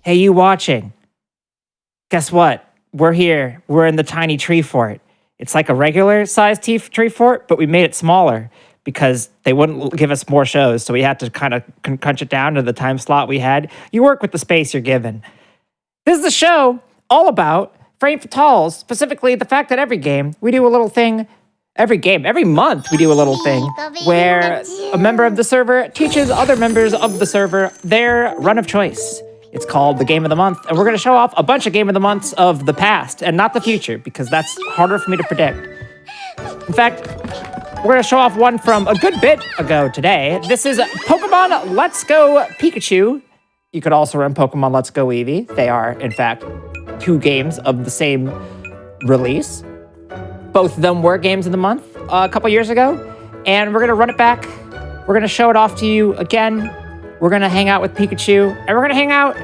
Hey, you watching? Guess what? We're here. We're in the tiny Treefort. It's like a regular sized Treefort, but we made it smaller because they wouldn't give us more shows. So we had to kind of crunch it down to the time slot we had. You work with the space you're given. This is a show all about frame fatales, specifically the fact that every game we do a little thing. Every month we do a little thing where a member of the server teaches other members of the server their run of choice. It's called the Game of the Month, and we're going to show off a bunch of Game of the Months of the past and not the future, because that's harder for me to predict. In fact, we're going to show off one from a good bit ago today. This is Pokemon Let's Go Pikachu. You could also run Pokemon Let's Go Eevee. They are, in fact, two games of the same release. Both of them were games of the month a couple years ago, and we're going to run it back. We're going to show it off to you again. We're going to hang out with Pikachu, and we're going to hang out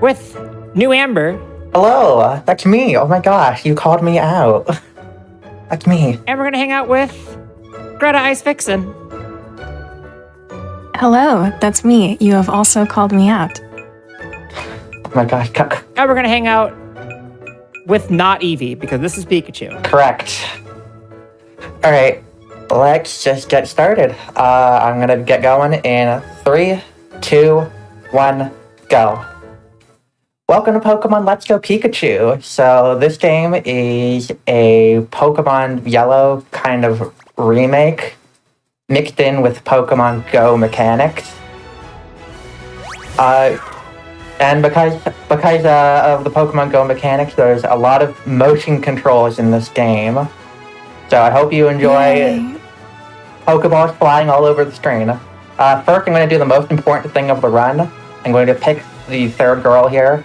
with New Amber. Hello, that's me. Oh my gosh, you called me out. That's me. And we're going to hang out with Greta Ice Vixen. Hello, that's me. You have also called me out. Oh my gosh. And we're going to hang out with not Eevee, because this is Pikachu. Correct. All right, let's just get started. I'm going to get going in 3, 2, 1, go. Welcome to Pokemon Let's Go Pikachu. So this game is a Pokemon Yellow kind of remake mixed in with Pokemon Go mechanics. And because of the Pokemon Go mechanics, there's a lot of motion controls in this game. So I hope you enjoy Pokeballs flying all over the screen. First, I'm going to do the most important thing of the run. I'm going to pick the third girl here.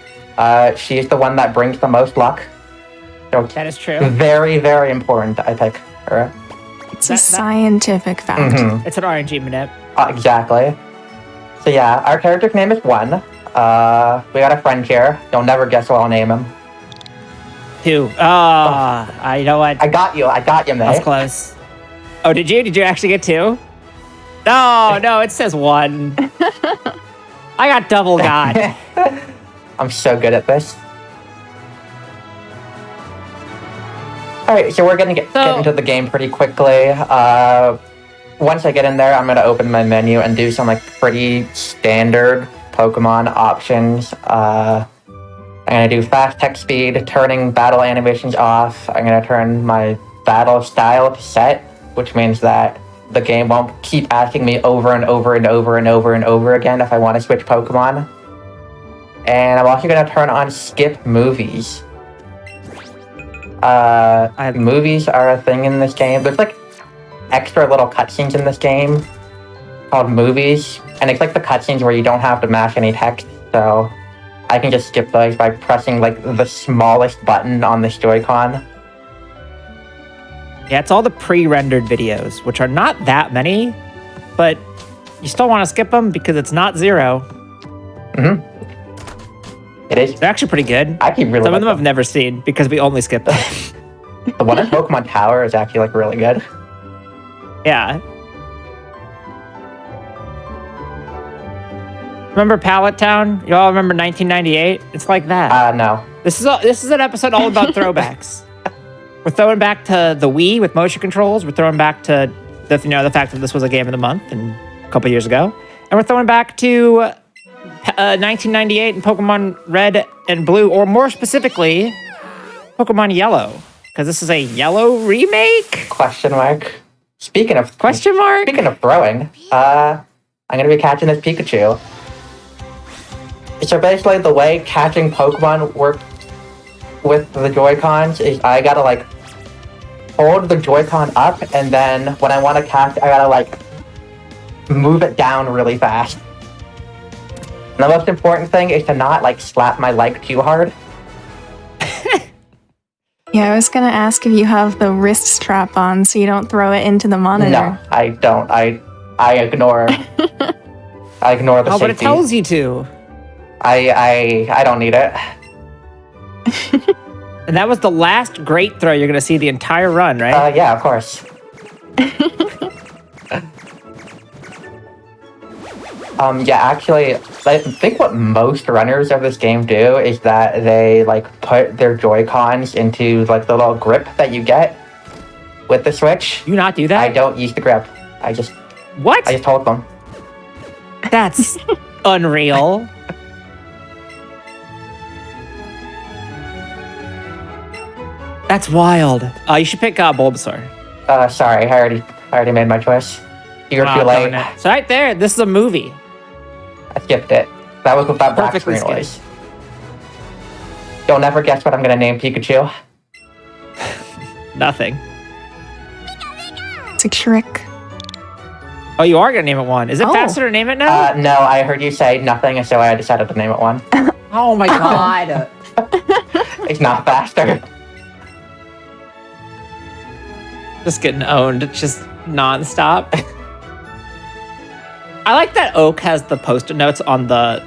She's the one that brings the most luck. So that is true. Very, very important that I pick her. It's a scientific fact. Mm-hmm. It's an RNG manip. Exactly. So yeah, our character's name is One. We got a friend here. You'll never guess what I'll name him. 2. I know what. I got you, mate. That was close. Oh, did you? Did you actually get 2? No, it says 1. I got double got. I'm so good at this. Alright, so we're gonna get into the game pretty quickly. Once I get in there, I'm gonna open my menu and do some pretty standard Pokemon options. I'm gonna do fast text speed, turning battle animations off. I'm gonna turn my battle style to set, which means that the game won't keep asking me over and over and over and over and over again if I want to switch Pokemon. And I'm also gonna turn on skip movies. Movies are a thing in this game. There's extra little cutscenes in this game called movies, and it's the cutscenes where you don't have to mash any text, so I can just skip those by pressing the smallest button on this Joy-Con. Yeah, it's all the pre-rendered videos, which are not that many, but you still want to skip them because it's not 0. Mm-hmm. It is. They're actually pretty good. I keep really Some of them I've never seen because we only skip them. The one in Pokemon Tower is actually really good. Yeah. Remember Pallet Town? You all remember 1998? It's like that. No. This is an episode all about throwbacks. We're throwing back to the Wii with motion controls. We're throwing back to the fact that this was a game of the month and a couple years ago, and we're throwing back to 1998 and Pokemon Red and Blue, or more specifically, Pokemon Yellow, because this is a Yellow remake. Question mark. Speaking of throwing, I'm gonna be catching this Pikachu. So basically, the way catching Pokemon works with the Joy-Cons is I gotta hold the Joy-Con up, and then when I want to catch, I gotta move it down really fast. And the most important thing is to not slap my leg too hard. Yeah, I was gonna ask if you have the wrist strap on so you don't throw it into the monitor. No, I don't. I ignore. I ignore the safety. But it tells you to. I don't need it. And that was the last great throw you're going to see the entire run, right? Yeah, of course. Yeah, actually, I think what most runners of this game do is that they like put their Joy-Cons into like the little grip that you get with the Switch. You not do that? I don't use the grip. I just What? told them. That's unreal. That's wild. You should pick Bulbasaur. Sorry, I already made my choice. You're too late. It's right there. This is a movie. I skipped it. That was what that black Perfectly screen was. You'll never guess what I'm gonna name Pikachu. Nothing. It's like Shrek. Oh, you are gonna name it one. Is it Oh. faster to name it now? No, I heard you say nothing, and so I decided to name it one. Oh my god. It's not faster. Just getting owned, just nonstop. I like that Oak has the post-it notes on the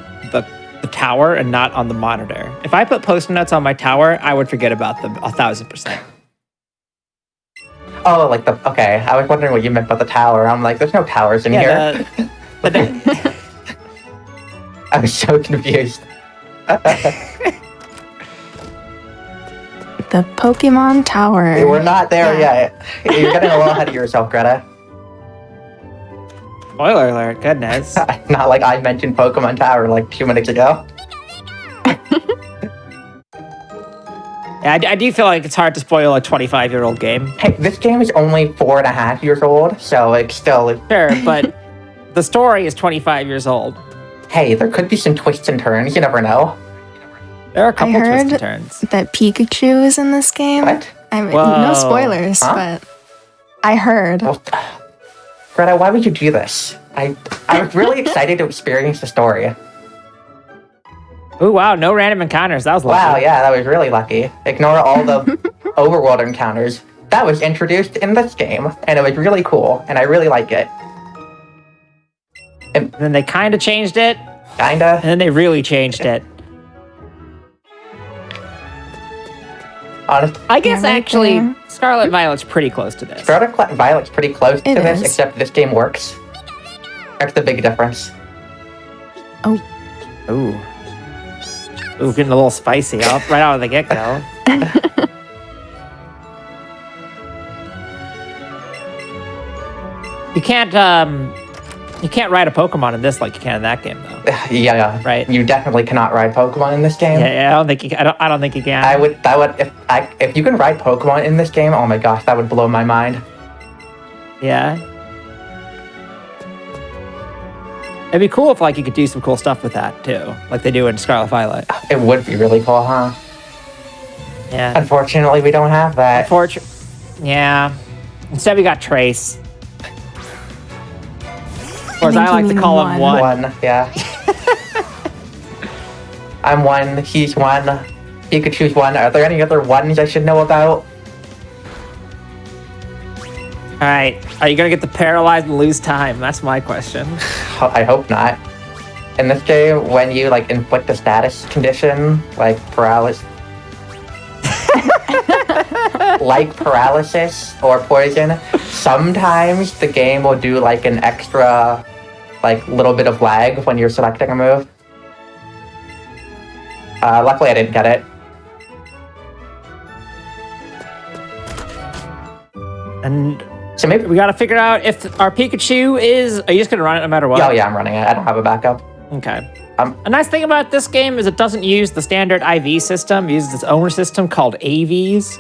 tower and not on the monitor. If I put post-it notes on my tower, I would forget about them 1,000%. Oh, like okay. I was wondering what you meant by the tower. I'm like, there's no towers in here. I was so confused. The Pokemon Tower. We're not there yet. You're getting a little ahead of yourself, Greta. Spoiler alert, goodness. Not like I mentioned Pokemon Tower like 2 minutes ago. Yeah, I do feel like it's hard to spoil a 25-year-old game. Hey, this game is only 4.5 years old, so it's still... Sure, but the story is 25 years old. Hey, there could be some twists and turns, you never know. There are a couple I heard twists and turns. that Pikachu is in this game. What? I mean, Whoa. no spoilers, Huh? but I heard. Well, Greta, why would you do this? I was really excited to experience the story. Oh wow, no random encounters. That was lucky. Wow, yeah, that was really lucky. Ignore all the overworld encounters. That was introduced in this game, and it was really cool, and I really like it. And then they kind of changed it, Kinda. and then they really changed it. Honest, I guess Yeah, right actually, there. Scarlet Violet's pretty close to this. Scarlet Violet's pretty close to It this, is. except this game works. That's the big difference. Ooh. Ooh, getting a little spicy right out of the get-go. You can't ride a Pokemon in this like you can in that game, though. Yeah, Right. You definitely cannot ride Pokemon in this game. Yeah, I don't think you. I don't think you can. If you can ride Pokemon in this game, oh my gosh, that would blow my mind. Yeah. It'd be cool if like you could do some cool stuff with that too, like they do in Scarlet Violet. It would be really cool, huh? Yeah. Unfortunately, we don't have that. Yeah. Instead, we got Trace. Or as think I like you to mean call him, one. One, yeah. I'm one, he's one, Pikachu's one. Are there any other ones I should know about? All right. Are you gonna get the paralyzed and lose time? That's my question. I hope not. In this game, when you like inflict a status condition, like paralysis, like paralysis or poison, sometimes the game will do like an extra, like little bit of lag when you're selecting a move. Luckily, I didn't get it. And So maybe. we gotta figure out if our Pikachu is. Are you just gonna run it no matter what? Oh yeah, I'm running it. I don't have a backup. Okay. A nice thing about this game is it doesn't use the standard IV system. It uses its own system called AVs.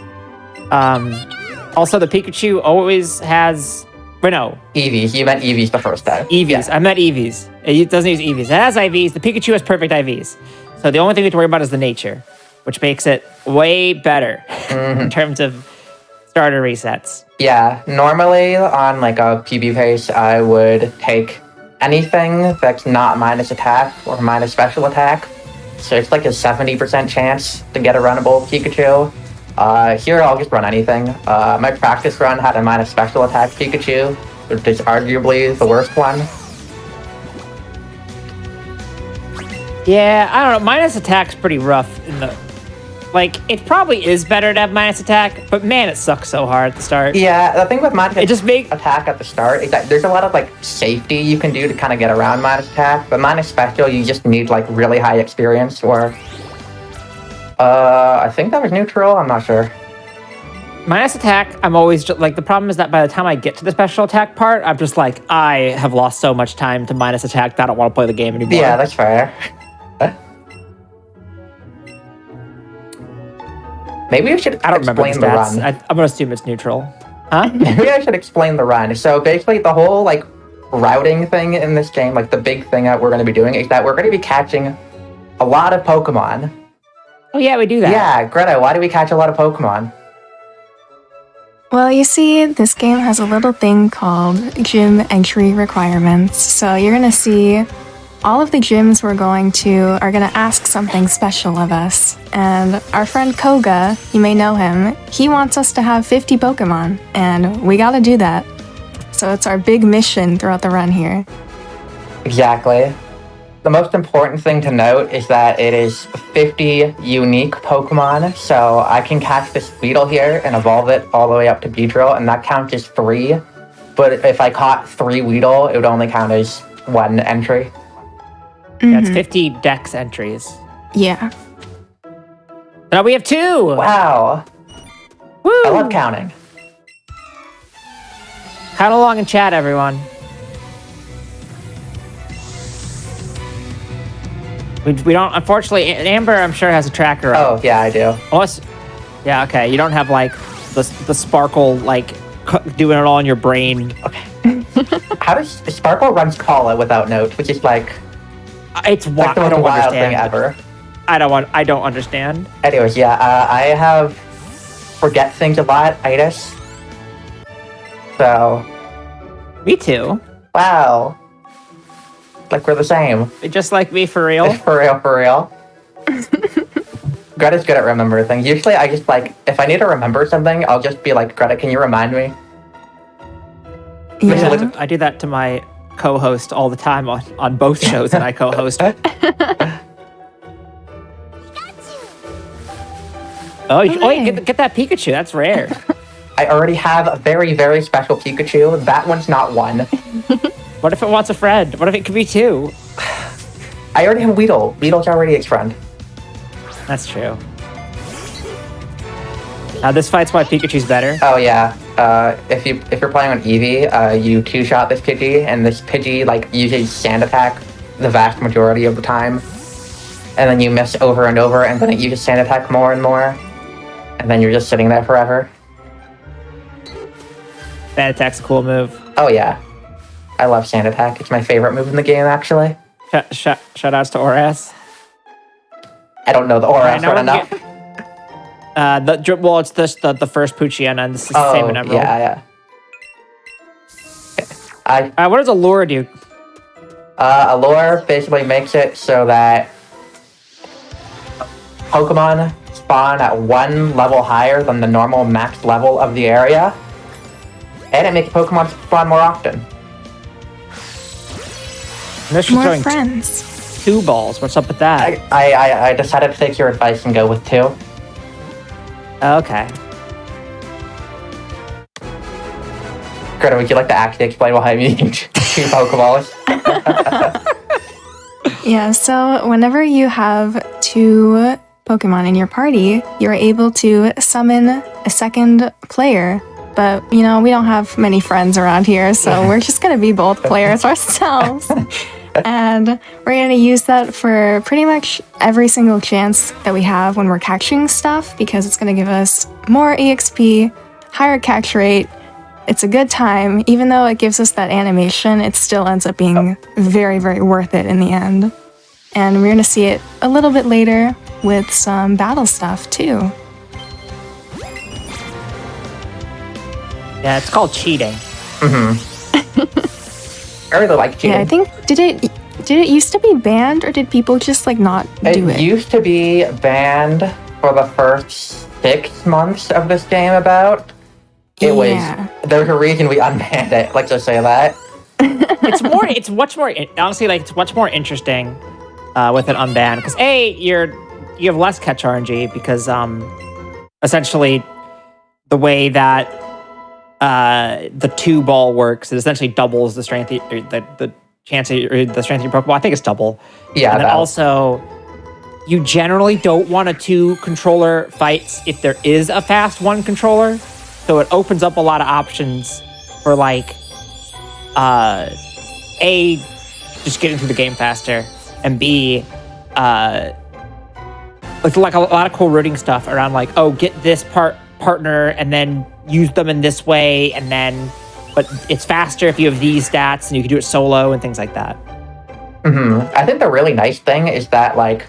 Also, the Pikachu always has. No, EVs. You meant EVs the first time. EVs. Yeah. I meant EVs. It doesn't use EVs. It has IVs. The Pikachu has perfect IVs. So the only thing we have to worry about is the nature, which makes it way better in terms of starter resets. Yeah, normally on like a PB pace, I would take anything that's not minus attack or minus special attack. So it's like a 70% chance to get a runnable Pikachu. Here I'll just run anything. My practice run had a minus special attack Pikachu, which is arguably the worst one. Yeah, I don't know. Minus attack's pretty rough in the Like, it probably is better to have minus attack, but man, it sucks so hard at the start. Yeah, the thing with minus It just makes... attack at the start is that there's a lot of like safety you can do to kind of get around minus attack, but minus special you just need like really high experience or I think that was neutral, I'm not sure. Minus attack, I'm always just, like, the problem is that by the time I get to the special attack part, I'm just like, I have lost so much time to minus attack that I don't want to play the game anymore. Yeah, that's fair. Maybe we should explain the run. I'm going to assume it's neutral. Huh? Maybe I should explain the run. So basically the whole like routing thing in this game, like the big thing that we're going to be doing is that we're going to be catching a lot of Pokemon. Oh yeah, we do that. Yeah, Greta, why do we catch a lot of Pokemon? Well, you see, this game has a little thing called gym entry requirements. So you're going to see all of the gyms we're going to are going to ask something special of us. And our friend Koga, you may know him, he wants us to have 50 Pokemon, and we got to do that. So it's our big mission throughout the run here. Exactly. The most important thing to note is that it is 50 unique Pokemon, so I can catch this Beetle here and evolve it all the way up to Beedrill, and that counts as 3. But if I caught 3 Weedle, it would only count as 1 entry. Yeah, it's 50 Dex entries. Yeah. Now we have 2! Wow. Woo! I love counting. Count along in chat, everyone. We don't, unfortunately, Amber, I'm sure, has a tracker. Oh, yeah, I do. Unless, yeah, okay. You don't have, like, the sparkle, like, doing it all in your brain. Okay. How does Sparkle runs Call It without notes, which is like... It's like the I most don't wild understand. thing ever. I don't understand. Anyways, yeah, I have forget things a lot, itis. So... Me too. Wow. Like we're the same. Just like me, for real. For real, for real. Greta's good at remembering things. Usually I just like, if I need to remember something, I'll just be like, Greta, can you remind me? Yeah. I do that to my co-host all the time on both shows that I co-host. Wait, get that Pikachu. That's rare. I already have a very, very special Pikachu. That one's not one. What if it wants a friend? What if it could be 2? I already have Weedle. Weedle's already its friend. That's true. This fight's why Pikachu's better. Oh yeah. If you're playing on Eevee, you 2-shot this Pidgey, and this Pidgey like uses Sand Attack the vast majority of the time, and then you miss over and over, and then it uses Sand Attack more and more, and then you're just sitting there forever. Sand Attack's a cool move. Oh yeah. I love Sand Attack. It's my favorite move in the game, actually. Shout outs to Oras. I don't know the Oras right enough. It's the first Poochyena, and this is the same in Emerald. Yeah. What does Allure do? Allure basically makes it so that Pokemon spawn at 1 level higher than the normal max level of the area, and it makes Pokemon spawn more often. More friends. 2 balls. What's up with that? I decided to take your advice and go with 2. Okay. Greta, would you like to actually explain why I'm using 2 Pokeballs? Yeah, so whenever you have 2 Pokemon in your party, you're able to summon a second player. But, you know, we don't have many friends around here, so we're just going to be both players ourselves. And we're going to use that for pretty much every single chance that we have when we're catching stuff, because it's going to give us more EXP, higher catch rate. It's a good time. Even though it gives us that animation, it still ends up being very, very worth it in the end. And we're going to see it a little bit later with some battle stuff, too. Yeah, it's called cheating. I really like cheating. Yeah, I think, did it used to be banned, or did people just like not do it? It used to be banned for the first 6 months of this game about. There's a reason we unbanned it, let's just say that. It's much more interesting with an unbanned, because A, you're less catch RNG because essentially the way that the 2-ball works, it essentially doubles the strength, the chance of the strength of your Pokeball. I think it's double. Yeah. And then also, you generally don't want a 2-controller fight if there is a fast 1 controller. So it opens up a lot of options for like, A, just getting through the game faster, and B, it's like a lot of cool routing stuff around like, oh, get this partner and then use them in this way, and then, but it's faster if you have these stats, and you can do it solo and things like that. I think the really nice thing is that like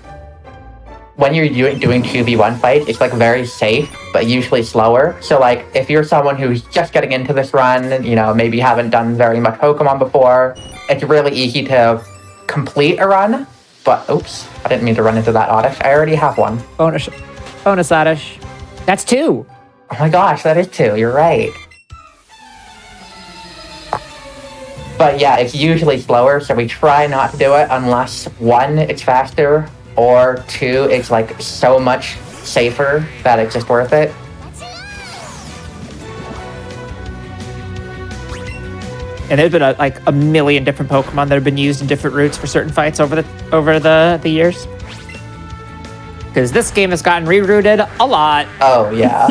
when you're doing 2v1 fight, it's like very safe, but usually slower. So like if you're someone who's just getting into this run, you know, maybe haven't done very much Pokemon before, it's really easy to complete a run. But oops, I didn't mean to run into that Oddish. I already have one. Bonus Oddish. That's 2. Oh my gosh, that is 2. You're right. But yeah, it's usually slower, so we try not to do it unless 1, it's faster, or 2, it's like so much safer that it's just worth it. And there's been a million different Pokemon that have been used in different routes for certain fights over the years. Because this game has gotten rerouted a lot. Oh yeah.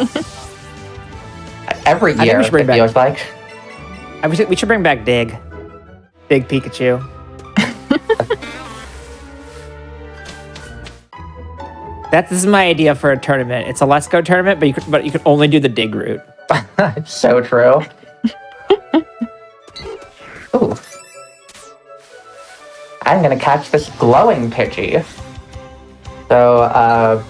Every year, it feels like. We should bring back Dig Pikachu. This is my idea for a tournament. It's a Let's Go tournament, but you could only do the Dig route. So true. Ooh. I'm gonna catch this glowing Pidgey. So,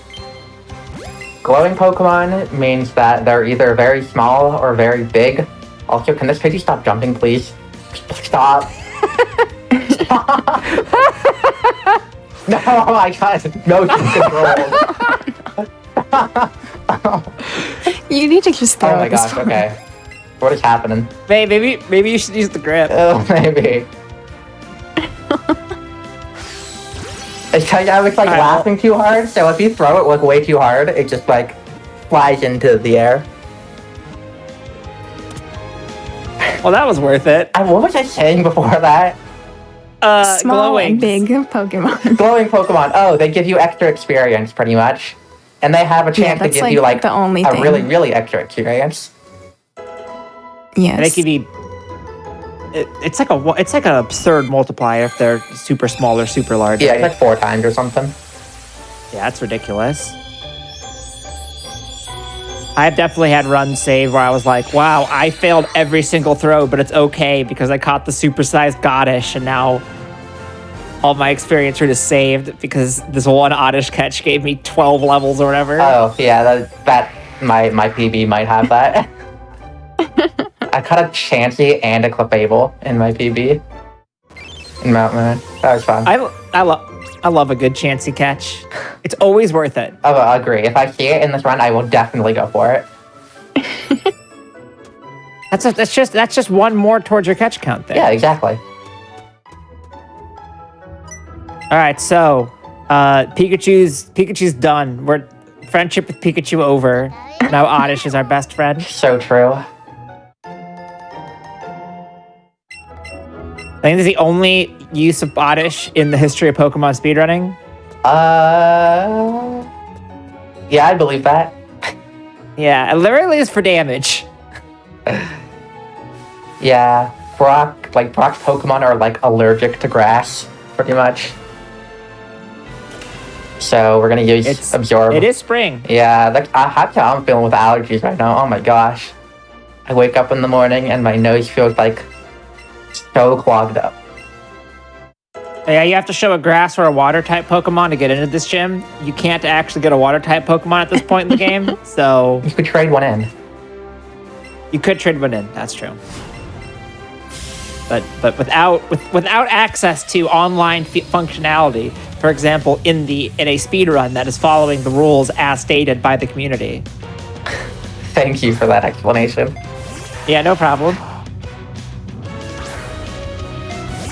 glowing Pokemon means that they're either very small or very big. Also, can this Pidgey stop jumping, please? Stop. Stop. No, I got no control. You need to just throw Oh my at this gosh, point. okay. What is happening? Maybe you should use the grip. Oh, maybe. It's because I was like laughing too hard, so if you throw it like way too hard, it just like flies into the air. Well, that was worth it. What was I saying before that? Small glowing. and big Pokemon. Glowing Pokemon. Oh, they give you extra experience, pretty much. And they have a chance to that's give like you like the only a thing. really, really extra experience. Yes. And they can be. It's like an absurd multiplier if they're super small or super large. Yeah, right? it's like 4 times or something. Yeah, that's ridiculous. I've definitely had runs saved where I was like, wow, I failed every single throw, but it's okay because I caught the supersized Oddish, and now all my experience route is saved because this one Oddish catch gave me 12 levels or whatever. Oh, yeah, that my PB might have that. I caught a Chansey and a Clefable in my PB. In Mount Moon. That was fun. I love a good Chansey catch. It's always worth it. Oh, I agree. If I see it in this run, I will definitely go for it. That's just one more towards your catch count there. Yeah, exactly. All right, so Pikachu's done. We're friendship with Pikachu over. Now Oddish is our best friend. So true. I think this is the only use of Oddish in the history of Pokemon speedrunning. Yeah, I believe that. Yeah, it literally is for damage. Yeah, Brock's Pokemon are like allergic to grass, pretty much. So we're gonna use Absorb. It is spring. Yeah, I'm feeling with allergies right now. Oh my gosh. I wake up in the morning and my nose feels like so clogged up. Yeah, you have to show a grass or a water type Pokemon to get into this gym. You can't actually get a water type Pokemon at this point in the game, so You could trade one in. you could trade one in. That's true. But without access to online functionality, for example, in a speedrun that is following the rules as stated by the community. Thank you for that explanation. Yeah, no problem.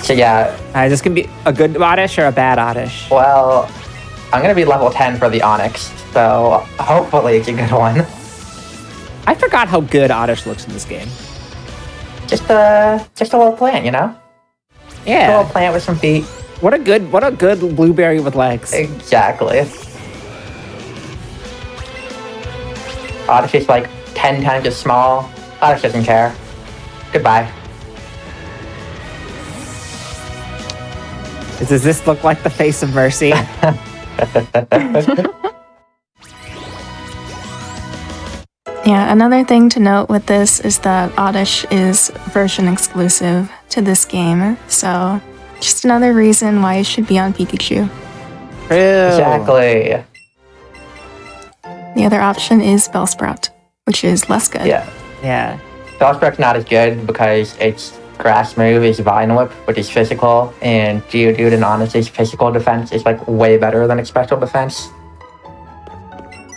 So yeah, Is this gonna be a good Oddish or a bad Oddish? well, I'm gonna be level 10 for the Onyx, so hopefully it's a good one. I forgot how good Oddish looks in this game. Just a little plant, you know? A Yeah. little plant with some feet. What a good blueberry with legs. Exactly. Oddish is like 10 times as small. Oddish doesn't care. Goodbye. Does this look like the face of Mercy? Yeah, another thing to note with this is that Oddish is version exclusive to this game, so just another reason why it should be on Pikachu. True. Exactly. The other option is Bellsprout, which is less good. Yeah. Yeah. Bellsprout's not as good because its grass move is Vine Whip, which is physical, and Geodude and Honestly's physical defense is like way better than its special defense.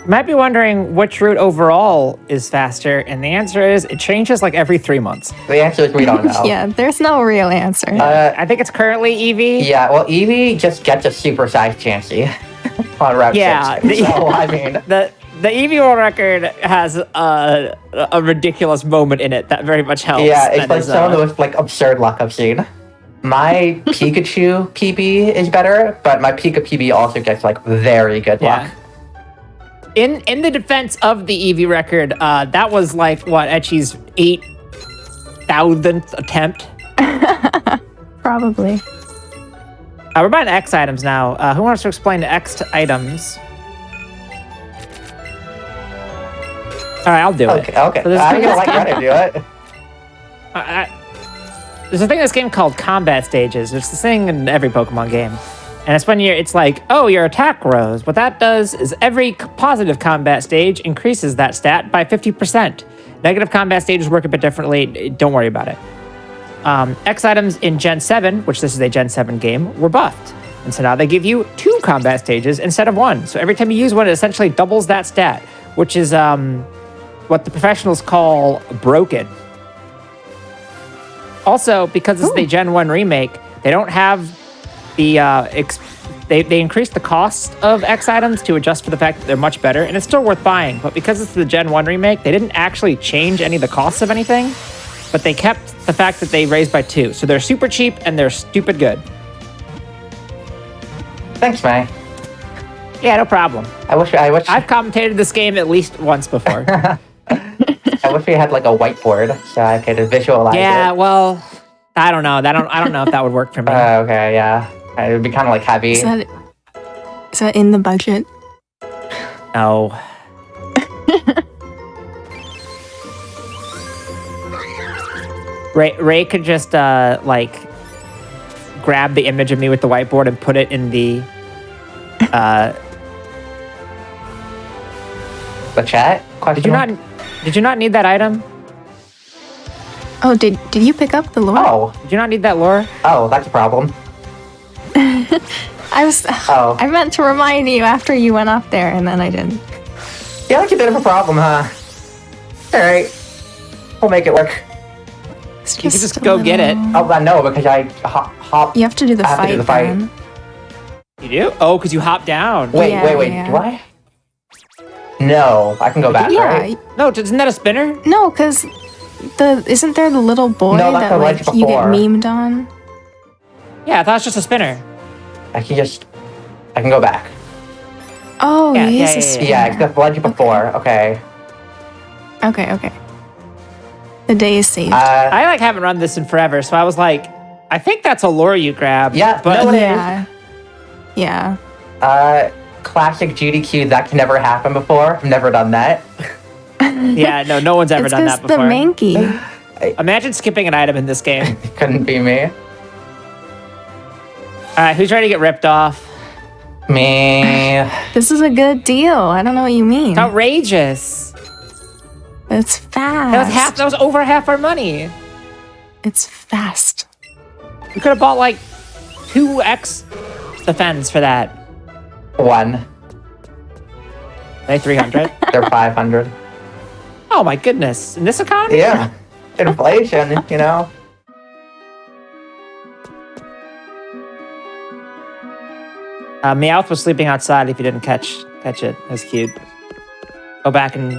You might be wondering which route overall is faster, and the answer is it changes like every 3 months. The answer is we don't know. Yeah, there's no real answer. I think it's currently Eevee. Yeah, well, Eevee just gets a supersized Chansey on Route Yeah, 6. So, I mean, The Eevee world record has a ridiculous moment in it that very much helps. yeah, it's That like is, some of the most like absurd luck I've seen. My Pikachu PB is better, but my Pika PB also gets like very good luck. In the defense of the Eevee record, that was like what Etchy's 8,000th attempt. Probably. We're buying X items now. Who wants to explain the X items? All right, I'll do it. Okay. So there's I'm thing gonna in let Greta do it. there's a thing in this game called combat stages. It's the thing in every Pokemon game. And it's when it's like, oh, your attack grows. What that does is every positive combat stage increases that stat by 50%. Negative combat stages work a bit differently. Don't worry about it. X items in Gen 7, which this is a Gen 7 game, were buffed. And so now they give you 2 combat stages instead of 1. So every time you use one, it essentially doubles that stat, which is what the professionals call broken. Also, because this is the Gen 1 remake, they don't have the they increased the cost of X items to adjust for the fact that they're much better, and it's still worth buying. But because it's the Gen 1 remake, they didn't actually change any of the costs of anything, but they kept the fact that they raised by 2. So they're super cheap and they're stupid good. Thanks, May. Yeah, no problem. I wish I've commentated this game at least once before. I wish we had like a whiteboard so I could visualize Yeah, it. well, I don't know. I don't know if that would work for me. Okay, yeah. It would be kind of like heavy. Is that in the budget? No. Ray could just like grab the image of me with the whiteboard and put it in the The chat? Did you not need that item? Oh, did you pick up the lore? Oh, Did you not need that lore? that's a problem. I meant to remind you after you went up there, and then I didn't. Yeah, that's a bit of a problem, huh? Alright. We'll make it work. It's You can just a go get it. Oh, I know, because I hop. You have to do the I have fight. to do the fight. then. You do? Oh, because you hop down. Wait, Yeah, yeah. do I? No, I can go back, Yeah. right? No, isn't that a spinner? No, because isn't there the little boy No, that's that the like ledge you get before. memed on? Yeah, I thought it was just a spinner. I can go back. Oh, Yeah, he yeah, is a yeah, spinner. Yeah, it's the ledge before. Okay. Okay. The day is saved. I like haven't run this in forever, so I was like, I think that's a lure you grab. Yeah, but no, it is. Yeah. Classic GDQ, that can never happen before. I've never done that. yeah, no one's ever It's done because that the before. Mankey. Imagine skipping an item in this game. Couldn't be me. All right, who's ready to get ripped off? Me. This is a good deal. I don't know what you mean. It's outrageous. It's fast. That was over half our money. It's fast. We could have bought like 2x defense for that. 1. They 300. They're 500. Oh my goodness! In this economy? Yeah. Inflation, you know? Meowth was sleeping outside if you didn't catch it. It was cute. Go back and...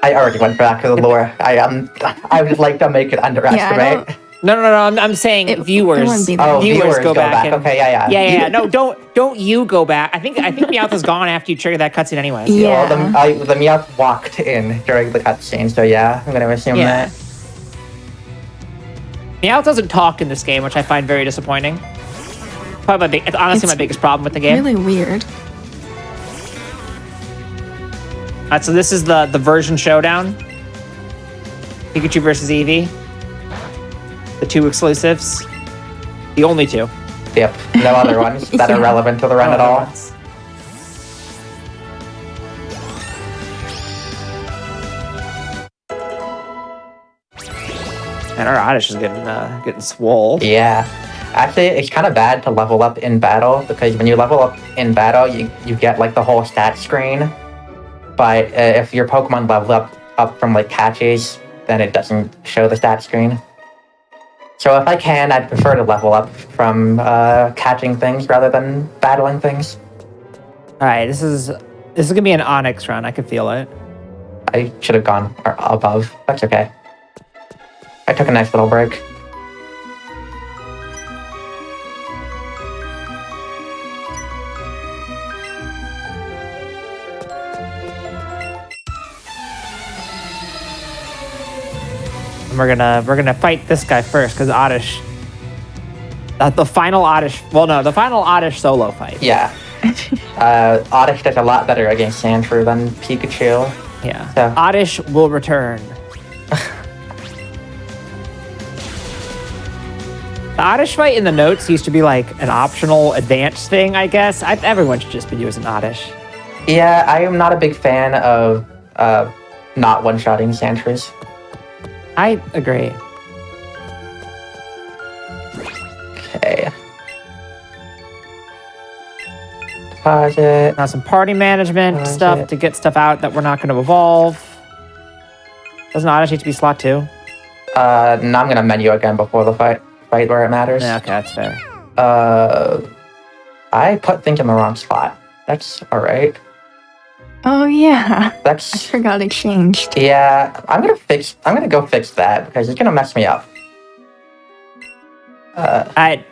I already went back to the lore. I would like to make it underestimate. No. I'm saying viewers. It wouldn't be that. Viewers go back. And, okay, yeah. Yeah. No, don't you go back. I think Meowth is gone after you trigger that cutscene anyway. Yeah. Well, the Meowth walked in during the cutscene, so yeah, I'm gonna assume that. Meowth doesn't talk in this game, which I find very disappointing. Probably it's honestly my biggest problem with the game. Really weird. So this is the version showdown. Pikachu versus Eevee. The 2 exclusives. The only 2. Yep, no other ones that are relevant to the run at all. And our Oddish is getting swole. Yeah. Actually, it's kind of bad to level up in battle, because when you level up in battle, you get like the whole stat screen. But if your Pokemon level up from like catches, then it doesn't show the stat screen. So if I can, I'd prefer to level up from catching things rather than battling things. All right, this is gonna be an Onyx run. I can feel it. I should have gone above. That's okay. I took a nice little break. And we're gonna fight this guy first, because Oddish. The final Oddish. Well, no, the final Oddish solo fight. Yeah. Oddish does a lot better against Sandshrew than Pikachu. Yeah. So. Oddish will return. The Oddish fight in the notes used to be like an optional advanced thing, I guess. Everyone should just be using Oddish. Yeah, I am not a big fan of not one-shotting Sandshrews. I agree. Okay. Deposit. Now some party management stuff to get stuff out that we're not going to evolve. Doesn't Oddish need to be slot 2? No, I'm gonna menu again before the fight where it matters. Yeah, okay, that's fair. I put things in the wrong spot. That's alright. Oh yeah. I That's forgot it changed. yeah. I'm gonna go fix that because it's gonna mess me up. A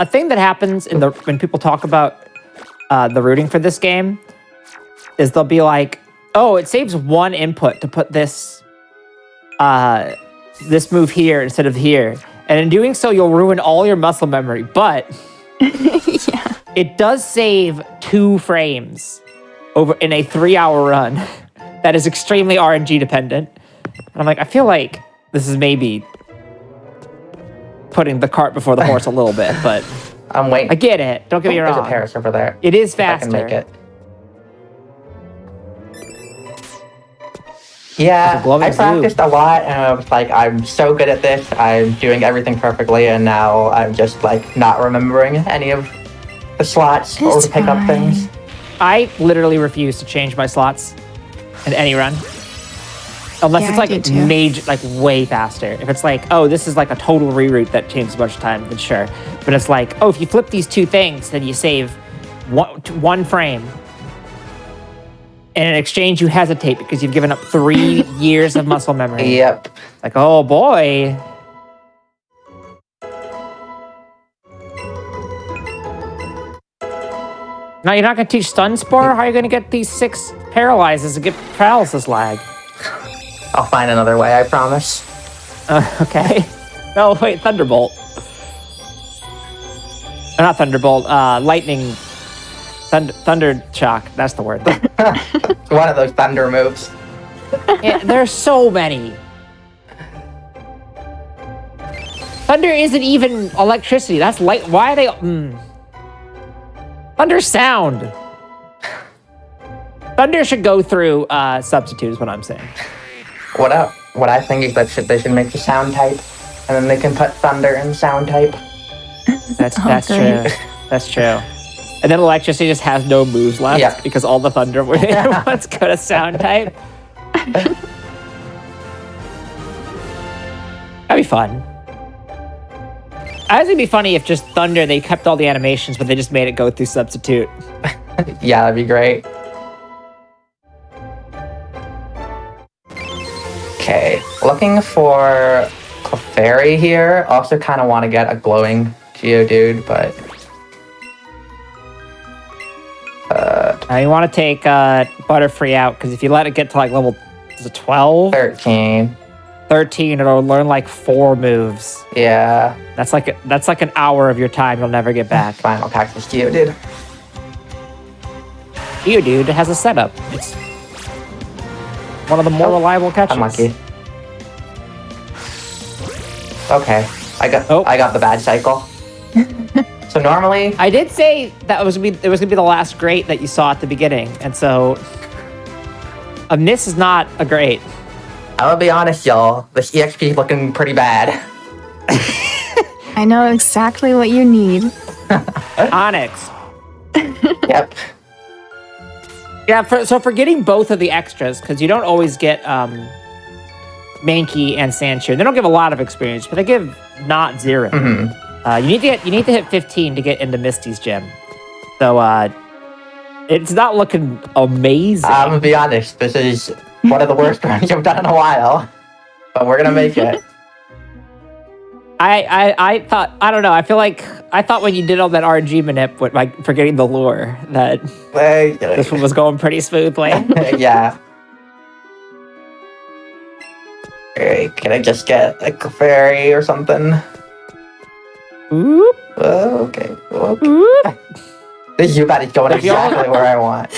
thing that happens when people talk about the routing for this game is they'll be like, oh, it saves 1 input to put this this move here instead of here, and in doing so you'll ruin all your muscle memory, but Yeah. it does save 2 frames over in a 3-hour run that is extremely RNG dependent. And I'm like, I feel like this is maybe putting the cart before the horse a little bit, but I'm waiting. I get it. Don't get me There's wrong. a Paris over there. It is If I faster. can make it. Yeah, glowing I zoo. practiced a lot, and I was like, I'm so good at this. I'm doing everything perfectly, and now I'm just like not remembering any of the slots or It's to pick up things. I literally refuse to change my slots in any run. Unless Yeah, it's I like do too. major, like way faster. If it's like, oh, this is like a total reroute that changes a bunch of time, then sure. But it's like, oh, if you flip these 2 things, then you save 1 frame. And in exchange, you hesitate because you've given up 3 years of muscle memory. Yep. Like, oh boy. Now you're not going to teach Stun Spore? How are you going to get these 6 paralyzes and get paralysis lag? I'll find another way, I promise. Okay. No, wait, Thunderbolt. Not Thunderbolt, Lightning. Thunder Shock, that's the word. One of those thunder moves. Yeah, there's so many. Thunder isn't even electricity. That's light. Why are they? Thunder sound. Thunder should go through substitute. Is what I'm saying. What I think is that they should make the sound type, and then they can put thunder in sound type. That's great. true. That's true. And then electricity just has no moves left Yeah. because all the thunder ones go to sound type. That'd be fun. I think it'd be funny if just Thunder, they kept all the animations, but they just made it go through substitute. Yeah, that'd be great. Okay, looking for Clefairy here. Also kind of want to get a glowing Geodude, but... Now you want to take Butterfree out, because if you let it get to like level, is it 12? 13. 13, it'll learn like 4 moves. Yeah. That's like an hour of your time you'll never get back. Fine, I'll catch this Geodude. Geodude has a setup. It's one of the more reliable catches. Unlucky. Okay, I got the bad cycle. So normally, I did say that it was gonna be the last great that you saw at the beginning, and so a miss is not a great. I'm gonna be honest, y'all. This EXP is looking pretty bad. I know exactly what you need. Onyx. Yep. Yeah, for getting both of the extras, because you don't always get Mankey and Sandshrew. They don't give a lot of experience, but they give not 0. Mm-hmm. You need to hit 15 to get into Misty's gym. So it's not looking amazing. I'm gonna be honest. This is one of the worst runs I've done in a while, but we're gonna make it. I thought, I don't know. I thought when you did all that RNG manip with like forgetting the lure that this one was going pretty smoothly. Yeah. Alright, can I just get a Clefairy or something? Oop. Okay. Oop. This Zubat is going exactly where I want.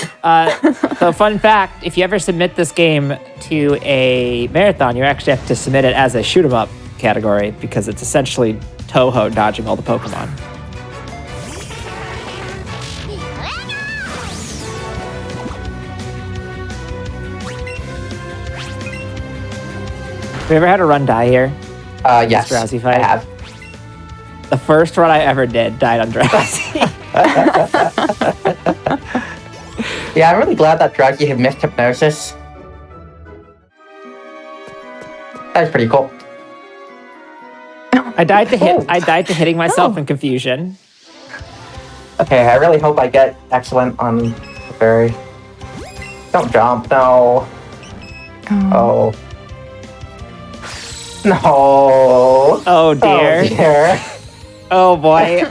So fun fact, if you ever submit this game to a marathon, you actually have to submit it as a shoot 'em up category because it's essentially Toho dodging all the Pokemon. Have you ever had a run die here? Yes, Drowsy fight? I have. The first run I ever did died on Drowsy. Yeah, I'm really glad that Drowsy had missed Hypnosis. That was pretty cool. I died to hitting myself in confusion. Okay, I really hope I get excellent on the fairy. Don't jump, no. Oh. No. Oh dear. Oh dear. Oh boy.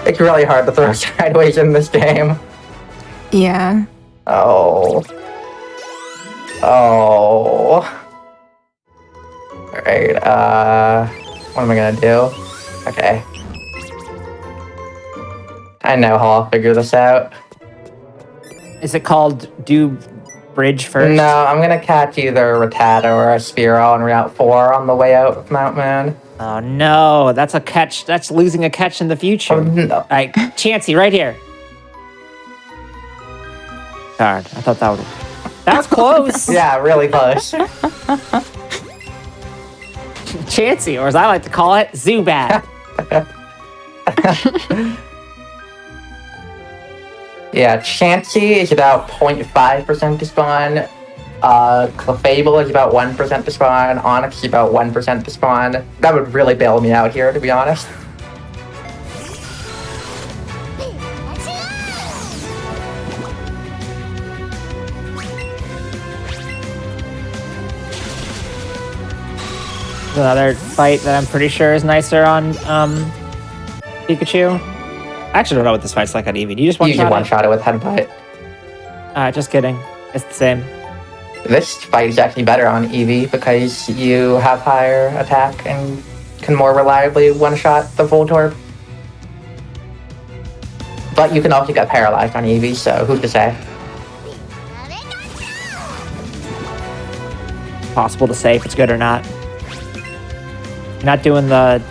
It's really hard to throw sideways in this game. Yeah. Oh. Oh. Alright, what am I gonna do? Okay. I know how I'll figure this out. Is it called do bridge first? No, I'm gonna catch either a Rattata or a Spearow on Route 4 on the way out of Mount Moon. Oh no, that's a catch. That's losing a catch in the future. Oh, no. All right, Chansey, right here. Darn, I thought that would... That was close. Yeah, really close. Chansey, or as I like to call it, Zubat. Yeah, Chansey is about 0.5% to spawn. Clefable is about 1% to spawn. Onyx is about 1% to spawn. That would really bail me out here, to be honest. Another fight that I'm pretty sure is nicer on Pikachu. I actually don't know what this fight's like on Eevee. Do you just Usually one-shot one-shot it with Headbutt. Just kidding. It's the same. This fight is actually better on Eevee because you have higher attack and can more reliably one-shot the Voltorb. But you can also get paralyzed on Eevee, so who's to say? Possible to say if it's good or not. You're not doing the...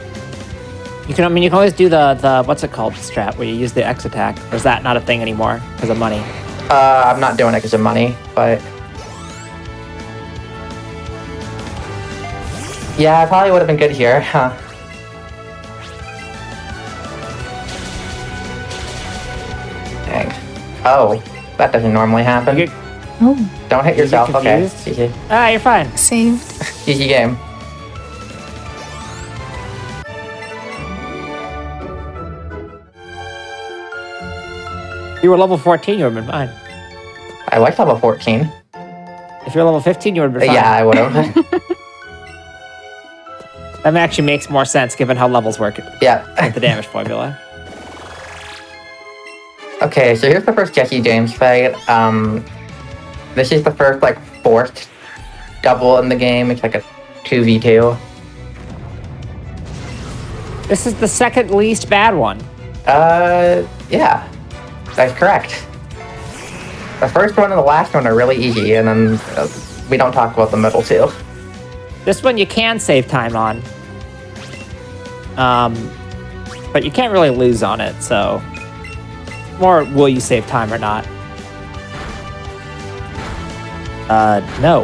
You can always do the what's it called strat where you use the X attack. Or is that not a thing anymore because of money? I'm not doing it because of money, but... Yeah, I probably would have been good here, huh? Dang. Oh, that doesn't normally happen. You get, Oh, Don't hit yourself, okay. confused? GG. you're fine. saved. Easy game. If you were level 14, you would have been fine. I like level 14. If you're level 15, you would have been fine. Yeah, I would have. That actually makes more sense given how levels work Yeah. with the damage formula. Okay, so here's the first Jesse James fight. This is the first, like, forced double in the game. It's like a 2v2. This is the second least bad one. Yeah. That's correct. The first one and the last one are really easy, and then we don't talk about the middle two. This one you can save time on. But you can't really lose on it, so... More will you save time or not? No.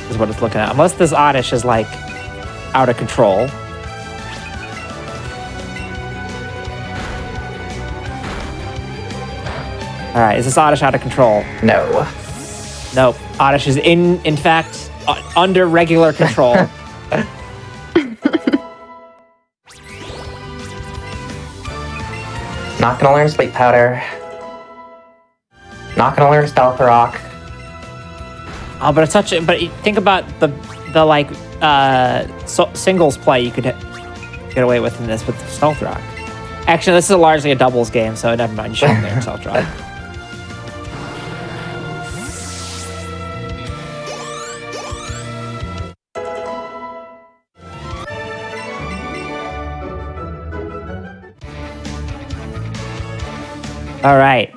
Is what it's looking at. Unless this Oddish is, like, out of control. Alright, is this Oddish out of control? No. Nope. Oddish is in fact, under regular control. Not gonna learn Sleep Powder. Not gonna learn Stealth Rock. Oh, but it's such a... But think about the like, singles play you could get away with in this with Stealth Rock. Actually, this is largely a doubles game, so never mind. You shouldn't learn Stealth Rock. All right.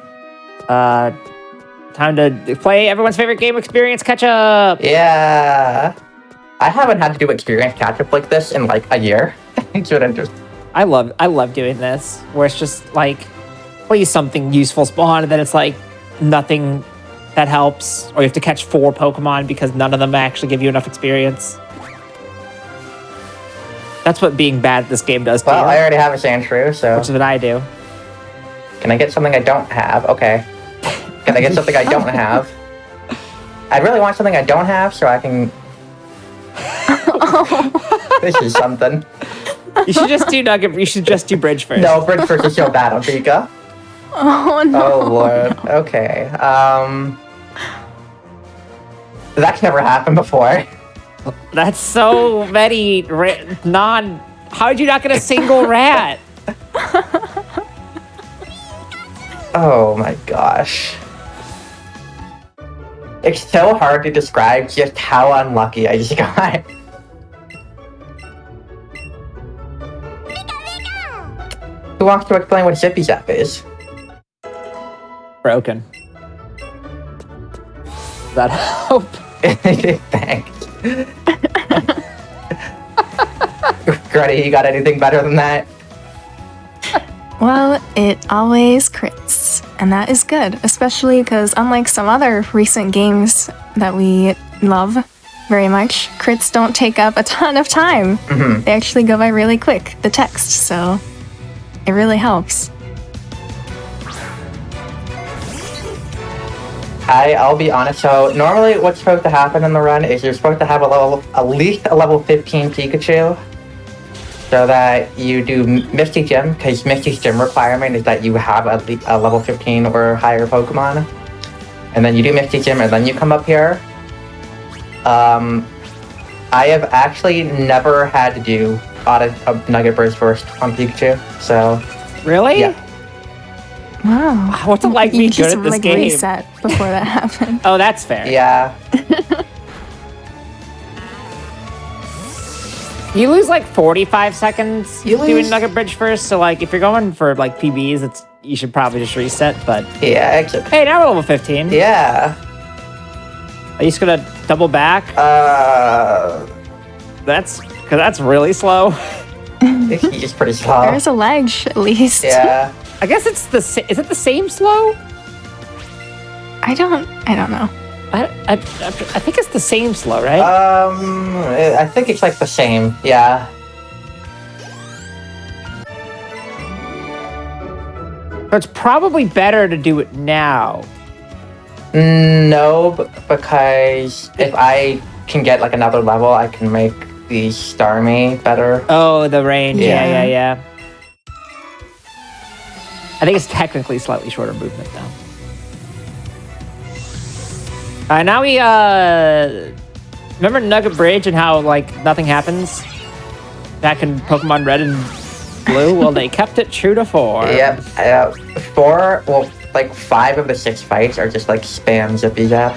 Time to play everyone's favorite game experience catch up. Yeah. I haven't had to do experience catch-up like this in like a year. It's been interesting. I love doing this, where it's just like, please something useful spawn, and then it's like nothing that helps, or you have to catch 4 Pokemon because none of them actually give you enough experience. That's what being bad at this game does to Well, you. I already have a Sandshrew, so... Which is what I do. Can I get something I don't have? Okay. Can I get something I don't have? I really want something I don't have so I can... This is something. You should just do Nugget. You should just do Bridge first. No, Bridge first is so bad on Pika. Oh no. Oh lord. Okay. That's never happened before. That's so many How'd you not get a single rat? Oh my gosh. It's so hard to describe just how unlucky I just got. Who wants to explain what Zippy Zap is? Broken. Does that help? Thanks. Greta, you got anything better than that? Well, it always crits, and that is good, especially because unlike some other recent games that we love very much, crits don't take up a ton of time. Mm-hmm. They actually go by really quick, the text, so it really helps. I'll be honest, so normally what's supposed to happen in the run is you're supposed to have at least a level 15 Pikachu, so that you do Misty Gym, because Misty's Gym requirement is that you have at least a level 15 or higher Pokemon. And then you do Misty Gym, and then you come up here. I have actually never had to do Nugget Burst first on Pikachu, so... Really? Yeah. Wow. What's it like You being just, good at this like, game? reset before that happened. Oh, that's fair. Yeah. You lose like 45 seconds You doing lose- Nugget Bridge first, so like if you're going for like PBs, you should probably just reset, but... Yeah, actually. Hey, now we're level 15. Yeah. Are you just gonna double back? That's really slow. He's pretty slow. There's a ledge, at least. Yeah. I guess it's is it the same slow? I don't know. I think it's the same slow, right? I think it's like the same. Yeah. But it's probably better to do it now. No, because if I can get like another level, I can make the Starmie better. Oh, the range. Yeah. Yeah. I think it's technically slightly shorter movement though. All right, now we remember Nugget Bridge and how like nothing happens back in Pokemon Red and Blue? Well, they kept it true to form. Yep. 5 of the 6 fights are just like spam Zippy Zap.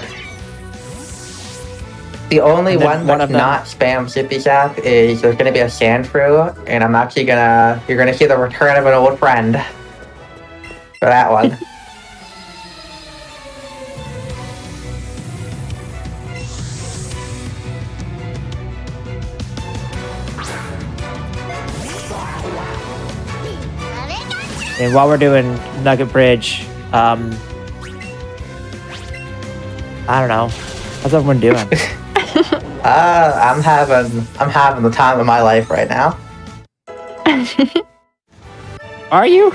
The only one that's not spam Zippy Zap is there's going to be a Sandshrew, and I'm actually you're going to see the return of an old friend for that one. And while we're doing Nugget Bridge, I don't know. How's everyone doing? I'm having the time of my life right now. Are you?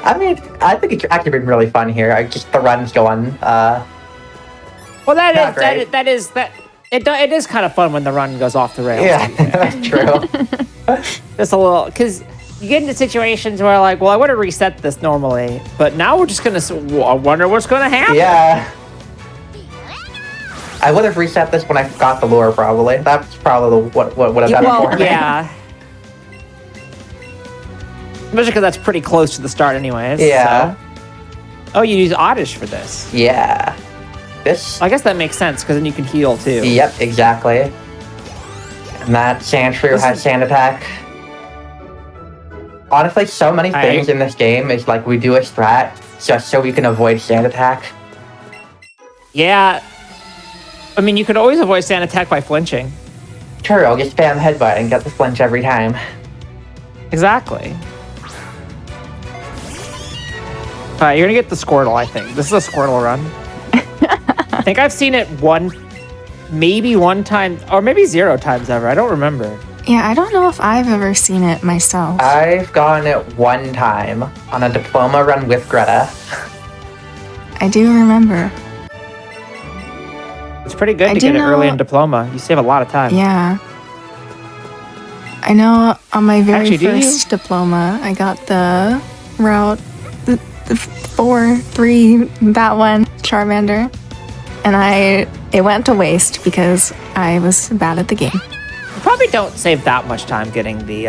I mean, I think it's actually been really fun here. The run's going. Well, it is kind of fun when the run goes off the rails. Yeah, that's true. Just a little, because you get into situations where like, well, I would have reset this normally, but now we're just gonna. I wonder what's gonna happen. Yeah. I would have reset this when I got the lure, probably. That's probably what would have done it for me. Yeah. Especially because that's pretty close to the start anyways. Yeah. So. Oh, you use Oddish for this. Yeah. This... I guess that makes sense, because then you can heal, too. Yep, exactly. And that Sandshrew has Sand Attack. Honestly, so many things in this game is like we do a strat just so we can avoid Sand Attack. Yeah. I mean, you could always avoid Sand Attack by flinching. True, I'll just spam Headbutt and get the flinch every time. Exactly. Alright, you're gonna get the Squirtle, I think. This is a Squirtle run. I think I've seen it maybe one time, or maybe 0 times ever. I don't remember. Yeah, I don't know if I've ever seen it myself. I've gone it one time on a Diploma run with Greta. I do remember. It's pretty good to get it early in Diploma. You save a lot of time. Yeah. I know on my very first Diploma, I got the route, the 4-3, that one, Charmander. And it went to waste because I was bad at the game. You probably don't save that much time getting the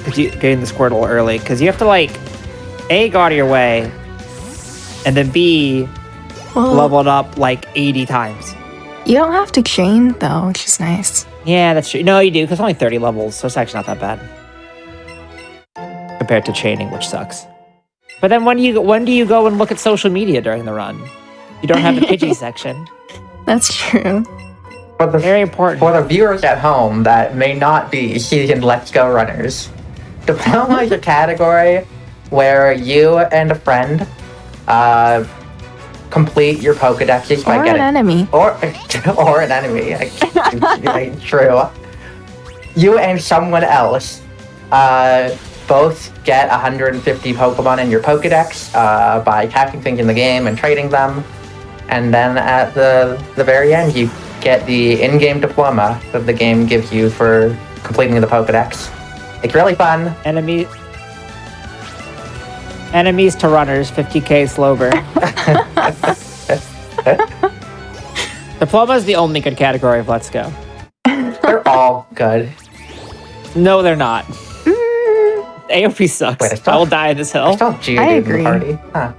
Squirtle early, because you have to like A, go out of your way, and then B, level it up like 80 times. You don't have to chain though, which is nice. Yeah, that's true. No, you do, because only 30 levels, so it's actually not that bad compared to chaining, which sucks. But then when do you go and look at social media during the run? You don't have the Pidgey section. That's true. Very important. For the viewers at home that may not be seasoned Let's Go runners, Diploma is a category where you and a friend complete your Pokedexes by getting... Or an enemy. Or an enemy. True. You and someone else both get 150 Pokemon in your Pokedex by catching things in the game and trading them. And then at the very end, you get the in-game diploma that the game gives you for completing the Pokedex. It's really fun. Enemies to runners, 50k Slover. Diploma is the only good category of Let's Go. They're all good. No, they're not. AOP sucks. Wait, I will die in this hill. I still have Geodude in the party. Huh.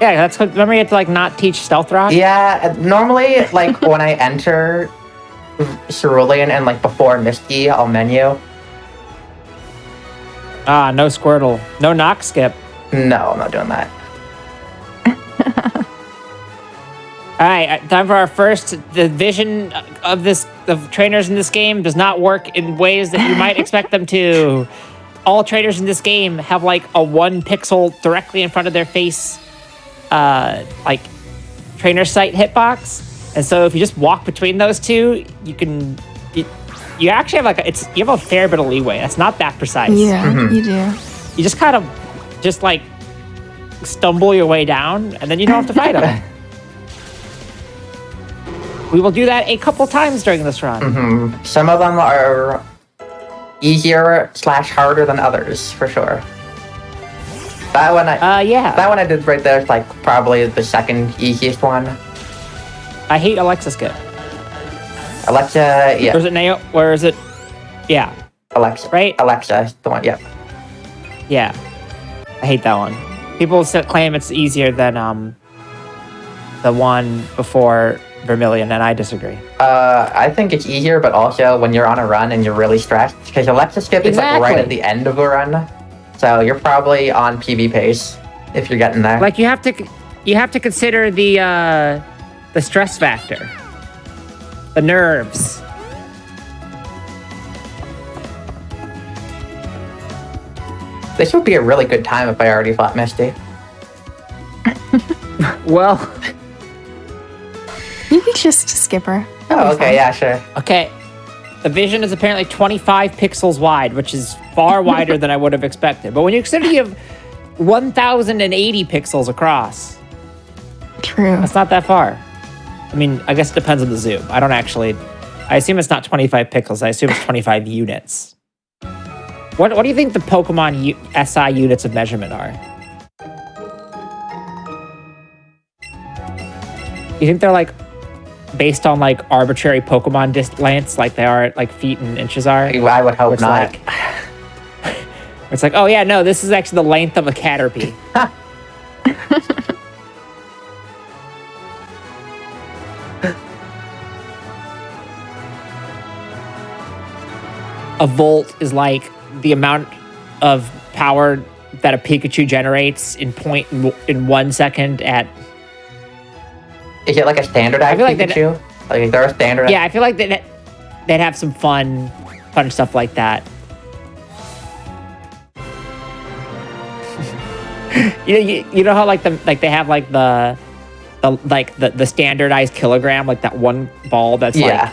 Yeah, that's what, remember you had to like not teach Stealth Rock? Yeah, normally like when I enter Cerulean and like before Misty, I'll menu. Ah, no Squirtle. No Knock Skip. No, I'm not doing that. Alright, time for our first. The vision of trainers in this game does not work in ways that you might expect them to. All trainers in this game have like a 1 pixel directly in front of their face, like trainer sight hitbox. And so if you just walk between those two, you actually have you have a fair bit of leeway. That's not that precise. Yeah, you do. You just kind of like stumble your way down, and then you don't have to fight them. We will do that a couple times during this run. Some of them are easier / harder than others, for sure. That one, that one I did right there is like probably the second easiest one. I hate Alexa skip. Alexa, yeah. Or is it Neo? Where is it? Yeah. Alexa, right? Alexa is the one. Yep. Yeah. I hate that one. People claim it's easier than the one before Vermilion, and I disagree. I think it's easier, but also when you're on a run and you're really stressed, because Alexa skip is like right at the end of a run, so you're probably on PB pace if you're getting there. Like you have to consider the stress factor, the nerves. This would be a really good time if I already fought Misty. Well, you could just skip her. Oh, okay, yeah, sure. Okay. The vision is apparently 25 pixels wide, which is far wider than I would have expected. But when you consider you have 1,080 pixels across, true. That's not that far. I mean, I guess it depends on the zoom. I assume it's not 25 pixels. I assume it's 25 units. What do you think the Pokemon SI units of measurement are? You think they're like based on like arbitrary Pokemon lengths, like they are like feet and inches are? I would hope not. It's like, oh yeah, no, this is actually the length of a Caterpie. A volt is like the amount of power that a Pikachu generates in 1 second at... Is it like a standardized Pikachu? Like they're a standardized... Yeah, I feel like they'd have some fun stuff like that. you know how like they have like the standardized kilogram, like that one ball that's like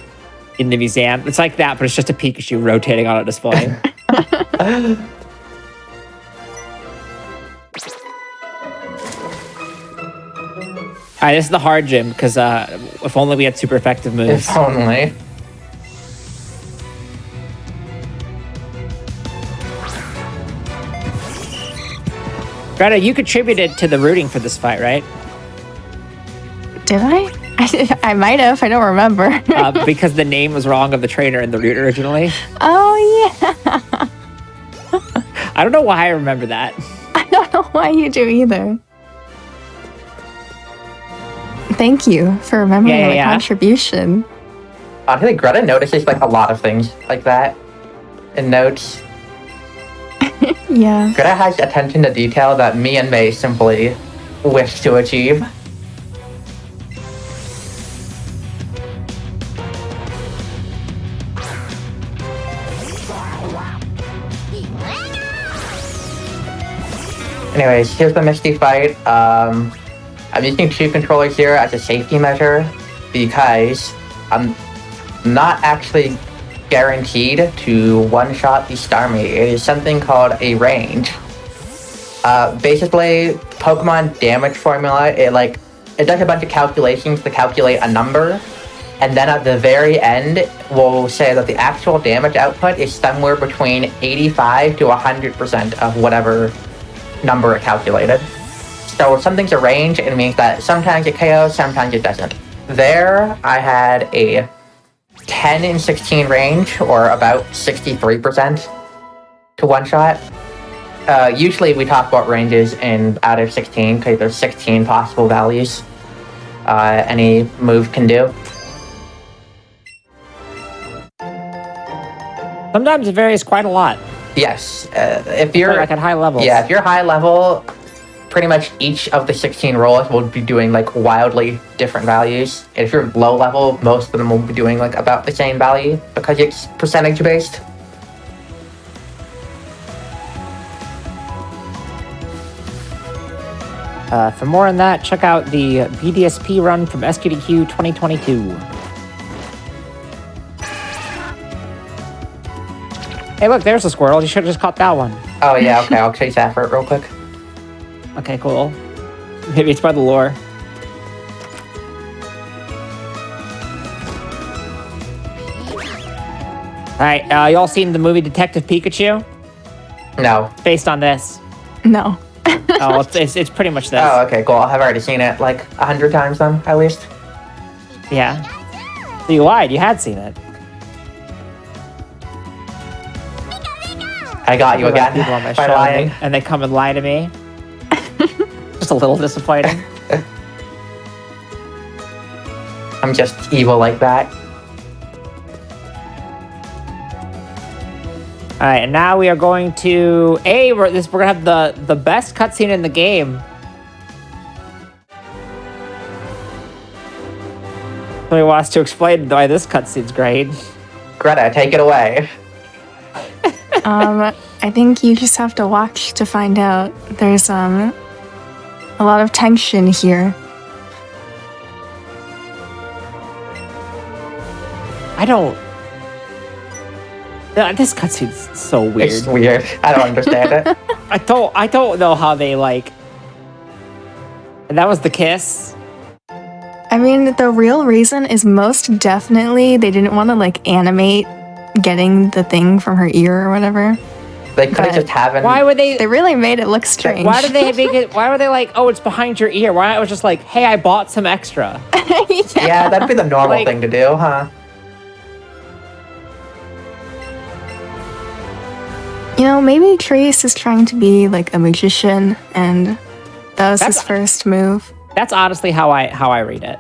in the museum. It's like that, but it's just a Pikachu rotating on a display. All right, this is the hard gym because if only we had super effective moves. If only. Greta, you contributed to the rooting for this fight, right? Did I? I might have. I don't remember. Because the name was wrong of the trainer in the route originally. Oh, yeah. I don't know why I remember that. I don't know why you do either. Thank you for remembering my contribution. Honestly, Greta notices like a lot of things like that in notes. Yeah. Greta has attention to detail that me and May simply wish to achieve. Anyways, here's the Misty fight. I'm using 2 controllers here as a safety measure because I'm not actually guaranteed to one-shot the Starmie. It is something called a range. Basically, Pokemon damage formula, it does a bunch of calculations to calculate a number, and then at the very end, we'll say that the actual damage output is somewhere between 85 to 100% of whatever number it calculated. So if something's a range, it means that sometimes it KOs, sometimes it doesn't. There, I had a 10 in 16 range, or about 63% to one-shot. Usually we talk about ranges in out of 16, because there's 16 possible values any move can do. Sometimes it varies quite a lot. Yes, if you're like at high levels. Yeah, if you're high level, pretty much each of the 16 rolls will be doing like wildly different values. And if you're low level, most of them will be doing like about the same value because it's percentage based. For more on that, check out the BDSP run from SQDQ 2022. Hey, look, there's a squirrel. You should have just caught that one. Oh, yeah, okay, I'll chase after it real quick. Okay, cool. Maybe it's by the lore. All right, y'all seen the movie Detective Pikachu? No. Based on this. No. Oh, it's pretty much this. Oh, okay, cool. I've already seen it like 100 times then, at least. Yeah. So you lied. You had seen it. I got you again People on my by show, lying. and they come and lie to me. Just a little disappointing. I'm just evil like that. All right, and now we are going to we're gonna have the best cutscene in the game. Somebody wants to explain why this cutscene's great. Greta, take it away. I think you just have to watch to find out. There's a lot of tension here. I don't. This cutscene's so weird. It's weird. I don't understand it. I don't know how they like. And that was the kiss. I mean, the real reason is most definitely they didn't want to like animate getting the thing from her ear or whatever. They could have But just haven't. Why would they? They really made it look strange. Why did they make it? Why were they like, oh, it's behind your ear? Why not it was just like, hey, I bought some extra. Yeah, that'd be the normal Like- thing to do, huh? You know, maybe Trace is trying to be like a magician, and that was his That's- first move. That's honestly how I read it.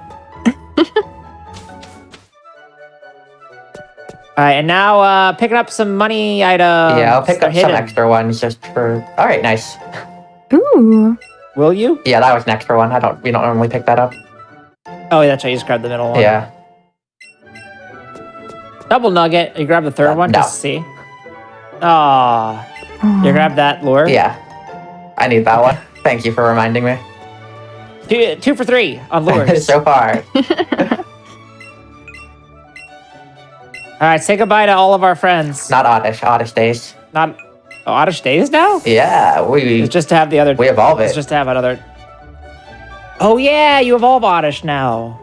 All right, and now picking up some money items. Yeah, I'll pick They're up some hidden. extra ones just for. All right, nice. Ooh. Will you? Yeah, that was an extra one. We don't normally pick that up. Oh, that's right. You just grabbed the middle one. Yeah. Double nugget. You grab the third one No. just to see. Aw. You grab that lure. Yeah. I need that one. Thank you for reminding me. Two for 3 on lures. So far. All right, say goodbye to all of our friends. Not Oddish. Oddish days. Not Oddish Days now? Yeah, It's just to have the other. we evolve It's it. just to have another. Oh yeah, you evolve Oddish now.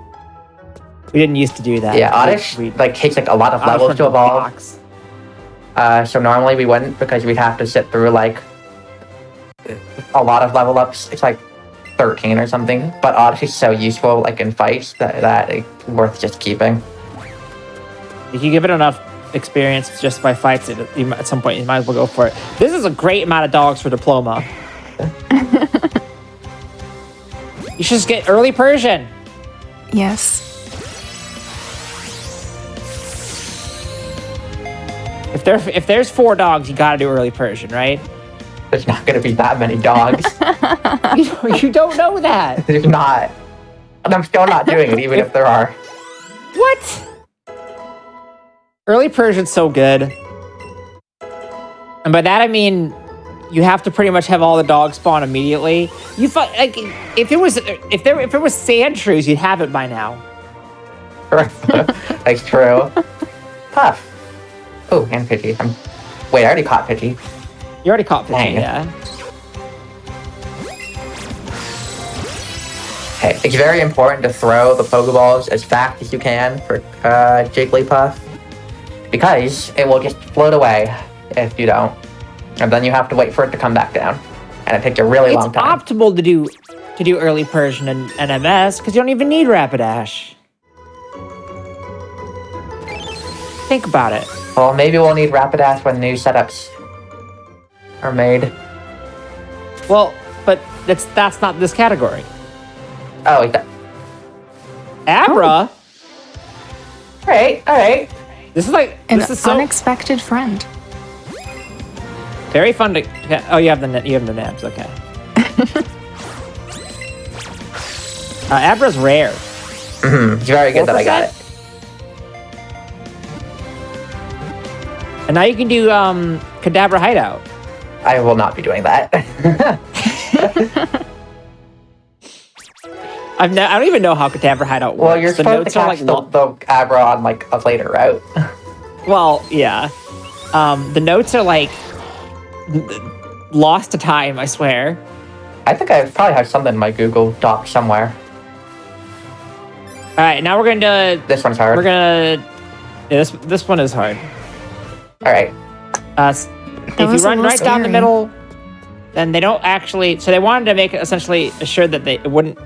We didn't used to do that. Yeah, Oddish We- like takes like a lot of Oddish levels went to the evolve. box. So normally we wouldn't because we'd have to sit through like a lot of level ups. It's like 13 or something. But Oddish is so useful like in fights that it's worth just keeping. If you give it enough experience just by fights, at some point you might as well go for it. This is a great amount of dogs for Diploma. You should just get early Persian. Yes. If there's 4 dogs, you gotta do early Persian, right? There's not going to be that many dogs. You don't know that. There's not. And I'm still not doing it even if there are. What? Early Persian's so good. And by that I mean you have to pretty much have all the dogs spawn immediately. Like if it was sand shrews, you'd have it by now. That's true. Puff. Oh, and Pidgey. Wait, I already caught Pidgey. You already caught Pidgey, Dang. yeah. Hey, it's very important to throw the Pokeballs as fast as you can for Jigglypuff. Because it will just float away if you don't. And then you have to wait for it to come back down. And it takes a really long time. It's optimal to do early Persian and MS because you don't even need Rapidash. Think about it. Well, maybe we'll need Rapidash when new setups are made. Well, but that's not this category. Oh, is that... Abra. Alright. An This is so unexpected friend. very fun to. Oh, you have the nabs. Okay. Abra's rare. It's very good that I got it. And now you can do Kadabra Hideout. I will not be doing that. I don't even know how Kadabra Hideout works. Well, you're The supposed to notes are catch the Abra on like a later route. Well, yeah. The notes are like lost to time, I swear. I think I probably have something in my Google Doc somewhere. All right, now we're going to. This one's hard. We're gonna. Yeah, this one is hard. All right. If you was a run little right down the scary. middle, then they don't actually. So they wanted to make it essentially assured that it wouldn't.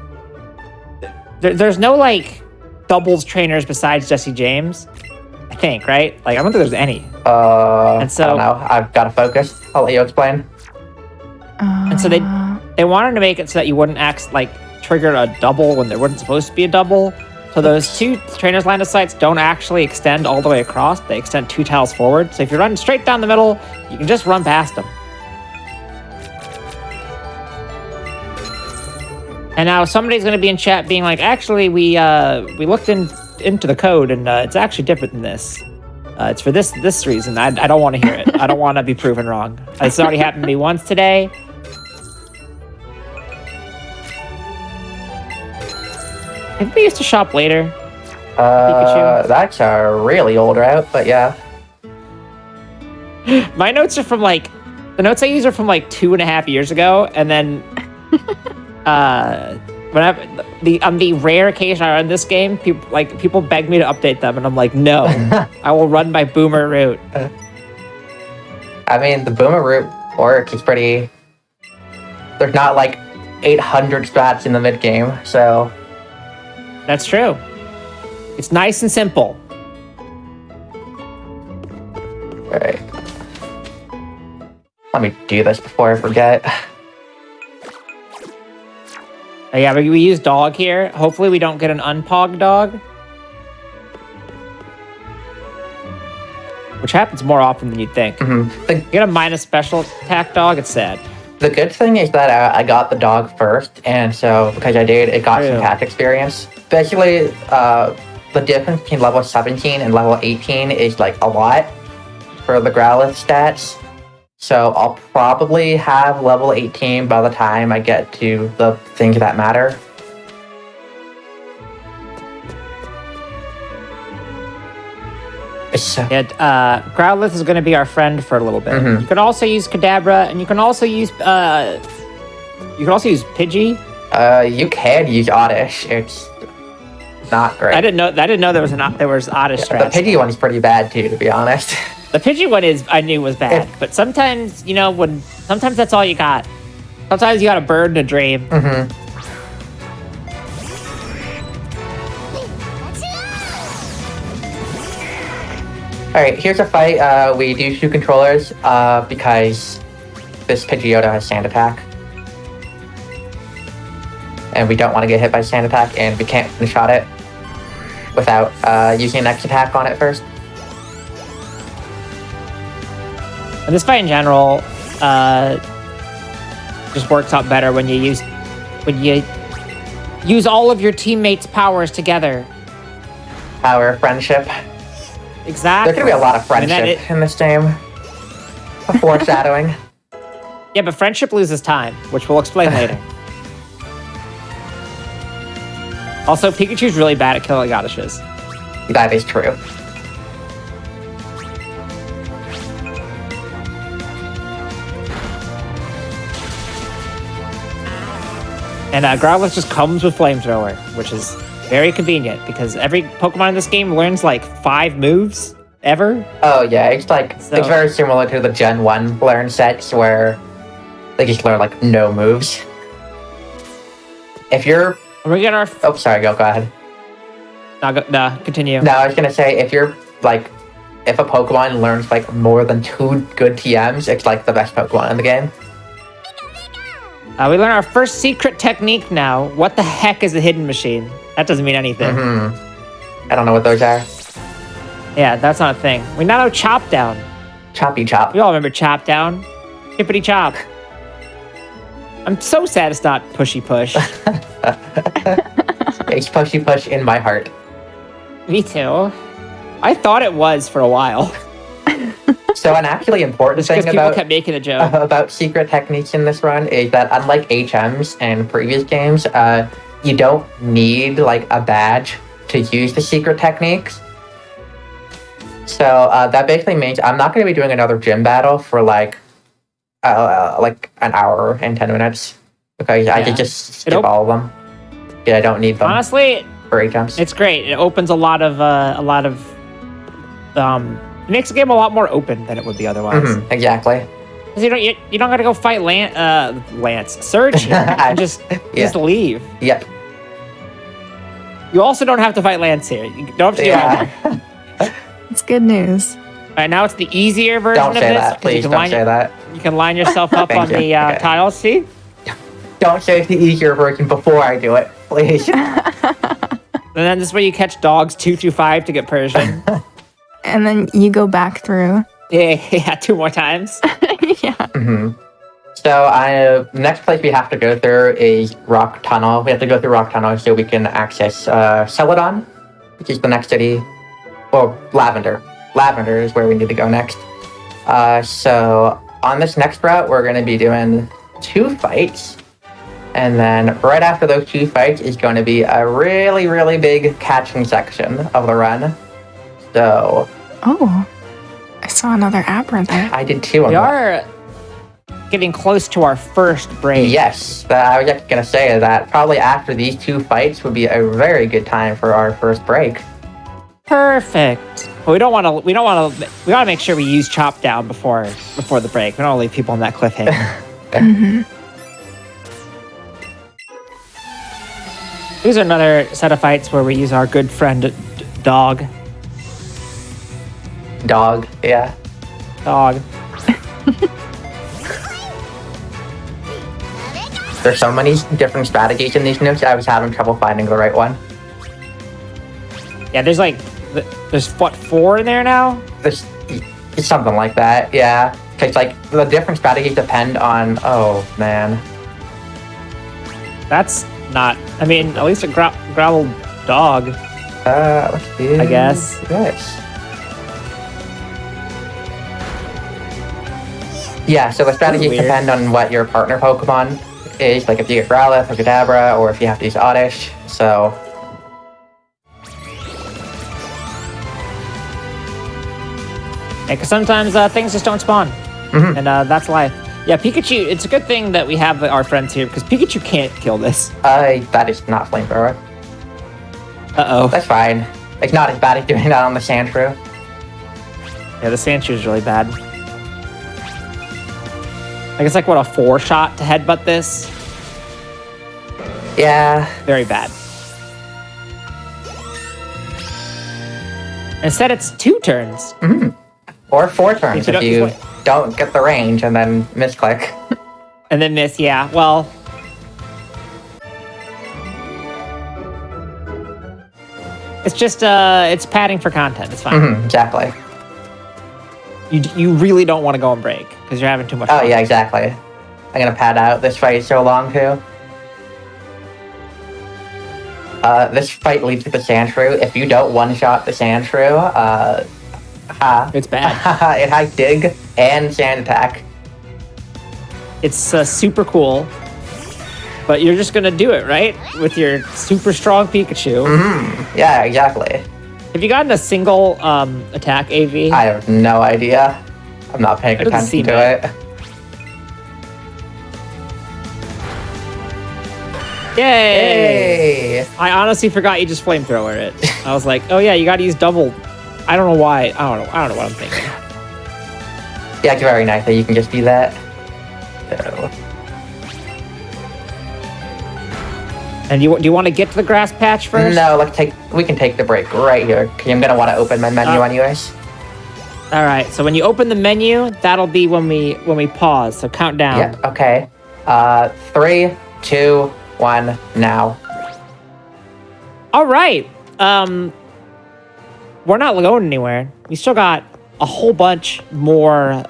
There's no like doubles trainers besides Jesse James, I think, right? Like I don't think there's any. And so- I don't know. I've got to focus. I'll let you explain. And so they wanted to make it so that you wouldn't trigger a double when there wasn't supposed to be a double. So those two trainers' line of sights don't actually extend all the way across. They extend 2 tiles forward. So if you're running straight down the middle, you can just run past them. And now somebody's going to be in chat being like, actually, we looked into the code and it's actually different than this. It's for this reason. I don't want to hear it. I don't want to be proven wrong. It's already happened to me once today. Maybe we used to shop later. Pikachu. That's a really old route, but yeah. My notes are from the notes I use are from 2.5 years ago, and then whenever on the rare occasion I run this game, people beg me to update them, and I'm like, no, I will run my boomer route. I mean, the boomer route works. It's pretty. There's not 800 strats in the mid game, so. That's true. It's nice and simple. All right. Let me do this before I forget. Yeah, we use dog here. Hopefully we don't get an unpogged dog. Which happens more often than you'd think. Mm-hmm. You get a minus special attack dog, it's sad. The good thing is that I got the dog first, and so because I did, it got some patch experience. Basically, the difference between level 17 and level 18 is a lot for the Growlithe stats. So I'll probably have level 18 by the time I get to the things that matter. Yeah, Growlithe is going to be our friend for a little bit. Mhm. You can also use Kadabra, and you can also use Pidgey. You can use Oddish. It's not great. I didn't know there was Oddish The strats. Pidgey one's pretty bad too, to be honest. The Pidgey one I knew was bad, but sometimes sometimes that's all you got. Sometimes you got a bird and a dream. Mm-hmm. Alright, here's a fight. We do 2 controllers because this Pidgeotto has Sand Attack. And we don't want to get hit by Sand Attack, and we can't one-shot it without using an X attack on it first. And this fight in general just works out better when you use all of your teammates' powers together. Power, friendship. Exactly. There's gonna be a lot of friendship in this game. Foreshadowing. Yeah, but friendship loses time, which we'll explain later. Also, Pikachu's really bad at killing Oddishes. That is true. And Growlithe just comes with Flamethrower, which is very convenient because every Pokemon in this game learns 5 moves ever. Oh yeah, it's it's very similar to the Gen 1 learn sets where they just learn no moves. If you're We get our. Oh, sorry, go ahead. No, continue. No, I was gonna say if you're if a Pokemon learns more than 2 good TMs, it's the best Pokemon in the game. We learn our first secret technique now. What the heck is a hidden machine? That doesn't mean anything. I don't know what those are. Yeah, that's not a thing. We now know Chop Down. Choppy Chop. We all remember Chop Down. Hippity Chop. I'm so sad it's not Pushy Push. It's Pushy Push in my heart. Me too. I thought it was for a while. So an actually important Because thing people kept making a joke. about secret techniques in this run is that unlike HMs and previous games, you don't need a badge to use the secret techniques. So that basically means I'm not going to be doing another gym battle for an hour and 10 minutes because I could just skip all of them. Yeah, I don't need them. Honestly, for HMs. it's great. It opens a lot of It makes the game a lot more open than it would be otherwise. Exactly. 'Cause you don't gotta go fight Lance. Surge. You can just leave. Yep. You also don't have to fight Lance here. You don't have to do all that. It's good news. All right, now it's the easier version Don't of say this. that. 'Cause Please you don't say that. You can line yourself up Thank on you. the Okay. tiles, see? Don't say the easier version before I do it, please. And then this is where you catch dogs 2 through 5 to get Persian. And then you go back through. yeah, 2 more times. Yeah. So next place we have to go through is Rock Tunnel. We have to go through Rock Tunnel so we can access Celadon, which is the next city. Well, Lavender. Lavender is where we need to go next. So on this next route, we're going to be doing 2 fights. And then right after those 2 fights is going to be a really, really big catching section of the run. So... Oh, I saw another aberrant there. I did too. We are getting close to our first break. Yes, I was just going to say that probably after these 2 fights would be a very good time for our first break. Perfect. But we gotta make sure we use Chop Down before the break. We don't want to leave people on that cliffhanger. These are another set of fights where we use our good friend Dog. Dog, yeah. Dog. There's so many different strategies in these notes, I was having trouble finding the right one. Yeah, there's 4 in there now? There's it's something like that, yeah. Because the different strategies depend on, oh man. That's not, at least a growled dog. Let's do I guess. this. Yeah, so the strategies depend on what your partner Pokemon is, like if you get Growlithe or Kadabra, or if you have to use Oddish, so... Yeah, because sometimes things just don't spawn. And that's life. Yeah, Pikachu, it's a good thing that we have our friends here, because Pikachu can't kill this. That is not Flamethrower. Uh-oh. That's fine. It's not as bad as doing that on the Sandshrew. Yeah, the Sandshrew is really bad. It's a 4-shot to headbutt this? Yeah. Very bad. Instead, it's 2 turns. Or 4 turns if you don't- don't get the range and then misclick. And then miss, yeah. Well... It's just, it's padding for content. It's fine. Exactly. You really don't want to go on break, because you're having too much fun. Oh, yeah, exactly. I'm gonna pad out. This fight is so long, too. This fight leads to the Sandshrew. If you don't one-shot the Sandshrew, It's bad. it has Dig and Sand Attack. It's super cool. But you're just going to do it, right? With your super strong Pikachu. Yeah, exactly. Have you gotten a single attack, AV? I have no idea. I'm not paying That doesn't attention seem to it. Yay! Yay! I honestly forgot you just flamethrower it. I was like, oh yeah, you got to use double. I don't know why. I don't know what I'm thinking. Yeah, it's very nice that you can just do that. So. And do you want to get to the grass patch first? No, we can take the break right here, because I'm gonna want to open my menu anyways. All right. So when you open the menu, that'll be when we pause. So count down. Yep. Okay. 3, 2, 1. Now. All right. We're not going anywhere. We still got a whole bunch more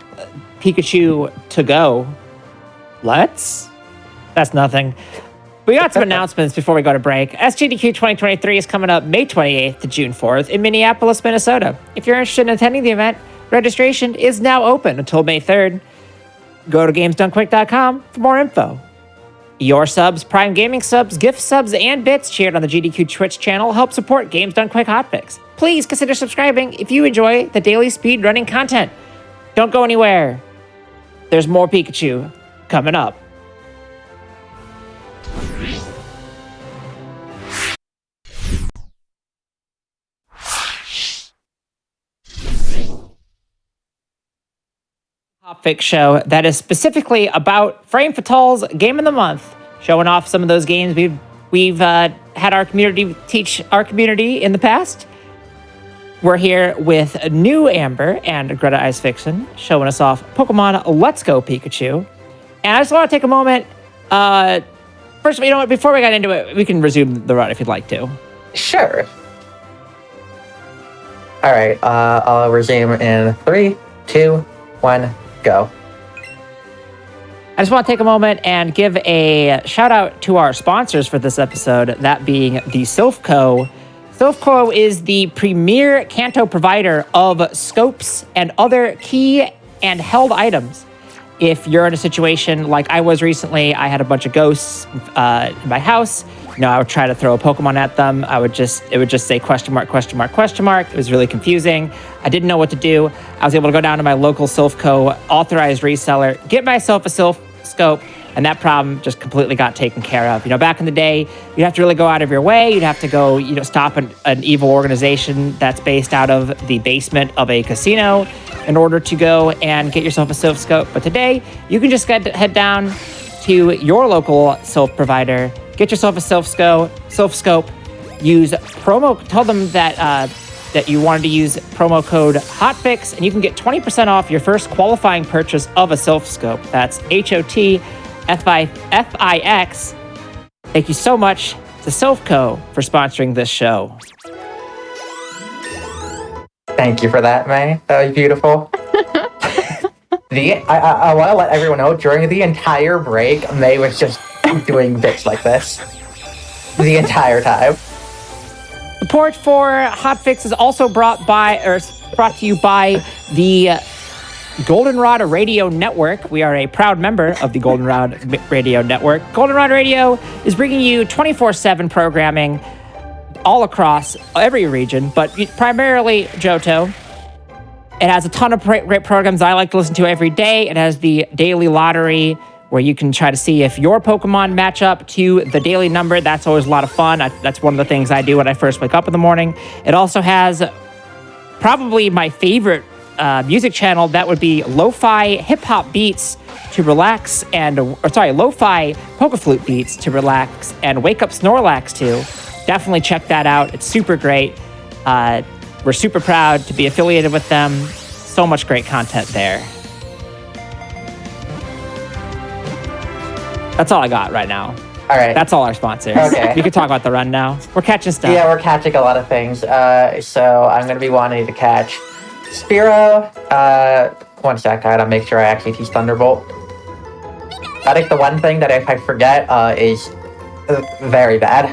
Pikachu to go. That's nothing. We got some announcements before we go to break. SGDQ 2023 is coming up May 28th to June 4th in Minneapolis, Minnesota. If you're interested in attending the event, registration is now open until May 3rd. Go to gamesdonequick.com for more info. Your subs, Prime Gaming subs, gift subs, and bits shared on the GDQ Twitch channel help support Games Done Quick hotfix. Please consider subscribing if you enjoy the daily speedrunning content. Don't go anywhere. There's more Pikachu coming up. Fix show that is specifically about Frame Fatal's Game of the Month, showing off some of those games we've had our community teach our community in the past. We're here with New Amber and Greta Ice Fiction, showing us off Pokemon Let's Go Pikachu. And I just want to take a moment. First, you know what? Before we get into it, we can resume the run if you'd like to. Sure. All right. I'll resume in 3, 2, 1, go. I just want to take a moment and give a shout out to our sponsors for this episode, that being the Silphco. Silphco is the premier Kanto provider of scopes and other key and held items. If you're in a situation like I was recently, I had a bunch of ghosts in my house. I would try to throw a Pokemon at them. It would just say question mark, question mark, question mark. It was really confusing. I didn't know what to do. I was able to go down to my local Silphco authorized reseller, get myself a Silph scope, and that problem just completely got taken care of. Back in the day, you'd have to really go out of your way. You'd have to go, stop an evil organization that's based out of the basement of a casino in order to go and get yourself a Silph scope. But today, you can just head down to your local Silph provider, get yourself a Silph scope, use tell them that you wanted to use promo code HOTFIX, and you can get 20% off your first qualifying purchase of a Silph scope. That's HOTFIX. Thank you so much to Silphco for sponsoring this show. Thank you for that, May. That was beautiful. I want to let everyone know, during the entire break, May was just doing bits like this. The entire time. Support for Hotfix is also brought to you by the Goldenrod Radio Network. We are a proud member of the Goldenrod Radio Network. Goldenrod Radio is bringing you 24/7 programming all across every region, but primarily Johto. It has a ton of great programs I like to listen to every day. It has the daily lottery, where you can try to see if your Pokemon match up to the daily number. That's always a lot of fun. That's one of the things I do when I first wake up in the morning. It also has probably my favorite music channel. That would be lo-fi hip-hop beats to relax lo-fi Pokeflute beats to relax and wake up Snorlax to. Definitely check that out. It's super great. We're super proud to be affiliated with them. So much great content there. That's all I got right now. All right. That's all our sponsors. Okay. We can talk about the run now. We're catching stuff. Yeah, we're catching a lot of things. So I'm going to be wanting to catch Spearow. One sec, I gotta make sure I actually teach Thunderbolt. I think the one thing that if I forget is very bad.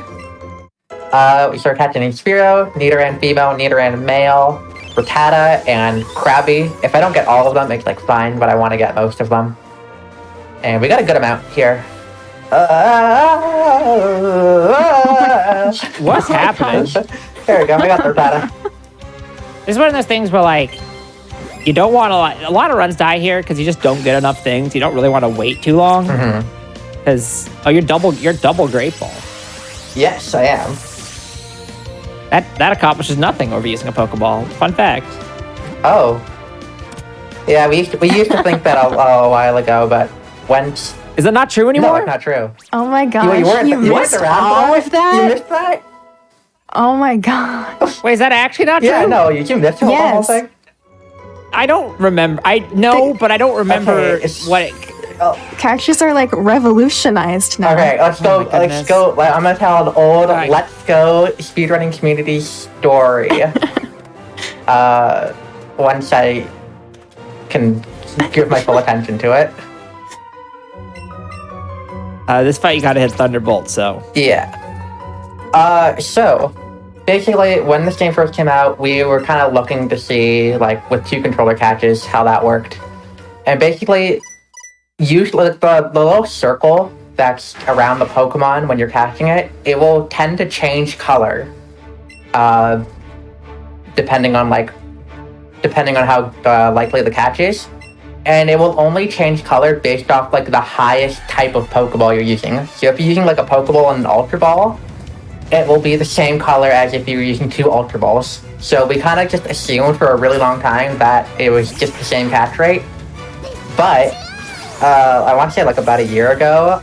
We start catching Spearow, Nidoran female, Nidoran male, Rattata, and Krabby. If I don't get all of them, it's fine, but I want to get most of them. And we got a good amount here. What's happening? There we go, I got the Rattata. This is one of those things where, you don't want a lot of runs die here because you just don't get enough things. You don't really want to wait too long. Because, you're double grateful. Yes, I am. That accomplishes nothing over using a Pokeball. Fun fact. Oh. Yeah, we used to think that a while ago, but once... Is that not true anymore? No, it's not true. Oh my gosh, you missed all of that? You missed that? Oh my gosh. Wait, is that actually not true? Yeah, no, you missed the whole thing? I don't remember. I know, but I don't remember what it... Cactus are revolutionized now. Okay, let's go. I'm gonna tell an old Let's Go speedrunning community story. Once I can give my full attention to it. This fight you gotta hit Thunderbolt, so... Yeah. So, basically, when this game first came out, we were kind of looking to see, with 2 controller catches, how that worked. And basically, usually the little circle that's around the Pokemon when you're catching it, it will tend to change color. Depending on how likely the catch is. And it will only change color based off the highest type of Pokeball you're using. So if you're using a Pokeball and an Ultra Ball, it will be the same color as if you were using 2 Ultra Balls. So we kind of just assumed for a really long time that it was just the same catch rate. But I want to say like about a year ago,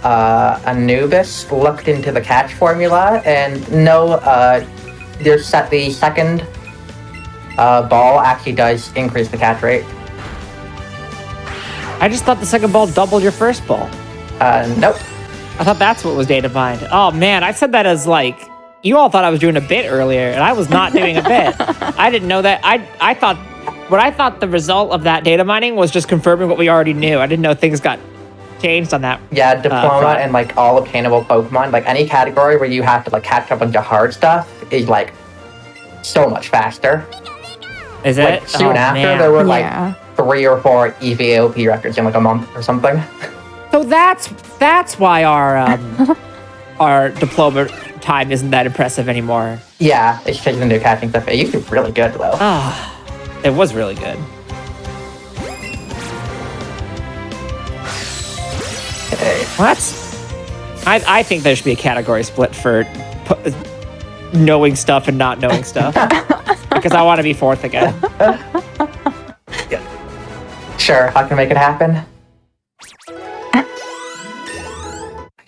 Anubis looked into the catch formula, and the second ball actually does increase the catch rate. I just thought the second ball doubled your first ball. Nope. I thought that's what was data mined. Oh man, I said that as like, you all thought I was doing a bit earlier, and I was not doing a bit. I didn't know that. I thought the result of that data mining was just confirming what we already knew. I didn't know things got changed on that. Yeah, Diploma and like all obtainable Pokemon, like any category where you have to like catch up on the hard stuff is like so much faster. Is Like it? soon after, man. there were like 3 or 4 EVOP records in like a month or something. So that's why our diploma time isn't that impressive anymore. Yeah, it's because the new catching stuff. It used to be really good though. It was really good. Okay. I think there should be a category split for knowing stuff and not knowing stuff. Because I want to be fourth again. Yeah. Sure, I can make it happen.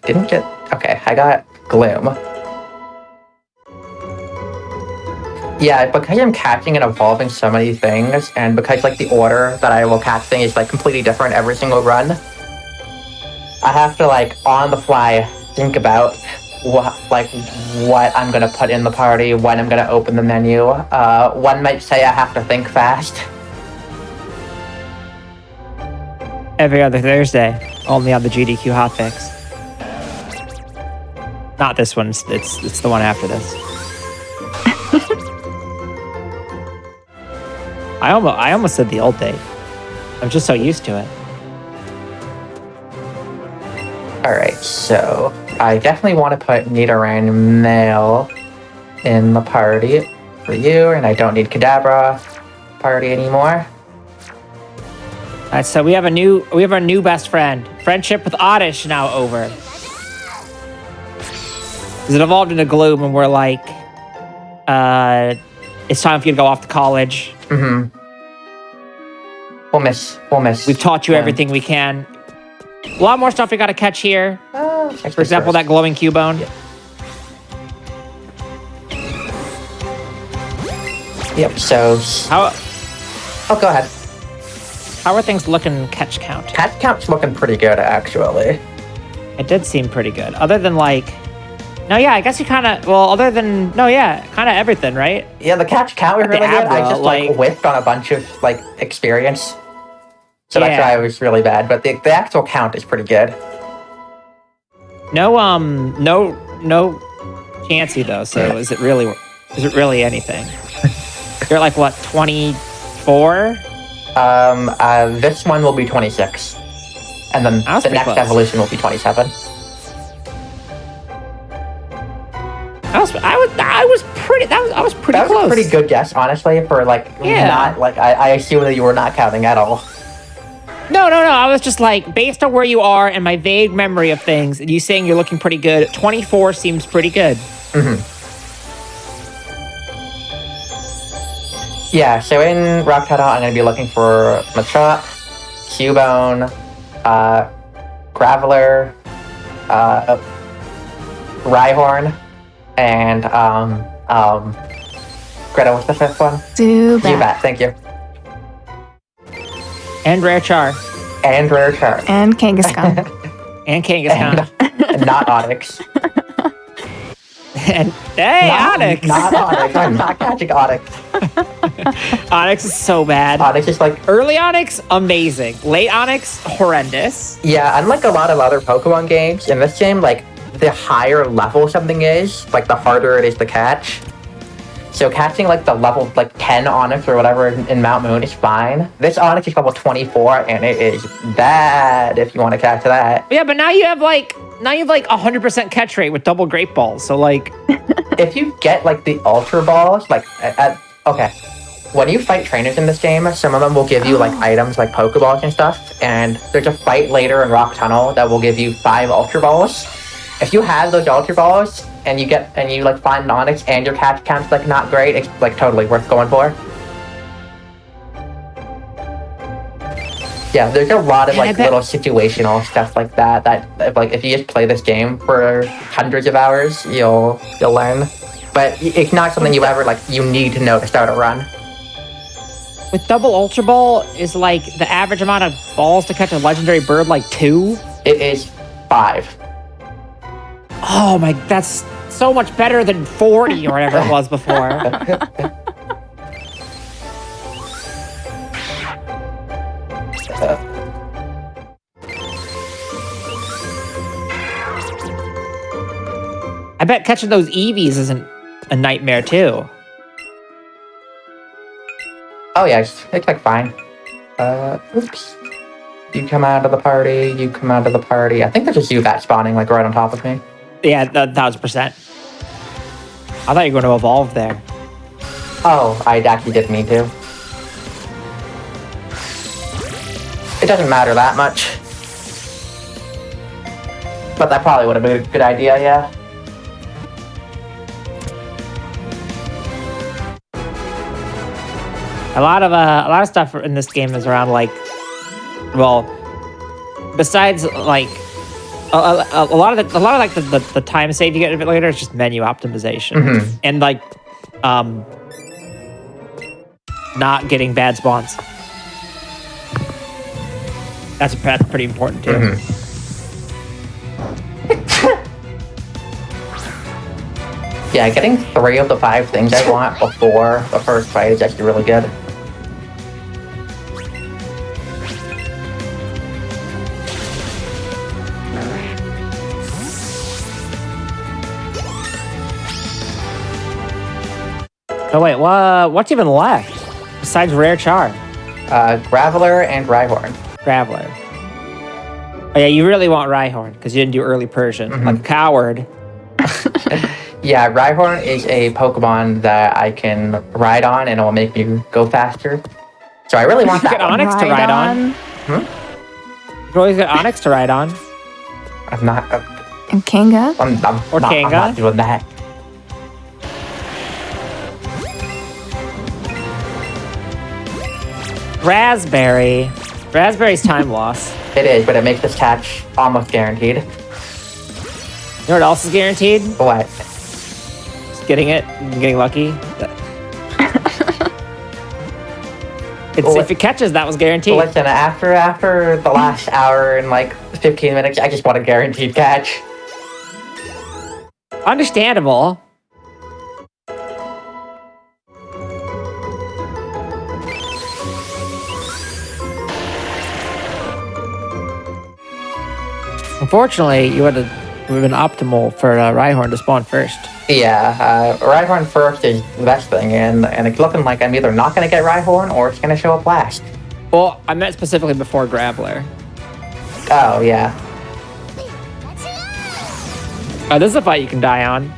Didn't get... Okay, I got Gloom. Yeah, because I'm catching and evolving so many things, and because like the order that I will catch things is like completely different every single run, I have to like on the fly think about what I'm gonna put in the party, when I'm gonna open the menu. One might say I have to think fast. Every other Thursday, only on the GDQ hotfix. Not this one. It's the one after this. I almost said the old date. I'm just so used to it. Alright, so I definitely want to put Nidoran male in the party for you, and I don't need Kadabra party anymore. Alright, so we have our new best friend. Friendship with Oddish now over. Because it evolved into Gloom, and we're like, it's time for you to go off to college. Mm-hmm. We'll miss. We've taught you everything we can. A lot more stuff we gotta catch here. For example, that glowing Cubone. Yep, so... Oh, go ahead. How are things looking catch count? Catch count's looking pretty good, actually. It did seem pretty good. Other than like... No, yeah, I guess you kind of... Well, other than... No, yeah, kind of everything, right? Yeah, the catch count was really good. I just like whiffed on a bunch of like experience. So that's why it was really bad. But the actual count is pretty good. No Chansey though. So is it really anything? You're like what, 24? This one will be 26, and then the next evolution will be 27. I was pretty That close. was a pretty good guess, honestly. For like not like I assume that you were not counting at all. No. I was just like, based on where you are and my vague memory of things, and you saying you're looking pretty good, 24 seems pretty good. Mm-hmm. Yeah, so in Rock Tunnel, I'm going to be looking for Machop, Cubone, Graveler, Rhyhorn, and Greta, what's the fifth one? Zubat, thank you. And Rare Char. And Rare Char. And Kangaskhan. And Kangaskhan. And not Onyx. And hey, Onyx! Not Onyx. I'm not catching Onyx. Onyx is so bad. Onyx is like... Early Onyx, amazing. Late Onyx, horrendous. Yeah, unlike a lot of other Pokemon games, in this game, like, the higher level something is, like, the harder it is to catch. So catching, like, the level, like, 10 Onyx or whatever in Mount Moon is fine. This Onyx is level 24, and it is bad if you want to catch that. Yeah, but now you have, like 100% catch rate with double Great Balls, so, like... If you get, like, the Ultra Balls, like, okay. When you fight trainers in this game, some of them will give you, like, items like Pokeballs and stuff, and there's a fight later in Rock Tunnel that will give you 5 Ultra Balls. If you have those Ultra Balls, and you like find Onyx and your catch count's like not great, it's like totally worth going for. Yeah, there's a lot of And I like bet- little situational stuff like that. That like if you just play this game for hundreds of hours, you'll learn. But it's not something you ever like. You need to know to start a run. With double Ultra Ball, is like the average amount of balls to catch a legendary bird like 2? It is 5. Oh my, that's so much better than 40 or whatever it was before. I bet catching those Eevees isn't a nightmare too. Oh yeah, it's like fine. Oops. You come out of the party. You come out of the party. I think there's a Zubat spawning like right on top of me. Yeah, 1000%. I thought you were going to evolve there. Oh, I actually didn't mean to. It doesn't matter that much. But that probably would have been a good idea, yeah. A lot of stuff in this game is around like, well, besides like a lot of like the time save you get a bit later is just menu optimization and like not getting bad spawns. That's pretty important too. Yeah, getting 3 of the 5 things I want before the first fight is actually really good. Oh wait, what's even left besides Rare Char? Graveler and Rhyhorn. Graveler. Oh yeah, you really want Rhyhorn because you didn't do early Persian. Like a coward. Yeah, Rhyhorn is a Pokemon that I can ride on and it will make me go faster. So I really want You that get one. Onyx to ride on. You can always get Onyx to ride on. I'm not... And Kanga. I'm Or not, Kanga. I'm not doing that. Raspberry. Raspberry's time loss. It is, but it makes this catch almost guaranteed. You know what else is guaranteed? What? Just getting it and getting lucky. If it catches, that was guaranteed. Listen, after the last hour and like 15 minutes, I just want a guaranteed catch. Understandable. Unfortunately, it would have been optimal for Rhyhorn to spawn first. Yeah, Rhyhorn first is the best thing, and it's looking like I'm either not going to get Rhyhorn or it's going to show up last. Well, I meant specifically before Graveler. Oh, yeah. This is a fight you can die on,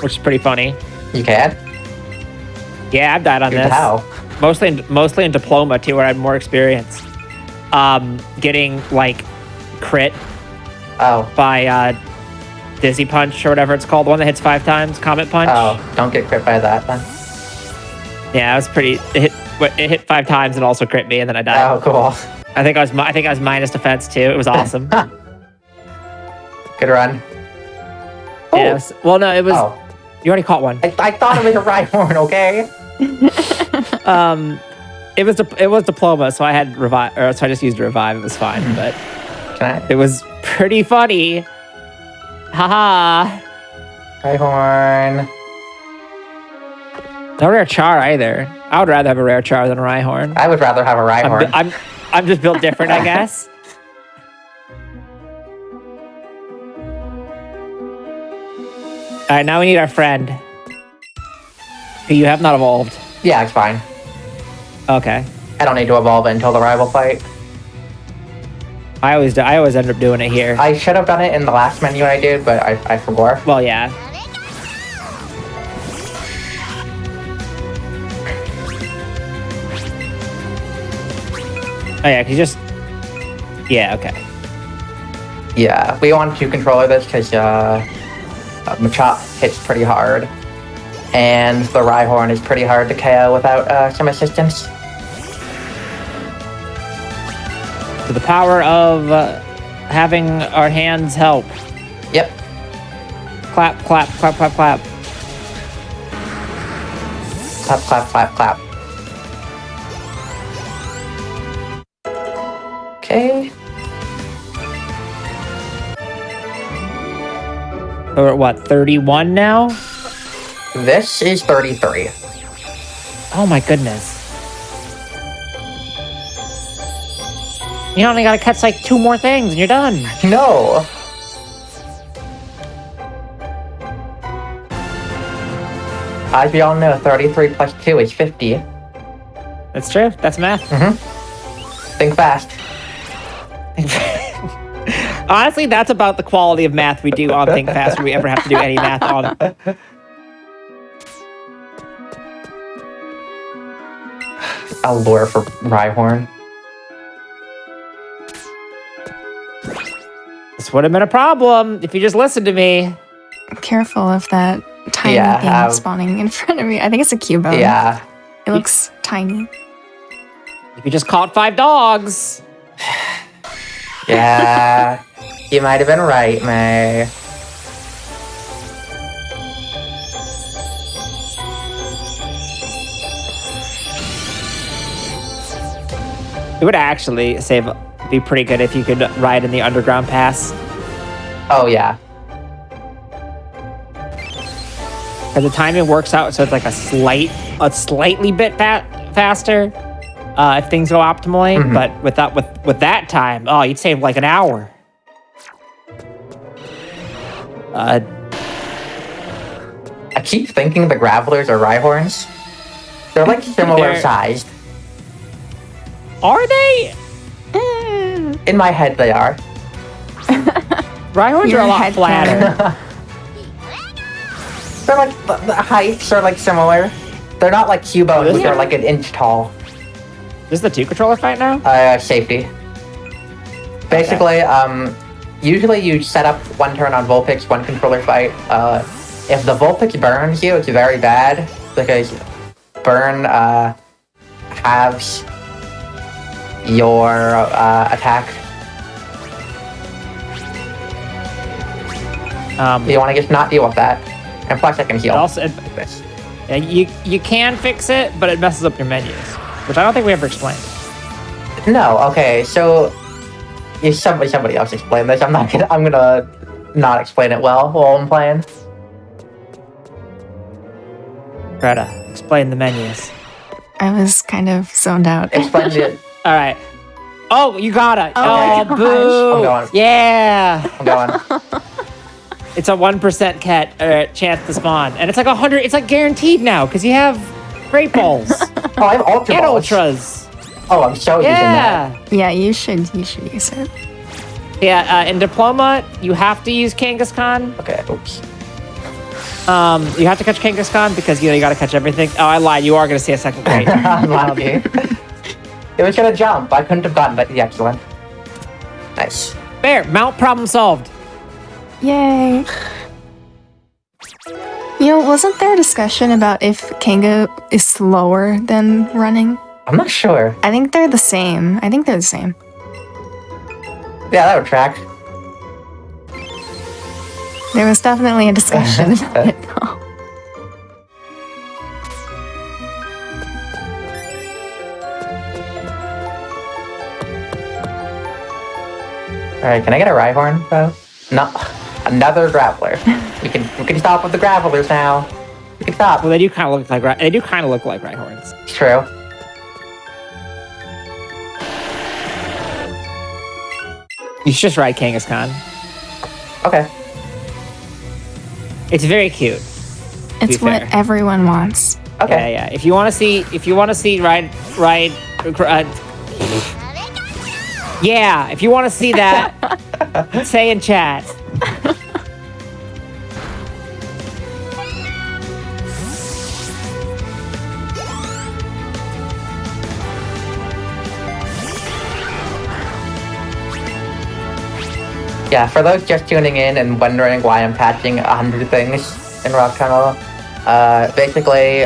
which is pretty funny. You can? Yeah, I've died on this. How? Mostly in Diploma too, where I had more experience. Getting like crit Oh. by Dizzy Punch or whatever it's called, the one that hits 5 times, Comet Punch. Oh, don't get crit by that then. Yeah, it was pretty. It hit 5 times and also crit me, and then I died. Oh, cool. I think I was minus defense too. It was awesome. Good run. Yes. Well, no, it was. Oh. You already caught one. I thought it was a Rhyhorn, okay? It was Diploma, so I had revive, or so I just used revive. It was fine, but Can I? it was pretty funny. Haha. Rhyhorn. No rare Char either. I would rather have a rare Char than a Rhyhorn. I would rather have a Rhyhorn. I'm just built different, I guess. All right, now we need our friend, who you have not evolved. Yeah, it's fine. Okay. I don't need to evolve it until the rival fight. I always end up doing it here. I should have done it in the last menu I did, but I forgot. Well, yeah. Oh yeah, you just. Yeah. Okay. Yeah, we want to controller this because Machop hits pretty hard, and the Rhyhorn is pretty hard to KO without some assistance. To the power of having our hands help. Yep. Clap, clap, clap, clap, clap. Clap, clap, clap, clap. Okay. We're at what, 31 now? This is 33. Oh my goodness. You only gotta catch like 2 more things and you're done. No. As we all know, 33 plus 2 is 50. That's true. That's math. Think fast. Honestly, that's about the quality of math we do on Think Fast if we ever have to do any math on. A lure for Rhyhorn. This would have been a problem if you just listened to me. Careful of that tiny thing spawning in front of me. I think it's a Cubone. Yeah. It looks tiny. If you just caught 5 dogs. Yeah. You might have been right, May. It would actually be pretty good if you could ride in the underground pass. Oh, yeah. Because the timing works out, so it's like a slightly bit faster if things go optimally. Mm-hmm. But with that time, you'd save like an hour. I keep thinking the Gravelers are Rhyhorns. They're like similar sized. Are they? In my head, they are. Rhyhorns are a lot flatter. They're like, the heights are like similar. They're not like Cubones, which are like an inch tall. This is the 2 controller fight now? Safety. Basically, usually you set up 1 turn on Vulpix, 1 controller fight. If the Vulpix burns you, it's very bad, because burn halves your attack. You want to just not deal with that. And plus I can heal. Like this. Yeah, you can fix it, but it messes up your menus, which I don't think we ever explained. No, okay, so somebody else explain this. I'm gonna not explain it well while I'm playing. Greta, explain the menus. I was kind of zoned out. Explain it. All right. Oh, you got it. Oh, Oh, gosh. boo. I'm going. Yeah. I'm going. It's a 1% chance to spawn. And it's like 100. It's like guaranteed now because you have Great Balls Oh, I have Ultra and Balls. Ultras. Oh, I'm so using that. Yeah, you should use it. Yeah, in Diploma, you have to use Kangaskhan. Okay, oops. You have to catch Kangaskhan because you got to catch everything. Oh, I lied. You are going to see a second grade. I'm lucky. It was gonna jump. I couldn't have gotten the excellent. Nice. There, mount problem solved. Yay. You know, wasn't there a discussion about if Kanga is slower than running? I'm not sure. I think they're the same. Yeah, Yeah, that would track. There was definitely a discussion about it, though. Alright, can I get a Rhyhorn, though? No. Another Grappler. We can stop with the Grapplers now. We can stop. Well, they do kind of look like Rhyhorns. It's true. You should just ride Kangaskhan. Okay. It's very cute. It's what fair. everyone wants. Okay. Yeah. If you want to see ride. Yeah, if you want to see that, say in chat. Yeah, for those just tuning in and wondering why I'm patching 100 things in Rock Tunnel, basically,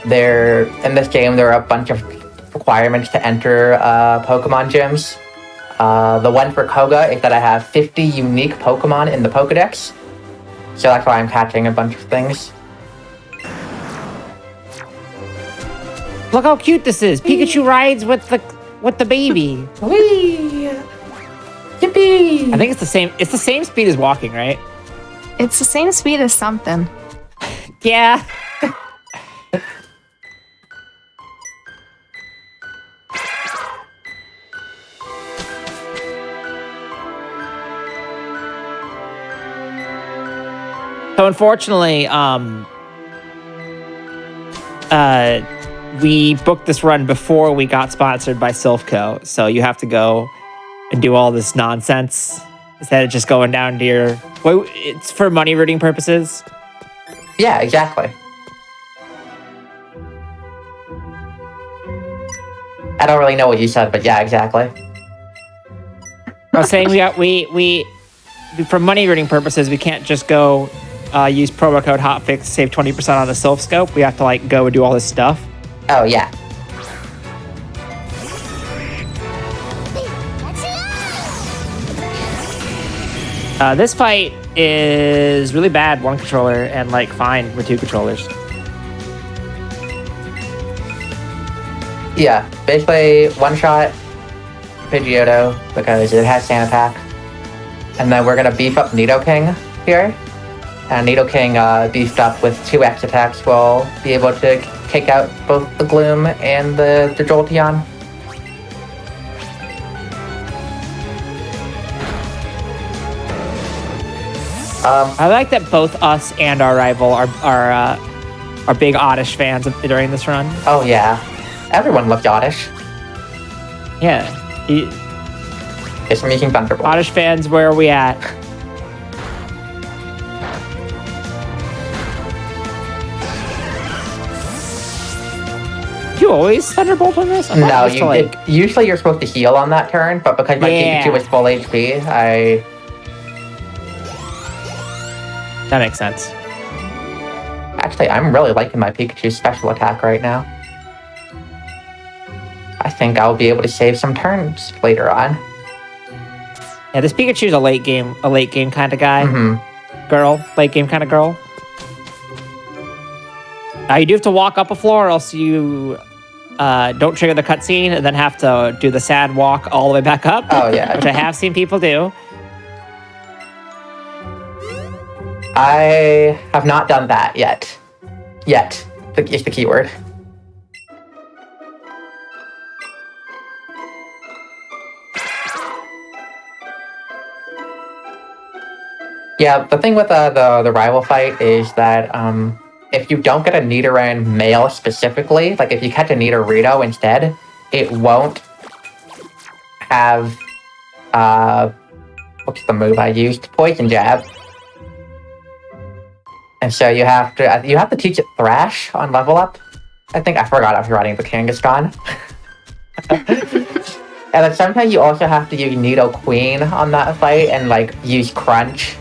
in this game, there are a bunch of requirements to enter Pokemon gyms. The one for Koga is that I have 50 unique Pokemon in the Pokedex. So that's why I'm catching a bunch of things. Look how cute this is. Pikachu rides with the baby. Whee! Yippee! I think it's the same. It's the same speed as walking, right? It's the same speed as something. Yeah. So unfortunately, we booked this run before we got sponsored by Silphco. So you have to go and do all this nonsense instead of just going down to your... Well, it's for money rooting purposes. Yeah, exactly. I don't really know what you said, but yeah, exactly. I was saying we for money rooting purposes, we can't just go use promo code HOTFIX to save 20% on the Sylph Scope. We have to like go and do all this stuff. Oh, yeah. This fight is really bad, one controller, and like fine with two controllers. Yeah, basically one shot Pidgeotto because it has Sand Attack. And then we're going to beef up Nidoking here. And Nidoking beefed up with 2x attacks will be able to take out both the Gloom and the Jolteon. I like that both us and our rival are big Oddish fans during this run. Oh yeah, everyone loves Oddish. Yeah. It's from using Thunderbolt. Oddish fans, where are we at? You always Thunderbolt on this? No, usually you're supposed to heal on that turn, but because my Pikachu is full HP, That makes sense. Actually, I'm really liking my Pikachu's special attack right now. I think I'll be able to save some turns later on. Yeah, this Pikachu's a late game kind of guy. Mm-hmm. Girl, late game kind of girl. You do have to walk up a floor, or else you don't trigger the cutscene and then have to do the sad walk all the way back up. Oh, yeah. Which I have seen people do. I have not done that yet. Yet is the keyword. Yeah, the thing with the rival fight is that if you don't get a Nidoran male specifically, like if you catch a Nidorino instead, it won't have what's the move I used? Poison Jab. And so you have to teach it Thrash on level up. I think I forgot after riding the Kangaskhan. And then sometimes you also have to use Nidoqueen on that fight and like use Crunch.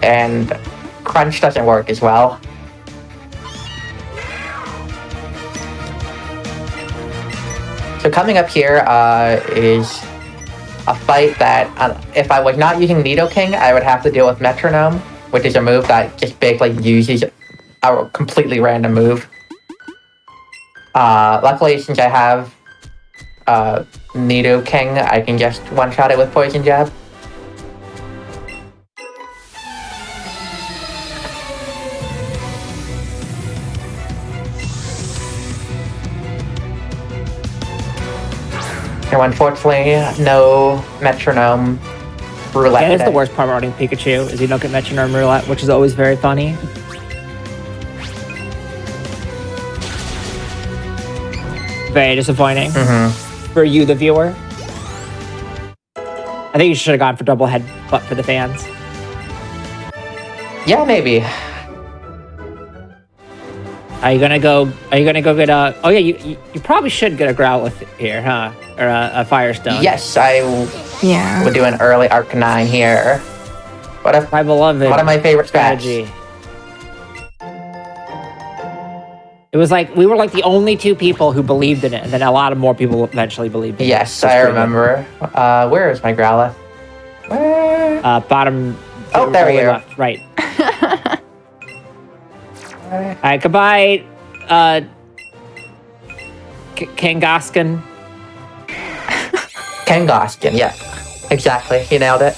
And Crunch doesn't work as well. So coming up here is a fight that if I was not using Nidoking, I would have to deal with Metronome, which is a move that just basically uses a completely random move. Luckily, since I have Nidoking, I can just one-shot it with Poison Jab. So unfortunately, no Metronome Roulette. Yeah, that's the worst part about running Pikachu, is you don't get Metronome Roulette, which is always very funny. Very disappointing for you, the viewer. I think you should have gone for double headbutt for the fans. Yeah, maybe. Are you gonna go get a? Oh yeah, you probably should get a Growlithe here, huh? Or a Firestone. Yes, I would do an early Arcanine here. My beloved. One of my favorite strategy. It was like we were like the only two people who believed in it, and then a lot of more people eventually believed in it. Yes, So it's I pretty good. remember. Where is my Growlithe? Where? Bottom. Oh, there we lower go. left, right. All right, goodbye, Kangaskhan. Kangaskhan, yeah. Exactly, you nailed it.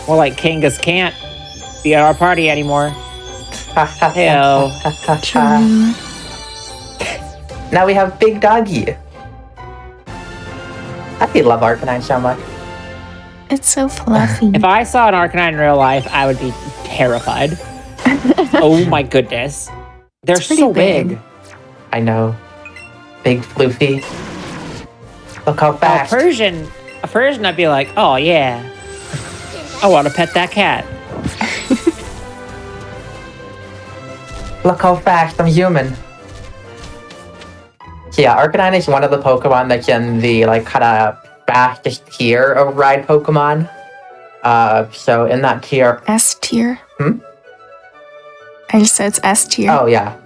More like Kangas can't be at our party anymore. Heyo. True. Now we have Big Doggy. I love Arcanine so much. It's so fluffy. If I saw an Arcanine in real life, I would be terrified. Oh my goodness. They're It's pretty so big. I know. Big Floofy. Look how A fast. Persian, I'd be like, oh yeah. I want to pet that cat. Look how fast I'm human. So yeah, Arcanine is one of the Pokemon that's in the like kind of fastest tier of ride Pokemon. So in that tier, S tier. Hmm? I just said it's S tier. oh yeah.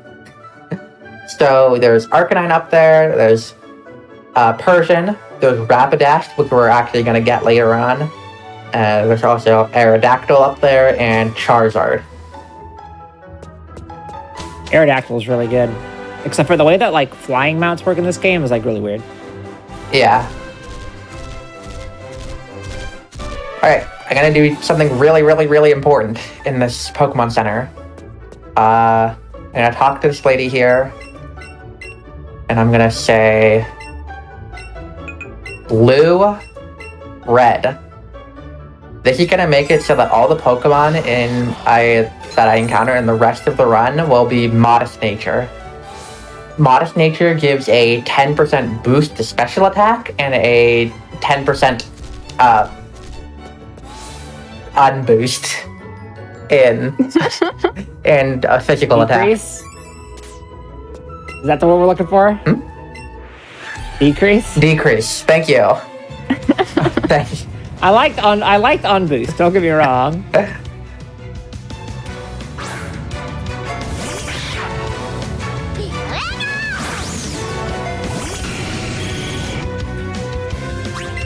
So there's Arcanine up there. There's Persian. There's Rapidash, which we're actually gonna get later on. There's also Aerodactyl up there and Charizard. Aerodactyl is really good. Except for the way that like flying mounts work in this game is like really weird. Yeah. Alright, I'm gonna do something really, really, really important in this Pokemon Center. I'm gonna talk to this lady here. And I'm gonna say... Blue, red. This is gonna make it so that all the Pokemon that I encounter in the rest of the run will be Modest Nature. Modest Nature gives a 10% boost to special attack and a 10% unboost in physical attack. Decrease? Is that the word we're looking for? Decrease? Decrease. Thank you. Thank you. I liked unboost, don't get me wrong.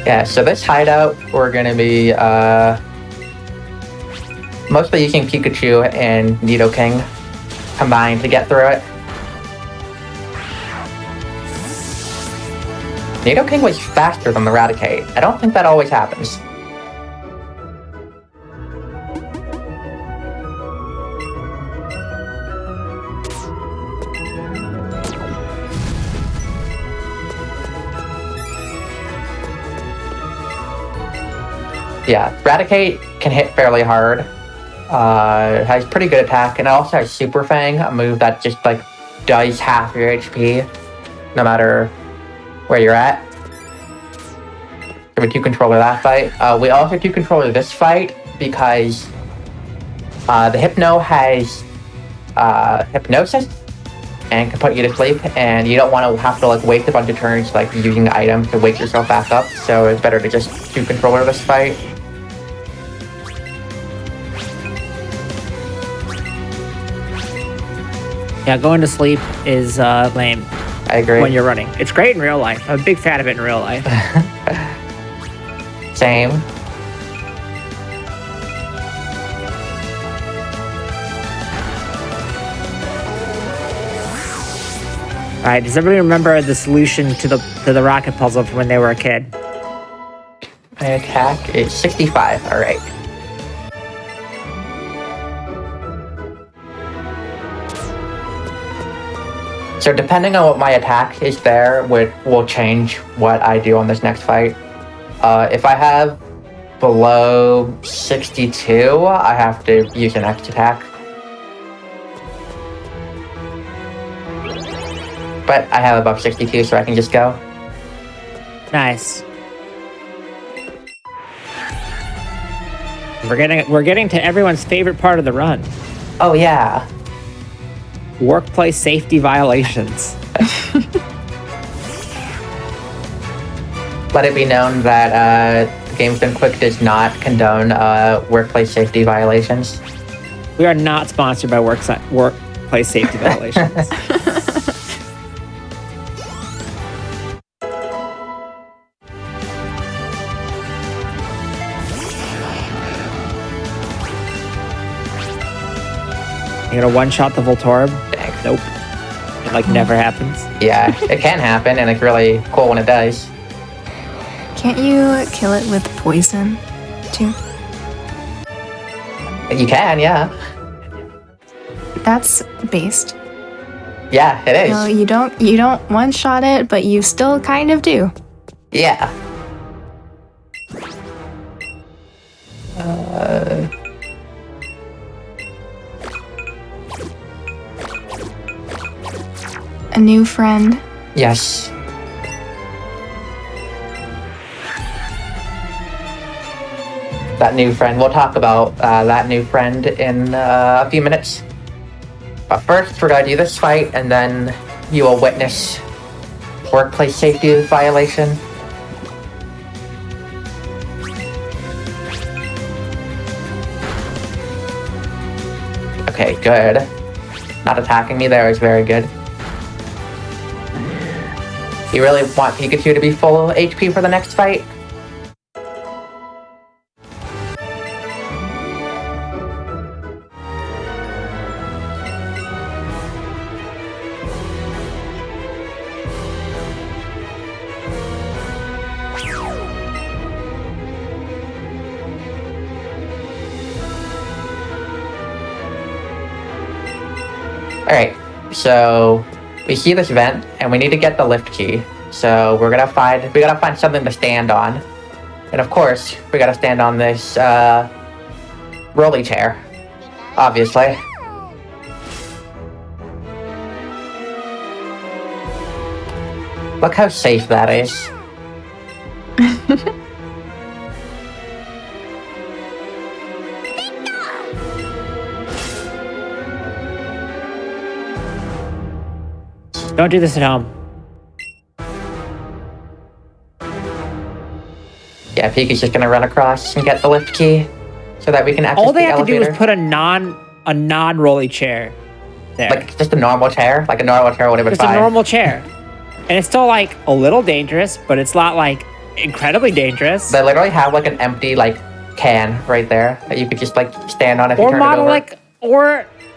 Yeah, so this hideout, we're gonna be mostly using Pikachu and Nidoking combined to get through it. Nidoking was faster than the Raticate. I don't think that always happens. Yeah, Raticate can hit fairly hard. It has pretty good attack, and it also has Super Fang, a move that just like does half your HP, no matter where you're at. So we 2-controller that fight. We also 2-controller this fight because the Hypno has Hypnosis and can put you to sleep, and you don't want to have to like waste a bunch of turns like using items to wake yourself back up. So it's better to just 2-controller this fight. Yeah, going to sleep is lame I agree. when you're running. It's great in real life. I'm a big fan of it in real life. Same. All right, does everybody remember the solution to the rocket puzzle from when they were a kid? My attack is 65. All right. So depending on what my attack is there, will change what I do on this next fight. If I have below 62, I have to use an X attack. But I have above 62, so I can just go. Nice. We're getting to everyone's favorite part of the run. Oh yeah. Workplace safety violations. Let it be known that Games Done Quick does not condone workplace safety violations. We are not sponsored by workplace safety violations. You're gonna one-shot the Voltorb? Dang. Nope. It like never happens. Yeah, it can happen, and it's really cool when it does. Can't you kill it with poison, too? You can, yeah. That's based. Yeah, it is. No, you don't one-shot it, but you still kind of do. Yeah. A new friend. Yes. That new friend. We'll talk about that new friend in a few minutes. But first, we're gonna do this fight, and then you will witness workplace safety violation. Okay, good. Not attacking me there is very good. You really want Pikachu to be full HP for the next fight? Alright, so we see this vent and we need to get the lift key. So we gotta find something to stand on. And of course, we gotta stand on this rolly chair. Obviously. Look how safe that is. Don't do this at home. Yeah, Pikachu's just gonna run across and get the lift key so that we can access All they the have elevator. to do is put a non-rolly chair there. Like just a normal chair? Like a normal chair would have been Just fine. a normal chair. And it's still like a little dangerous, but it's not like incredibly dangerous. They literally have like an empty like can right there that you could just like stand on if you Or turn model it over. like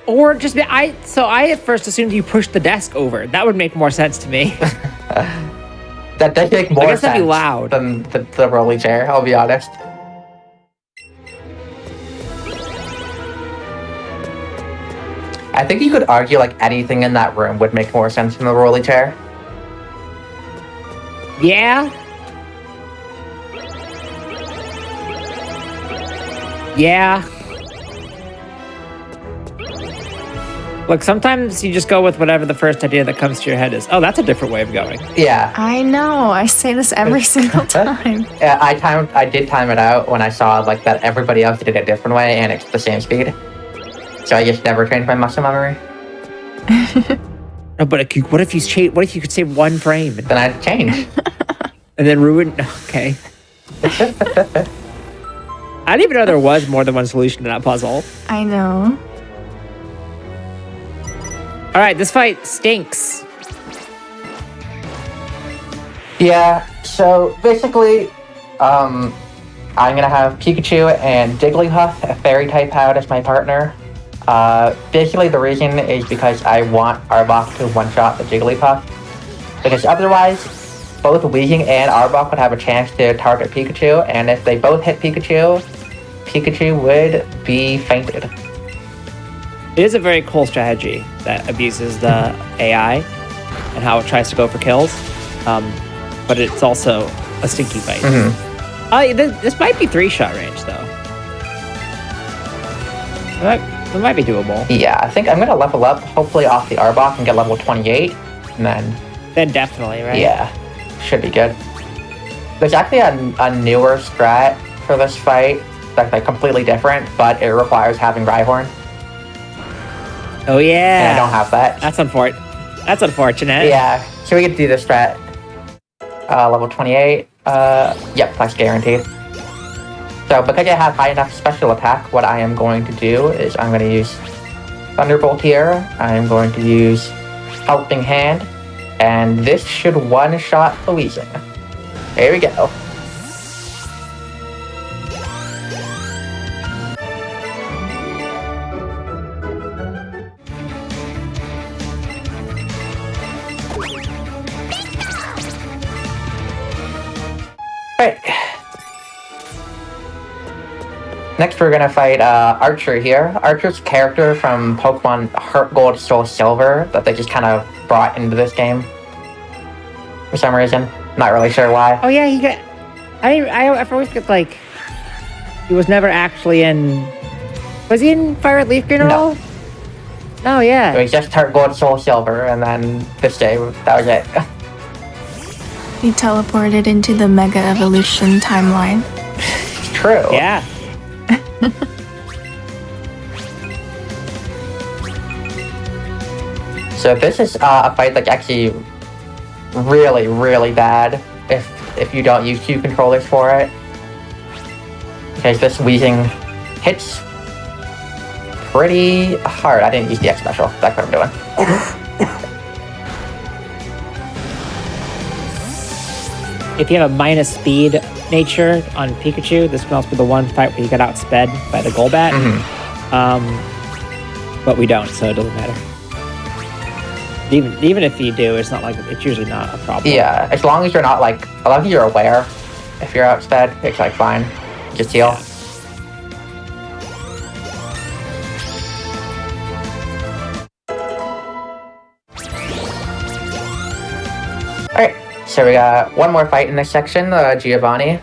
or just be I at first assumed you pushed the desk over. That would make more sense to me. That does make more guess that'd be sense loud. than the rolly chair, I'll be honest. I think you could argue like anything in that room would make more sense than the rolly chair. Yeah. Yeah. Look, sometimes you just go with whatever the first idea that comes to your head is. Oh, that's a different way of going. Yeah. I know. I say this every single time. Yeah, I did time it out when I saw like that everybody else did it a different way and it's the same speed. So I just never trained my muscle memory. No, but what if you could save one frame Then I'd change. and then ruin? Okay. I didn't even know there was more than one solution to that puzzle. I know. All right, this fight stinks. Yeah, so basically, I'm gonna have Pikachu and Jigglypuff, a fairy type out as my partner. Basically the reason is because I want Arbok to one-shot the Jigglypuff. Because otherwise, both Weezing and Arbok would have a chance to target Pikachu, and if they both hit Pikachu, Pikachu would be fainted. It is a very cool strategy that abuses the AI and how it tries to go for kills. But it's also a stinky fight. This might be 3-shot range, though. That might be doable. Yeah, I think I'm gonna level up, hopefully off the Arbok and get level 28, and Then definitely, right? yeah, should be good. There's actually a newer strat for this fight that's like completely different, but it requires having Rhyhorn, Oh, yeah. and I don't have that. That's unfortunate. Yeah, so we get to do this strat. Level 28. Yep, that's guaranteed. So because I have high enough special attack, what I am going to do is I'm going to use Thunderbolt here. I'm going to use Helping Hand, and this should one-shot the Weezing. There we go. Alright. Next, we're gonna fight Archer here. Archer's character from Pokemon Heart Gold, Soul Silver that they just kind of brought into this game for some reason. Not really sure why. Oh yeah, he got. I always get like. He was never actually in. Was he in Fire Red Leaf Green at all? No, yeah. It was just Heart Gold, Soul Silver, and then this day, that was it. He teleported into the Mega Evolution timeline. True. Yeah. So this is a fight that's actually really, really bad if you don't use two controllers for it. Because this Weezing hits pretty hard. I didn't use the X special. That's what I'm doing. If you have a minus speed nature on Pikachu, this can also be the one fight where you get outsped by the Golbat. But we don't, so it doesn't matter. Even if you do, it's not like it's usually not a problem. Yeah, as long as you're not like, as long as you're aware, if you're outsped, it's like fine. Just heal. Yeah. Alright, so we got one more fight in this section, Giovanni.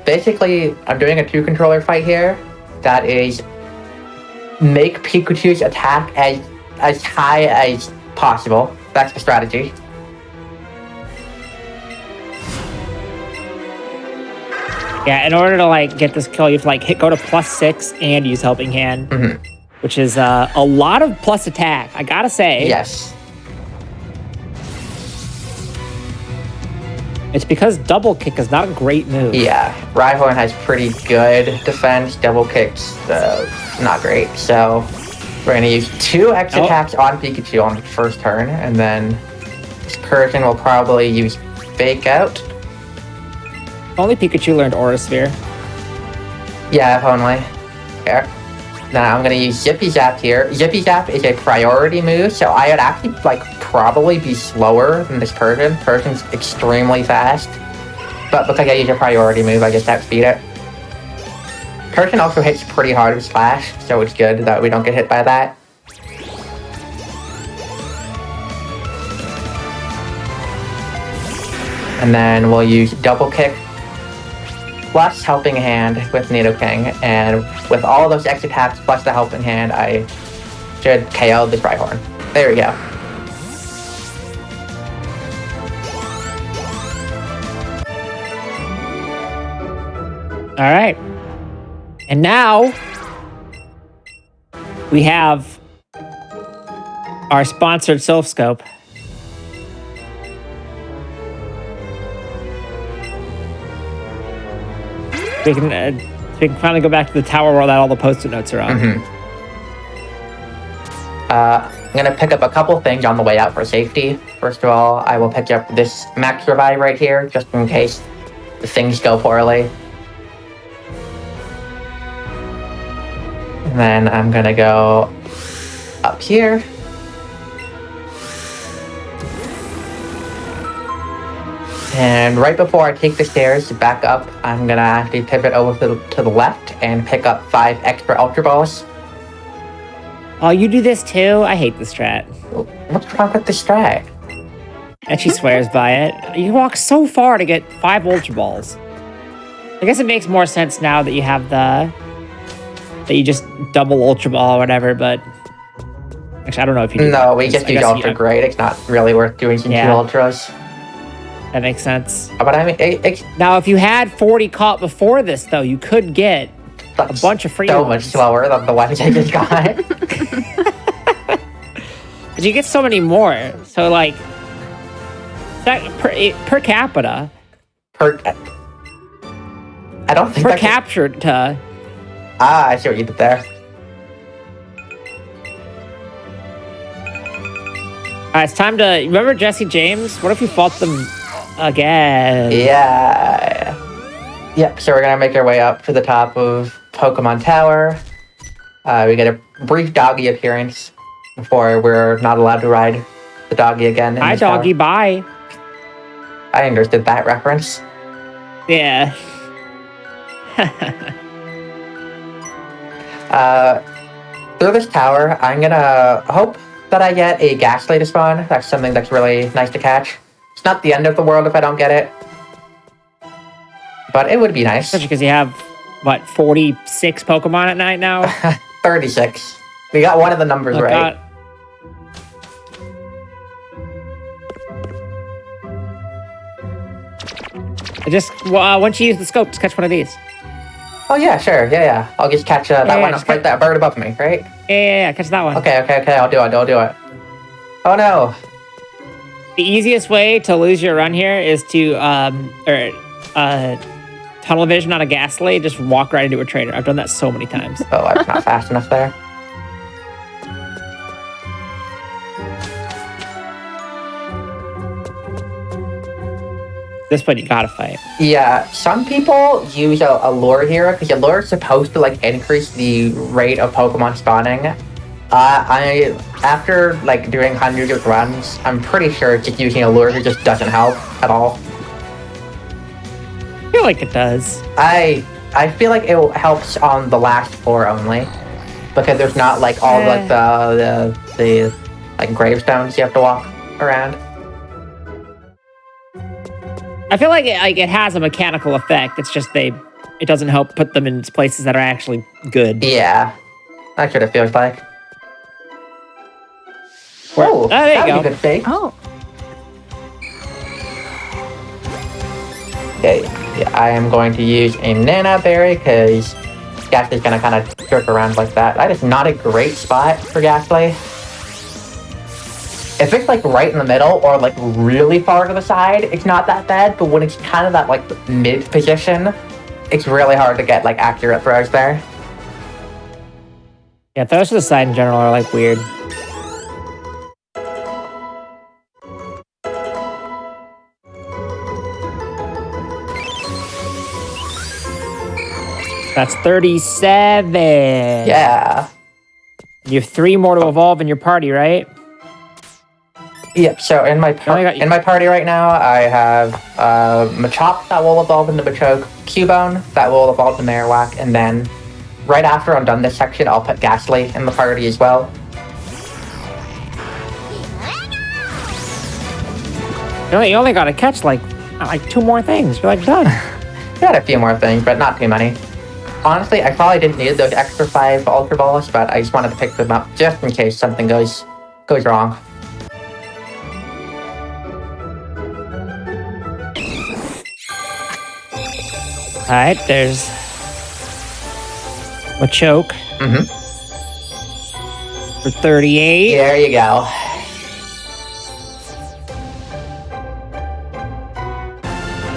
Basically, I'm doing a two-controller fight here. That is, make Pikachu's attack as high as possible. That's the strategy. Yeah, in order to like get this kill, you have to like go to +6 and use Helping Hand, which is a lot of plus attack. I gotta say. Yes. It's because double kick is not a great move. Yeah, Rhyhorn has pretty good defense. Double kicks, not great. So we're gonna use 2 X attacks on Pikachu on the first turn, and then this person will probably use Fake Out. Only Pikachu learned Aura Sphere. Yeah, if only. Here. Now I'm gonna use Zippy Zap here. Zippy Zap is a priority move, so I would actually like probably be slower than this person. Person's extremely fast, but because I use a priority move, I just outspeed it. Person also hits pretty hard with Slash, so it's good that we don't get hit by that. And then we'll use Double Kick plus Helping Hand with Nidoking, and with all those X attacks plus the Helping Hand, I should KO this Rhyhorn. There we go. All right. And now we have our sponsored Sylph Scope. We can finally go back to the tower where all the post-it notes are on. I'm gonna pick up a couple things on the way out for safety. First of all, I will pick up this Max Revive right here, just in case things go poorly. And then I'm gonna go up here. And right before I take the stairs back up, I'm gonna actually pivot over to the left and pick up 5 extra Ultra Balls. Oh, you do this too? I hate this strat. What's wrong with the strat? And she swears by it. You walk so far to get 5 Ultra Balls. I guess it makes more sense now that you have that you just double Ultra Ball or whatever, but actually I don't know if you do. No, we just use Ultra Great. It's not really worth doing some 2 Ultras. That makes sense. But I mean, now if you had 40 caught before this, though, you could get a bunch of free so ones. much slower than the ones I just got. But you get so many more. So like that per capita. I don't think per captured to. I see what you did there. It's time to remember Jesse James. What if we fought them again? Yeah. Yep, so we're gonna make our way up to the top of Pokemon Tower. We get a brief doggy appearance before we're not allowed to ride the doggy again. Hi, doggy. Tower. Bye. I understood that reference. Yeah. Through this tower, I'm gonna hope that I get a Ghastly to spawn. That's something that's really nice to catch. It's not the end of the world if I don't get it, but it would be nice. Especially because you have, what, 46 Pokemon at night now? 36. We got one of the numbers right. Once you use the scope, just catch one of these. Oh yeah, sure, yeah. I'll just catch that one up right, that bird above me, right? Yeah, catch that one. Okay, I'll do it. Oh no. The easiest way to lose your run here is to, tunnel vision on a Ghastly, just walk right into a trainer. I've done that so many times. Oh, I was not fast enough there. This one you gotta fight. Yeah, some people use a lure here because a lure is supposed to like increase the rate of Pokemon spawning. After like doing hundreds of runs, I'm pretty sure just using a lure just doesn't help at all. I feel like it does. I feel like it helps on the last floor only because there's not like all like the like gravestones you have to walk around. I feel like it has a mechanical effect. It's just it doesn't help put them in places that are actually good. Yeah, that's what it feels like. Oh, there you go. A good fake. Oh. Okay, yeah, I am going to use a Nana Berry because Ghastly's gonna kind of jerk around like that. That is not a great spot for Ghastly. If it's like right in the middle or like really far to the side, it's not that bad. But when it's kind of that like mid position, it's really hard to get like accurate throws there. Yeah, throws to the side in general are like weird. That's 37. Yeah. You have 3 more to evolve in your party, right? Yep, so in my party right now, I have Machop that will evolve into Machoke, Cubone that will evolve to Marowak, and then right after I'm done this section, I'll put Ghastly in the party as well. You only got to catch like 2 more things. You're like done. Got a few more things, but not too many. Honestly, I probably didn't need those extra 5 Ultra Balls, but I just wanted to pick them up just in case something goes wrong. Alright, there's Machoke. Mm-hmm. For 38. There you go.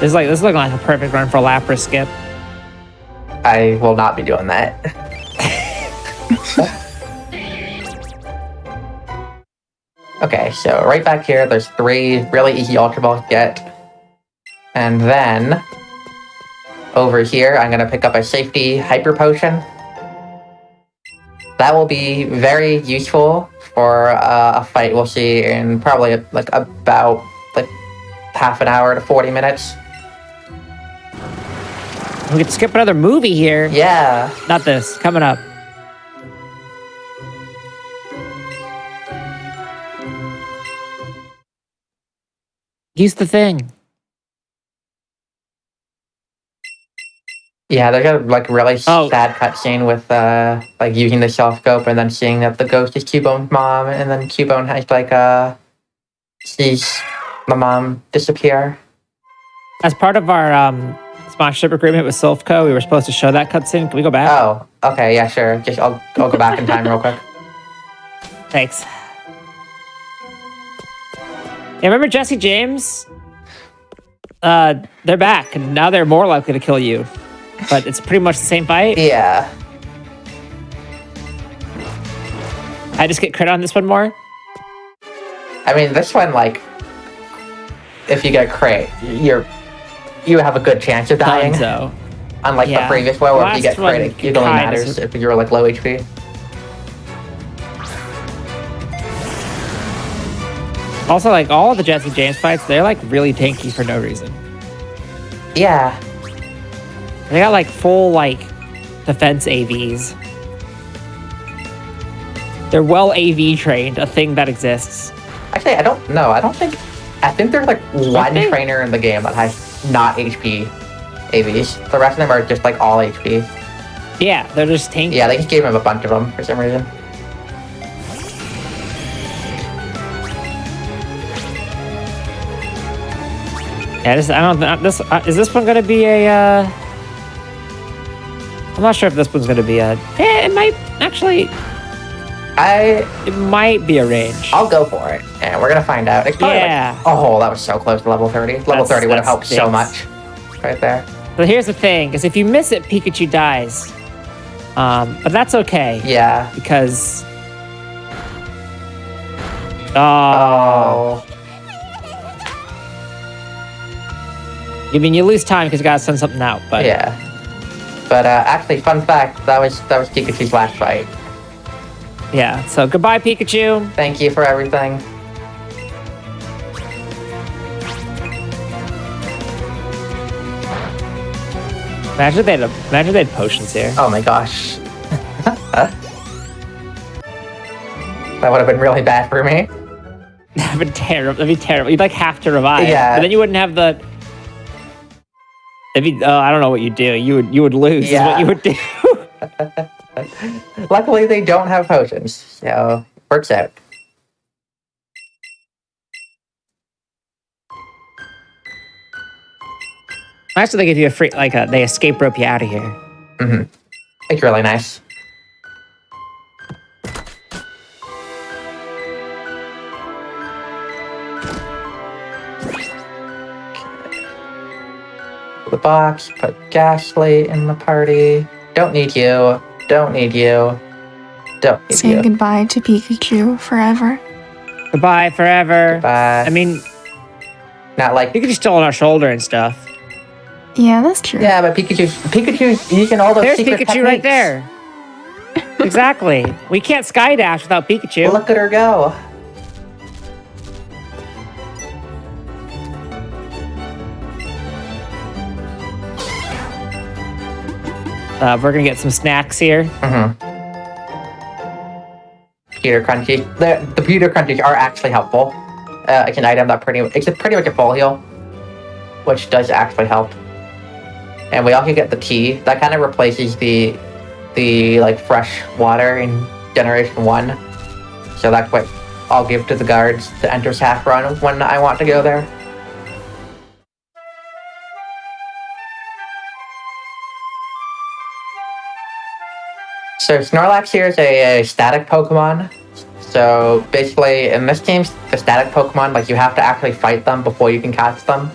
This is looking like a perfect run for Lapras skip. I will not be doing that. Okay, so right back here, there's 3 really easy Ultra Balls to get. And then, over here, I'm going to pick up a safety Hyper Potion. That will be very useful for a fight we'll see in probably about half an hour to 40 minutes. We get to skip another movie here. Yeah. Not this. Coming up. Use the thing. Yeah, there's a really sad cutscene with using the self scope and then seeing that the ghost is Cubone's mom, and then Cubone has sees the mom disappear. As part of our sponsorship agreement with Silphco, we were supposed to show that cutscene. Can we go back? Oh, okay, yeah, sure. Just I'll go back in time real quick. Thanks. Yeah, remember Jesse James? They're back, and now they're more likely to kill you. But it's pretty much the same fight. Yeah. I just get crit on this one more? I mean, this one, like, if you get crit, you have a good chance of dying. So. Unlike the previous one, where if you get crit, it only matters if you're like low HP. Also, like all of the Jesse James fights, they're like really tanky for no reason. Yeah. They got like full like defense AVs. They're well AV trained, a thing that exists. Actually, I don't know. I think there's like one trainer in the game that has not HP AVs. The rest of them are just like all HP. Yeah, they're just tanky. Yeah, they just gave him a bunch of them for some reason. Yeah, is this one gonna be a? I'm not sure if this one's gonna be a. It might actually. It might be a range. I'll go for it, and we're gonna find out. It's probably like, oh, that was so close to level 30. Level 30 would have helped so much, right there. But here's the thing: is if you miss it, Pikachu dies. But that's okay. Yeah. Because. Oh. I mean, you lose time because you gotta send something out, but yeah. But actually, fun fact: that was Pikachu's last fight. Yeah. So goodbye, Pikachu. Thank you for everything. Imagine they had potions here. Oh my gosh. That would have been really bad for me. That'd be terrible. That'd be terrible. You'd like have to revive. Yeah. But then you wouldn't have the. I don't know what you'd do. You would lose. Yeah. Is what you would do. Luckily, they don't have potions, so works out. Actually, they give you a free they escape rope you out of here. Mm-hmm. It's really nice. The box, put Ghastly in the party. Don't need you. Don't need you. Don't need Say you. goodbye to Pikachu forever. Goodbye forever. Goodbye. I mean, not like Pikachu's still on our shoulder and stuff. Yeah, that's true. Yeah, but Pikachu's using all those There's secret Pikachu techniques. right there. Exactly. We can't skydash without Pikachu. Look at her go. We're gonna get some snacks here. Mm-hmm. Peter Crunchies. The Peter Crunchies are actually helpful. It's an item that it's pretty much a full heal, which does actually help. And we also get the tea that kind of replaces the like fresh water in Generation 1. So that's what I'll give to the guards to enter Saffron when I want to go there. So Snorlax here is a static Pokemon. So basically, in this game, the static Pokemon, like you have to actually fight them before you can catch them.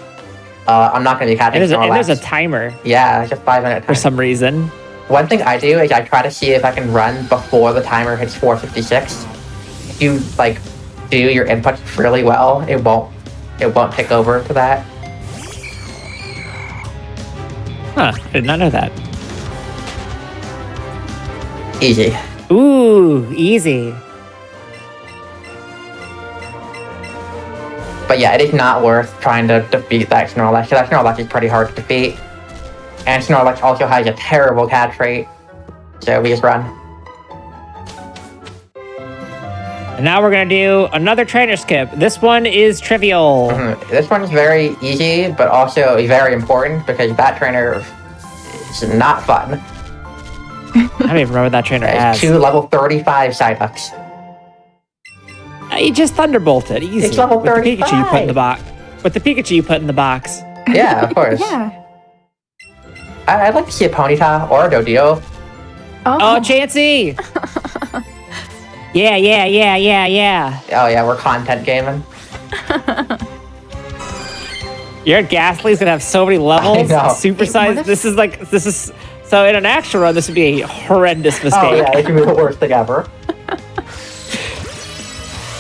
I'm not going to be catching Snorlax. And there's a timer. Yeah, it's a 5-minute timer. For some reason. One thing I do is I try to see if I can run before the timer hits 456. If you like do your inputs really well, it won't take over to that. Huh, I did not know that. Easy. Ooh, easy. But yeah, it is not worth trying to defeat that Snorlax, because that Snorlax is pretty hard to defeat. And Snorlax also has a terrible catch rate, so we just run. And now we're gonna do another trainer skip. This one is trivial. Mm-hmm. This one is very easy, but also very important, because that trainer is not fun. I don't even remember what that trainer has. 2 level 35 Psyducks. He just thunderbolted, easy. It's level 35. With the Pikachu you put in the box. With the Pikachu you put in the box. Yeah, of course. Yeah. I'd like to see a Ponyta or a Dodio. Oh, Chansey! Yeah. Oh yeah, we're content gaming. Your Ghastly's gonna have so many levels. I know. Supersized. This is so in an actual run, this would be a horrendous mistake. Oh yeah, it could be the worst thing ever.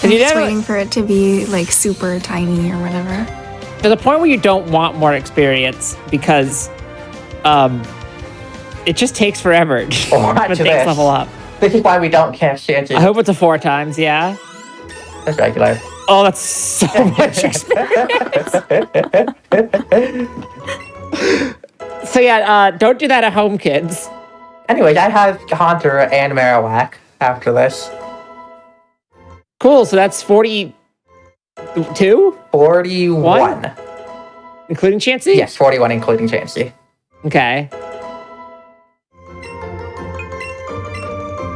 I'm you just never- waiting for it to be like super tiny or whatever. To the point where you don't want more experience because it just takes forever Watch when things this. level up. This is why we don't catch chances. I hope it's a 4 times, yeah. That's regular. Oh, that's so much experience. So yeah, don't do that at home, kids. Anyways, I have Haunter and Marowak after this. Cool, so that's 42? 41. Including Chansey? Yes, 41 including Chansey. Okay.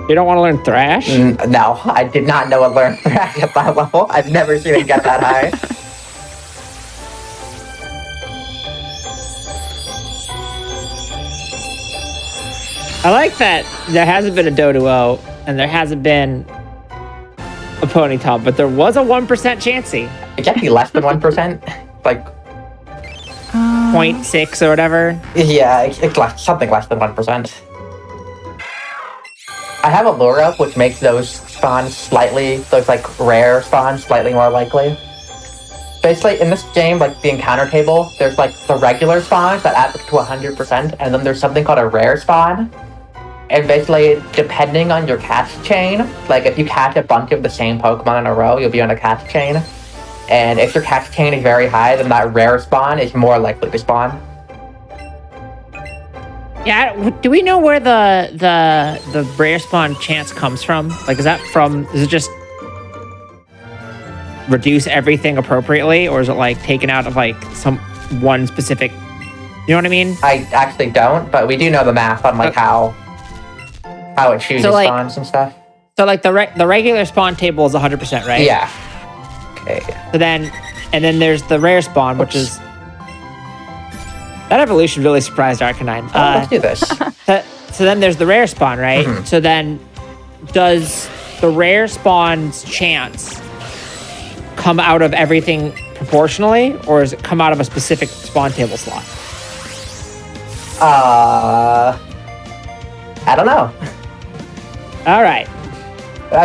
You don't want to learn Thrash? No, I did not know a learn Thrash at that level. I've never seen it get that high. I like that there hasn't been a Doduo and there hasn't been a Ponyta, but there was a 1% Chansey. It can't be less than 1%. Like, 0.6 or whatever. yeah, it's less, something less than 1%. I have a lure up, which makes those spawns those like rare spawns slightly more likely. Basically, in this game, like the encounter table, there's like the regular spawns that add up to 100%, and then there's something called a rare spawn. And basically, depending on your catch chain, like if you catch a bunch of the same Pokemon in a row, you'll be on a catch chain. And if your catch chain is very high, then that rare spawn is more likely to spawn. Yeah, do we know where the rare spawn chance comes from? Like, is it just reduce everything appropriately, or is it like taken out of like some one specific, you know what I mean? I actually don't, but we do know the math on like how it chooses So, like- spawns and stuff. So like the regular spawn table is 100%, right? Yeah. Okay. So then there's the rare spawn, which is that evolution really surprised Arcanine. Let's do this. So then there's the rare spawn, right? Mhm. So then does the rare spawn's chance come out of everything proportionally, or does it come out of a specific spawn table slot? I don't know. All right.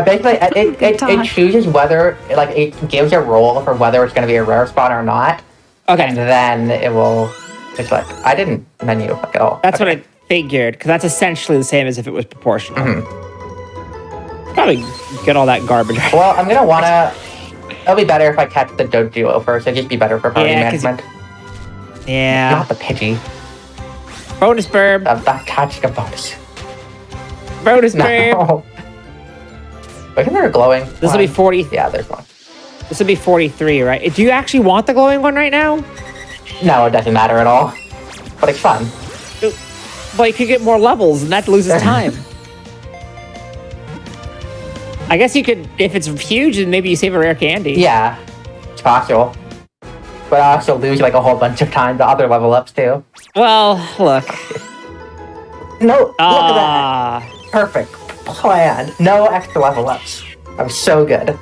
Basically, it talk. chooses whether, like, it gives a roll for whether it's going to be a rare spawn or not. Okay. And then it will, it's like, I didn't menu at all. That's Okay. what I figured, because that's essentially the same as if it was proportional. Mhm. Probably get all that garbage out. Well, I'm going to want to, it'll be better if I catch the Doduo first. It'd just be better for party Yeah, 'cause management. Yeah. Not the Pidgey. Bonus burb. I'm not catching a bonus. Bonus burb. No. Isn't there a glowing This will be one? 40. Yeah, there's one. This would be 43, right? Do you actually want the glowing one right now? No, it doesn't matter at all. But it's fun. Well, you could get more levels, and that loses time. I guess you could, if it's huge, then maybe you save a rare candy. Yeah, it's possible. But I also lose like a whole bunch of time to other level ups too. Well, look. No, look at Ah, that. Perfect plan. No extra level ups. I'm so good.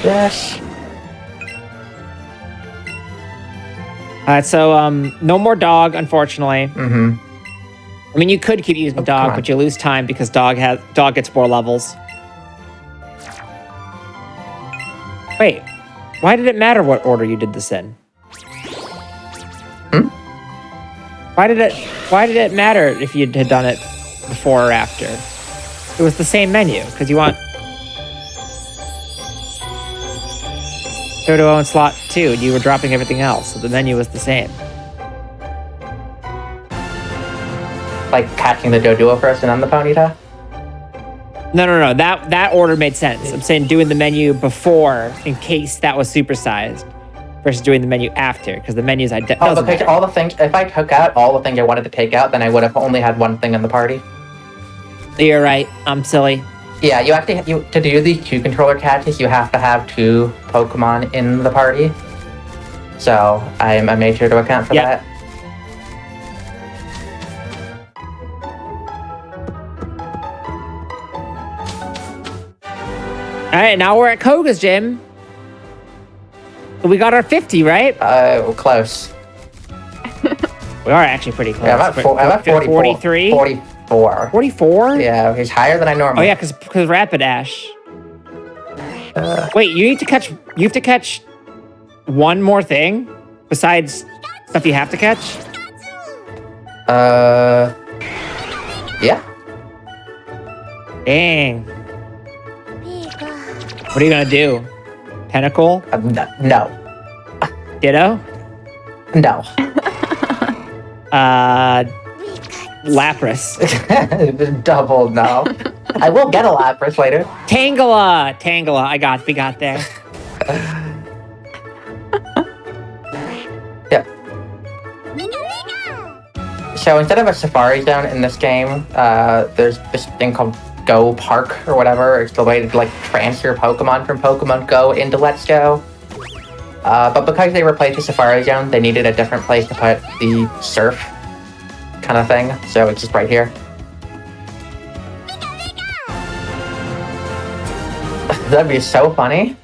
This. all right. So, no more dog, unfortunately. Mm-hmm. I mean, you could keep using come dog, on. but you lose time because dog gets more levels. Wait, why did it matter what order you did this in? Hmm? Why did it matter if you had done it before or after? It was the same menu because you want Dodo in slot 2 and you were dropping everything else, so the menu was the same. Like catching the Doduo first and then the Ponyta. No. That order made sense. I'm saying doing the menu before in case that was supersized versus doing the menu after because the menu's Oh, doesn't because matter. all the things. If I took out all the things I wanted to take out, then I would have only had one thing in the party. You're right. I'm silly. Yeah, you actually to do these 2 controller catches, you have to have 2 Pokemon in the party. So I made sure to account for Yep. that. All right, now we're at Koga's gym. We got our 50, right? We're close. We are actually pretty close. Yeah, I'm at 40, 43? 44. 44? Yeah, he's higher than I Oh normally. yeah, because Rapidash. Wait, you have to catch one more thing besides stuff you have to catch? Yeah. Dang. What are you gonna do? Tentacle? No. Ditto? No. Lapras. Double no. I will get a Lapras later. Tangela! Tangela, we got there. Yep. So instead of a safari zone in this game, there's this thing called Go Park or whatever. It's the way to like transfer Pokemon from Pokemon Go into Let's Go. But because they replaced the safari zone, they needed a different place to put the surf kind of thing. So it's just right here. That'd be so funny.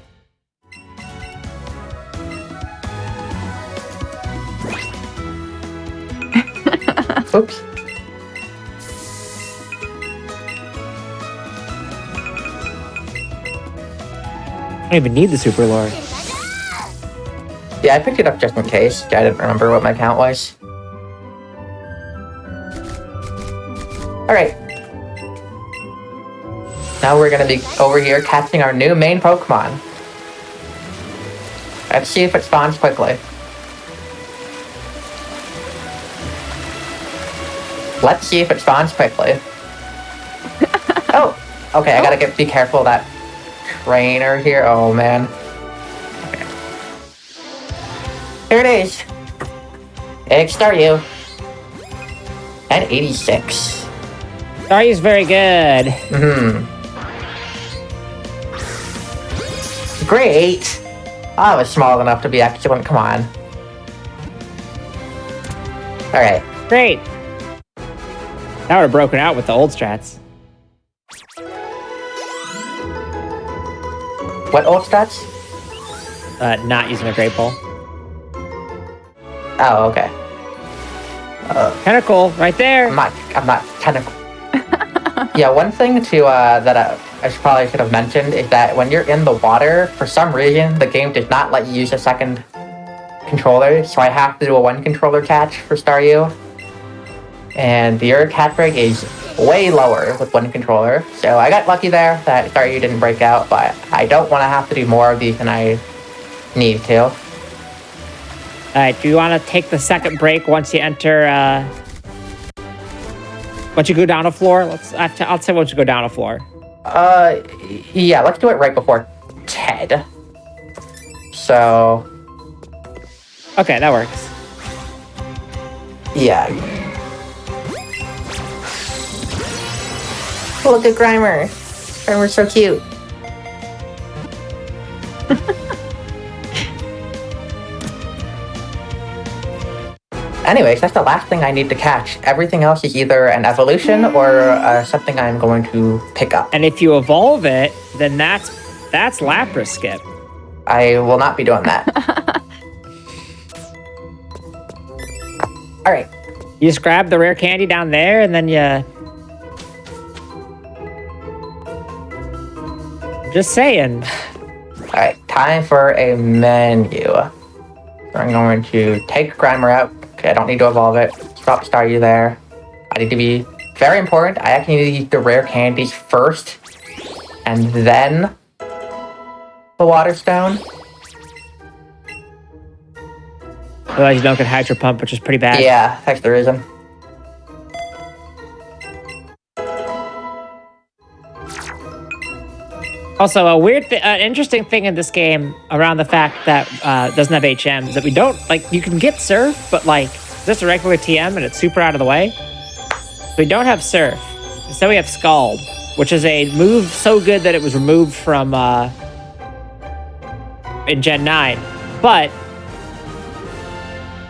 Oops. I don't even need the Super Lord. Yeah, I picked it up just in case. I didn't remember what my count was. Alright. Now we're gonna be over here catching our new main Pokemon. Let's see if it spawns quickly. Let's see if it spawns quickly. Oh! Okay, I gotta be careful of that trainer here. Oh, man. Okay. Here it is. Egg Staryu. And 86. Staryu's very good. Great. I was small enough to be excellent. Come on. Alright. Great. That would have broken out with the old strats. What old stats? Not using a Great Ball. Oh, okay. Tentacle, right there. I'm not technical. Yeah, one thing to that I probably should have mentioned is that when you're in the water, for some reason, the game does not let you use a second controller, so I have to do a one controller catch for Staryu. And your catch rate is way lower with one controller, so I got lucky there that Staryu didn't break out, but I don't want to have to do more of these than I need to. Alright, do you want to take the second break once you enter, once you go down a floor? I'll say once you go down a floor. Yeah, let's do it right before Ted. So... Okay, that works. Yeah. Look at Grimer. Grimer's so cute. Anyways, that's the last thing I need to catch. Everything else is either an evolution or something I'm going to pick up. And if you evolve it, then that's Lapras Skip. I will not be doing that. Alright. You just grab the rare candy down there, and then you... Just saying. Alright, time for a menu. So I'm going to take Grimer out. Okay, I don't need to evolve it. Drop Staryu there. I need to be very important. I actually need to eat the rare candies first. And then the Water Stone. Otherwise you don't get Hydro Pump, which is pretty bad. Yeah, that's the reason. Also, a interesting thing in this game around the fact that doesn't have HM is that we don't, like, you can get Surf, but, like, just a regular TM and it's super out of the way. We don't have Surf. Instead, we have Scald, which is a move so good that it was removed from in Gen 9. But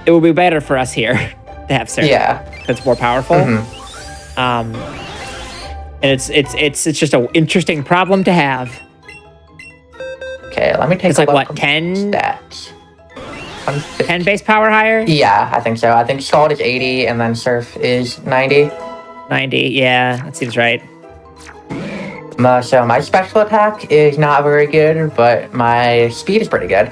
it will be better for us here to have Surf. Yeah. It's more powerful. And it's just an interesting problem to have. Okay, let me take It's a like, look what, 10? Stats. 10 base power higher? Yeah, I think so. I think Scald is 80 and then Surf is 90. 90, yeah, that seems right. So my special attack is not very good, but my speed is pretty good.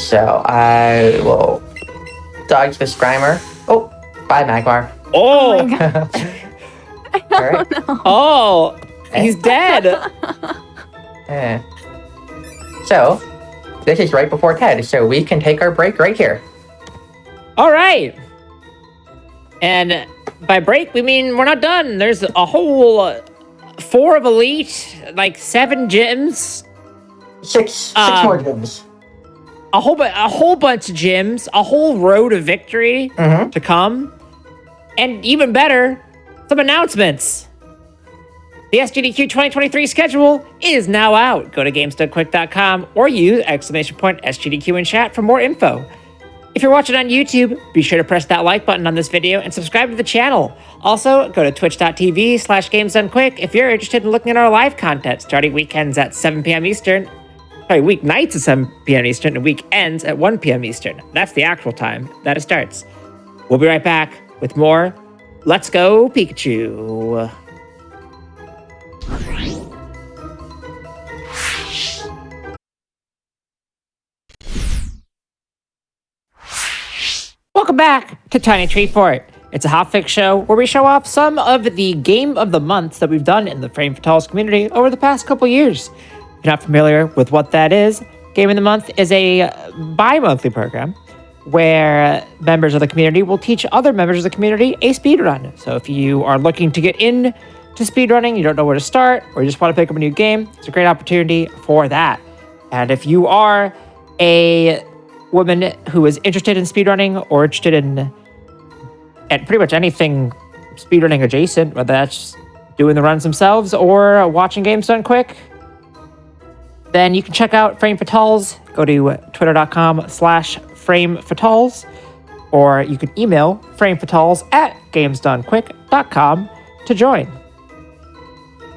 So I will dodge this Grimer. Oh, bye Magmar. Oh! my God. Alright. Oh! He's dead! Eh. So, this is right before Ted, so we can take our break right here. Alright! And by break, we mean we're not done. There's a whole 4 of Elite, like 7 gyms, Six more gyms. a whole bunch of gyms, a whole road of victory to come, and even better, some announcements. The SGDQ 2023 schedule is now out. Go to GamesDoneQuick.com or use !SGDQ in chat for more info. If you're watching on YouTube, be sure to press that like button on this video and subscribe to the channel. Also, go to twitch.tv/GamesDoneQuick if you're interested in looking at our live content starting weekends at 7 p.m. Eastern. Sorry, weeknights at 7 p.m. Eastern and weekends at 1 p.m. Eastern. That's the actual time that it starts. We'll be right back with more Let's Go Pikachu. Welcome back to Tiny Treefort. It's a hotfix show where we show off some of the game of the months that we've done in the Frame Fatales community over the past couple years. If you're not familiar with what that is, Game of the Month is a bi-monthly program where members of the community will teach other members of the community a speedrun. So if you are looking to get into speedrunning, you don't know where to start, or you just want to pick up a new game, it's a great opportunity for that. And if you are a woman who is interested in speedrunning or interested in pretty much anything speedrunning adjacent, whether that's doing the runs themselves or watching games done quick, then you can check out Frame Fatales. Go to twitter.com/framefatales, or you can email framefatales@gamesdonequick.com to join.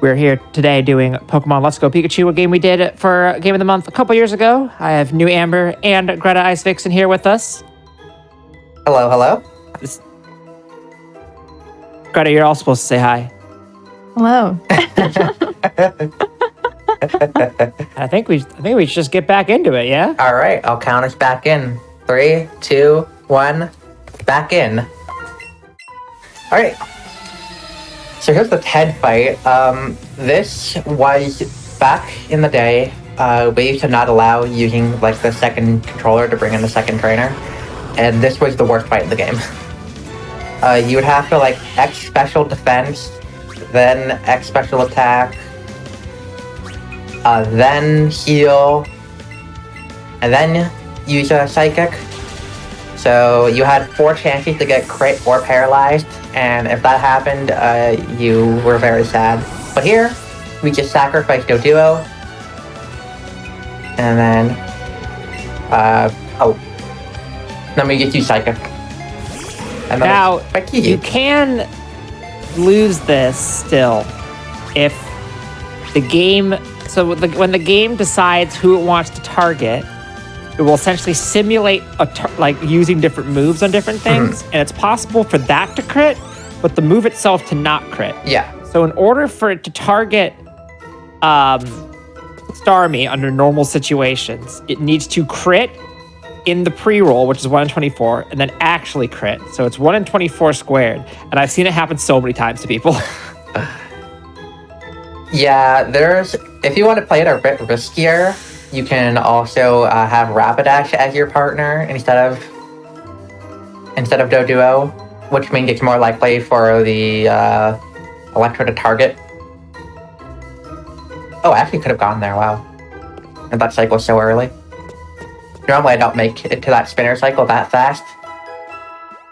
We're here today doing Pokemon Let's Go Pikachu, a game we did for Game of the Month a couple years ago. I have New Amber and Greta Ice Vixen here with us. Hello, hello. Greta, you're all supposed to say hi. Hello. I think we should just get back into it, yeah? All right, I'll count us back in. 3, 2, 1, back in. All right. So here's the TED fight. This was back in the day. We used to not allow using like the second controller to bring in the second trainer, and this was the worst fight in the game. You would have to like X special defense, then X special attack, then heal, and then use a psychic. So you had 4 chances to get crit or paralyzed, and if that happened, you were very sad. But here, we just sacrificed Doduo, and then, then we just use psychic. And then Now, it's you can lose this still if the game... So when the game decides who it wants to target, it will essentially simulate like using different moves on different things, and it's possible for that to crit, but the move itself to not crit. Yeah. So in order for it to target Starmie under normal situations, it needs to crit in the pre-roll, which is 1 in 24, and then actually crit. So it's 1 in 24 squared, and I've seen it happen so many times to people. Yeah, if you want to play it a bit riskier, you can also have Rapidash as your partner instead of Doduo, which means it's more likely for the Electro to target. Oh, I actually could have gone there, wow. And that cycle was so early. Normally I don't make it to that spinner cycle that fast.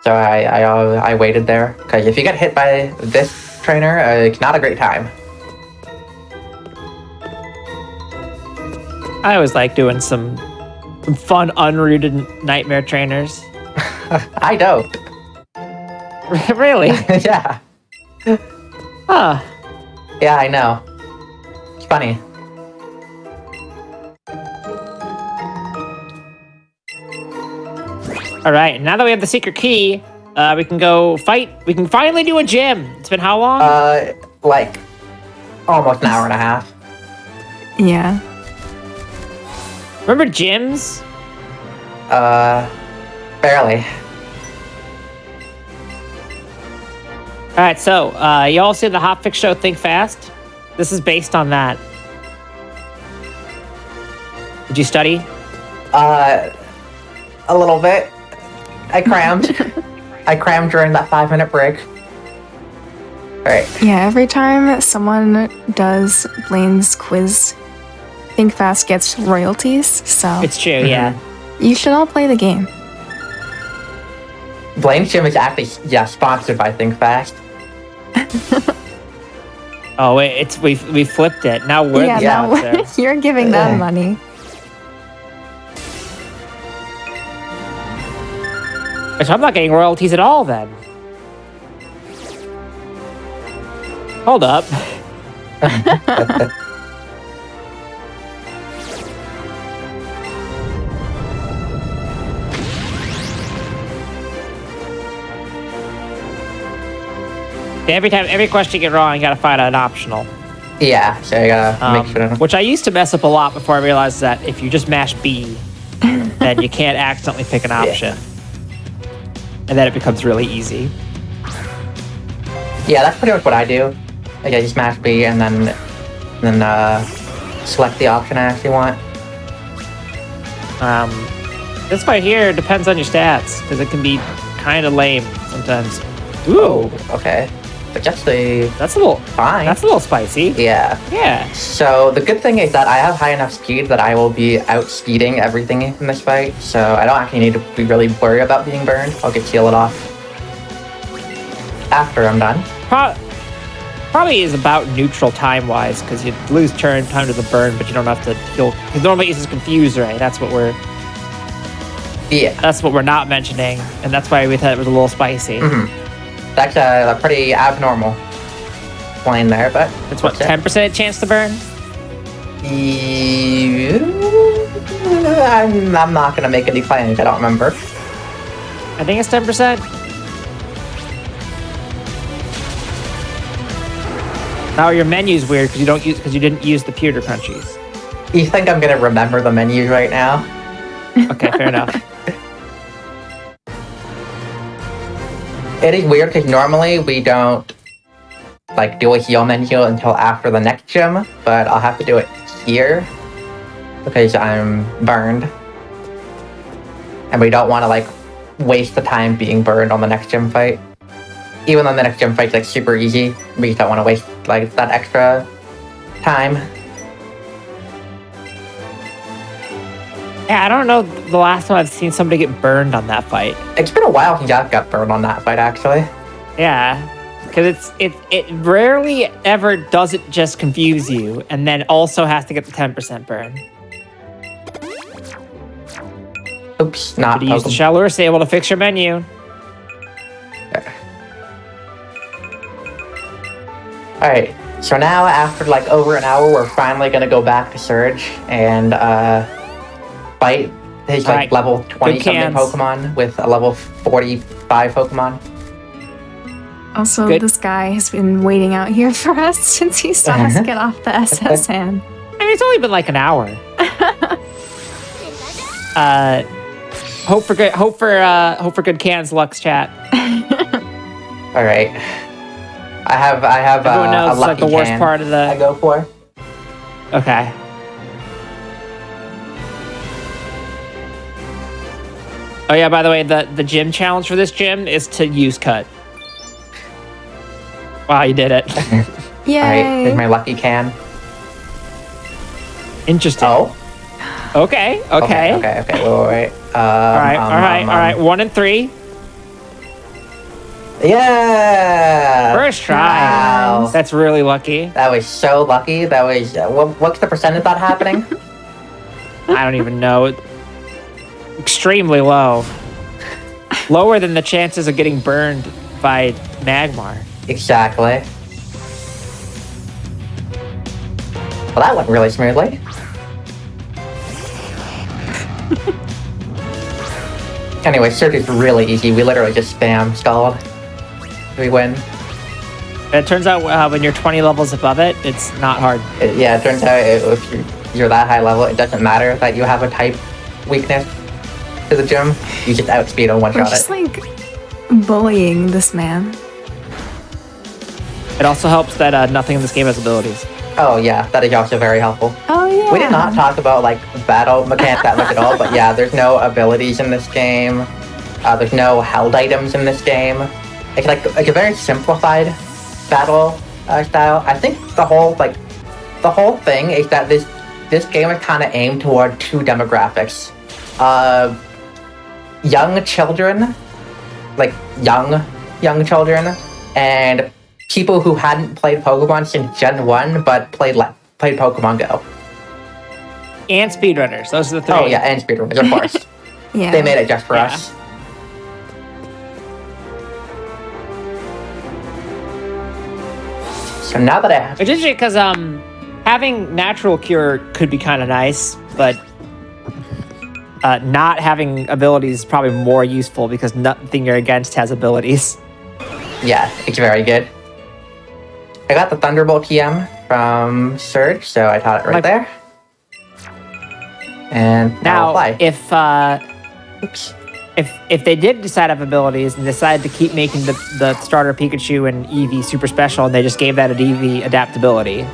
So I waited there, because if you get hit by this trainer, it's not a great time. I always like doing some fun, unrooted nightmare trainers. I don't. Really? Yeah. Huh. Yeah, I know. It's funny. All right, now that we have the secret key, we can go fight. We can finally do a gym. It's been how long? Like almost an hour and a half. Yeah. Remember gyms? Barely. All right, so you all see the Hotfix show Think Fast? This is based on that. Did you study? A little bit. I crammed. I crammed during that 5-minute break. Alright. Yeah, every time someone does Blaine's quiz, Think Fast gets royalties, so It's true, yeah. you should all play the game. Blaine's Gym is actually, sponsored by Think Fast. Oh, wait, we flipped it. Now we're the now sponsor. you're giving them money. So I'm not getting royalties at all then. Hold up. Every question you get wrong, you gotta find an optional. Yeah, so you gotta make sure. Which I used to mess up a lot before I realized that if you just mash B, then you can't accidentally pick an option. And then it becomes really easy. Yeah, that's pretty much what I do. Like I just mash B and then select the option I actually want. This right here depends on your stats, because it can be kind of lame sometimes. Ooh, Okay. But just the that's a little fine. That's a little spicy. Yeah. Yeah. So the good thing is that I have high enough speed that I will be outspeeding everything in this fight. So I don't actually need to be really worried about being burned. I'll get shielded off after I'm done. Probably is about neutral time-wise, because you lose turn time to the burn, but you don't have to heal. Because normally it uses Confuse Ray. That's what we're not mentioning, and that's why we thought it was a little spicy. Mm-hmm. That's a pretty abnormal plane there, but It's what, 10% chance to burn? I'm not gonna make any claims. I don't remember. I think it's 10%. Now your menu's weird because you didn't use the pewter crunchies. You think I'm gonna remember the menus right now? Okay, fair enough. It is weird because normally we don't do a heal menu until after the next gym, but I'll have to do it here because I'm burned, and we don't want to waste the time being burned on the next gym fight. Even though the next gym fight's super easy, we just don't want to waste that extra time. Yeah, I don't know the last time I've seen somebody get burned on that fight. It's been a while since I've got burned on that fight, actually. Yeah, because it rarely ever doesn't just confuse you, and then also has to get the 10% burn. Oops, not Did you use the shell lure able to fix your menu? Alright, so now after over an hour, we're finally gonna go back to Surge and fight his level 20 something Pokemon with a level 45 Pokemon. Also, this guy has been waiting out here for us since he saw us get off the SS hand. I mean, it's only been an hour. Hope for good cans, Lux chat. All right, I have Everyone knows a lucky the worst can part of the. I go for. Okay. Oh yeah, by the way, the gym challenge for this gym is to use cut. Wow, you did it. Yay! All right, here's my lucky can. Interesting. Oh. Okay. Wait. All right. 1 and 3. Yeah. First try. Wow. That's really lucky. That was so lucky. That was what's the percent of that happening? I don't even know. Extremely low. Lower than the chances of getting burned by Magmar. Exactly. Well, that went really smoothly. Anyway, search is really easy. We literally just spam Scald. We win. It turns out when you're 20 levels above it, it's not hard. It turns out if you're that high level, it doesn't matter that you have a type weakness to the gym. You just outspeed and We're one-shot just it. like bullying this man. It also helps that nothing in this game has abilities. Oh yeah, that is also very helpful. Oh yeah. We did not talk about like battle mechanics that much at all, but yeah, there's no abilities in this game. There's no held items in this game. It's like a very simplified battle style. I think the whole thing is that this game is kind of aimed toward two demographics: young children, like young children, and people who hadn't played Pokemon since Gen 1 but played Pokemon Go. And speedrunners. Those are the three. Oh yeah, and speedrunners, of course. Yeah. They made it just for Yeah. us. So now that I have... Which is interesting because having natural cure could be kind of nice, but not having abilities is probably more useful because nothing you're against has abilities. Yeah, it's very good. I got the Thunderbolt TM from Surge, so I taught it right there. And now Now, apply. if they did decide to have abilities and decided to keep making the starter Pikachu and Eevee super special, and they just gave that an Eevee adaptability,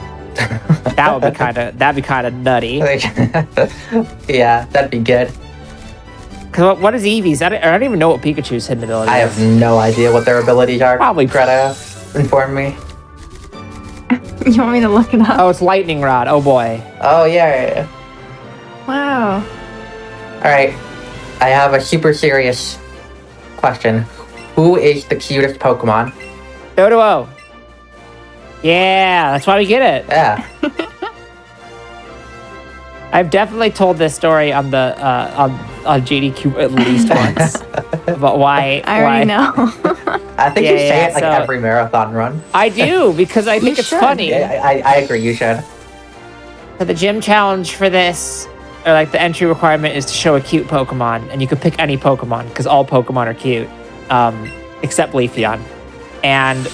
that'd be kind of nutty. Yeah, that'd be good. Cause what is Eevee's? I don't even know what Pikachu's hidden ability I is. have no idea what their abilities are. Probably- Greta inform me. You want me to look it up? Oh, it's Lightning Rod. Oh boy. Oh yeah. Wow. All right. I have a super serious question. Who is the cutest Pokemon? Doduo. Yeah, that's why we get it. Yeah. I've definitely told this story on the on GDQ at least once about why. I already know. I think you say it like so- every marathon run. I do because I think it's should. funny. Yeah, I agree. You should. So the gym challenge for this, or like the entry requirement, is to show a cute Pokemon, and you could pick any Pokemon because all Pokemon are cute, except Leafeon. And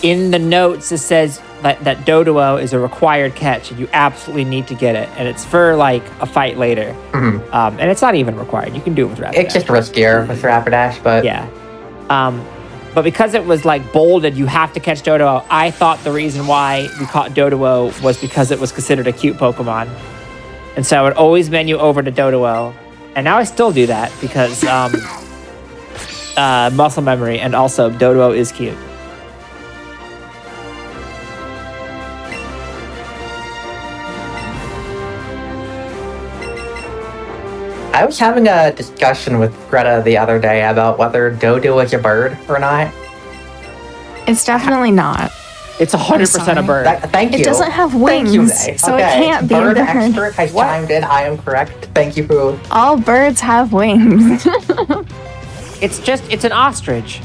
in the notes it says that Doduo is a required catch, and you absolutely need to get it, and it's for like a fight later. And it's not even required. You can do it with Rapidash. It's just riskier with Rapidash, but Yeah. But because it was like bolded, you have to catch Doduo. I thought the reason why we caught Doduo was because it was considered a cute Pokemon. And so I would always menu over to Doduo. And now I still do that because muscle memory, and also Doduo is cute. I was having a discussion with Greta the other day about whether Dodo is a bird or not. It's definitely not. It's 100% a bird. Thank you. It doesn't have Thank you, wings, Nay. so it can't be a bird bird. expert has chimed in. I am correct. Thank you for... All birds have wings. It's an ostrich.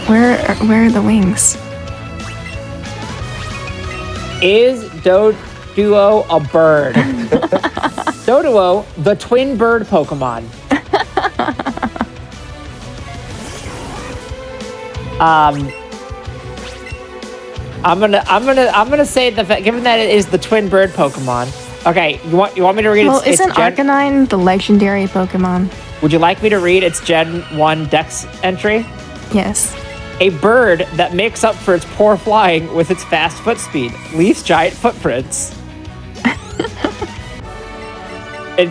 Where are the wings? Is Doduo a bird? Doduo, the twin bird Pokemon. I'm gonna say given that it is the twin bird Pokemon. Okay, you want me to read? Well, its isn't Gen- Arcanine the legendary Pokemon? Would you like me to read its Gen 1 Dex entry? Yes. A bird that makes up for its poor flying with its fast foot speed, leaves giant footprints.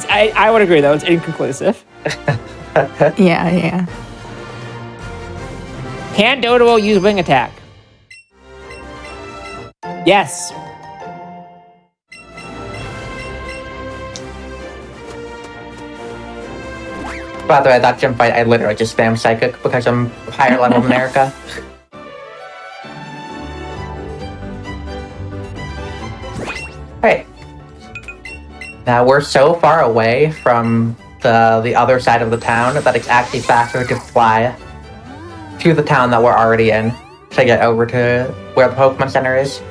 I would agree though, it's inconclusive. Yeah. Can Doduo use wing attack? Yes. By the way, that gym fight, I literally just spam Psychic because I'm higher level than Erica. Alright. Now we're so far away from the other side of the town that it's actually faster to fly to the town that we're already in to get over to where the Pokemon Center is.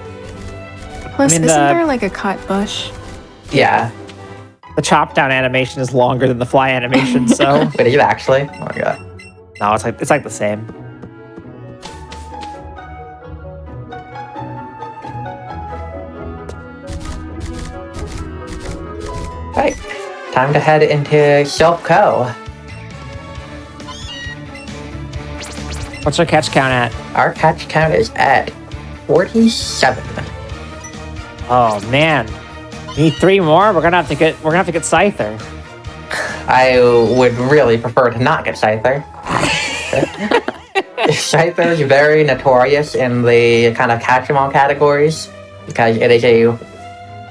Plus, I mean, isn't the- there like a cut bush? Yeah. The chop down animation is longer than the fly animation, so Wait, is it actually? Oh my god. no, it's like the same. Right. Time to head into Silph Co. What's our catch count at? Our catch count is at 47. Oh man, we need 3 more. We're gonna have to get Scyther. I would really prefer to not get Scyther. Scyther is very notorious in the kind of catch 'em all categories because it is a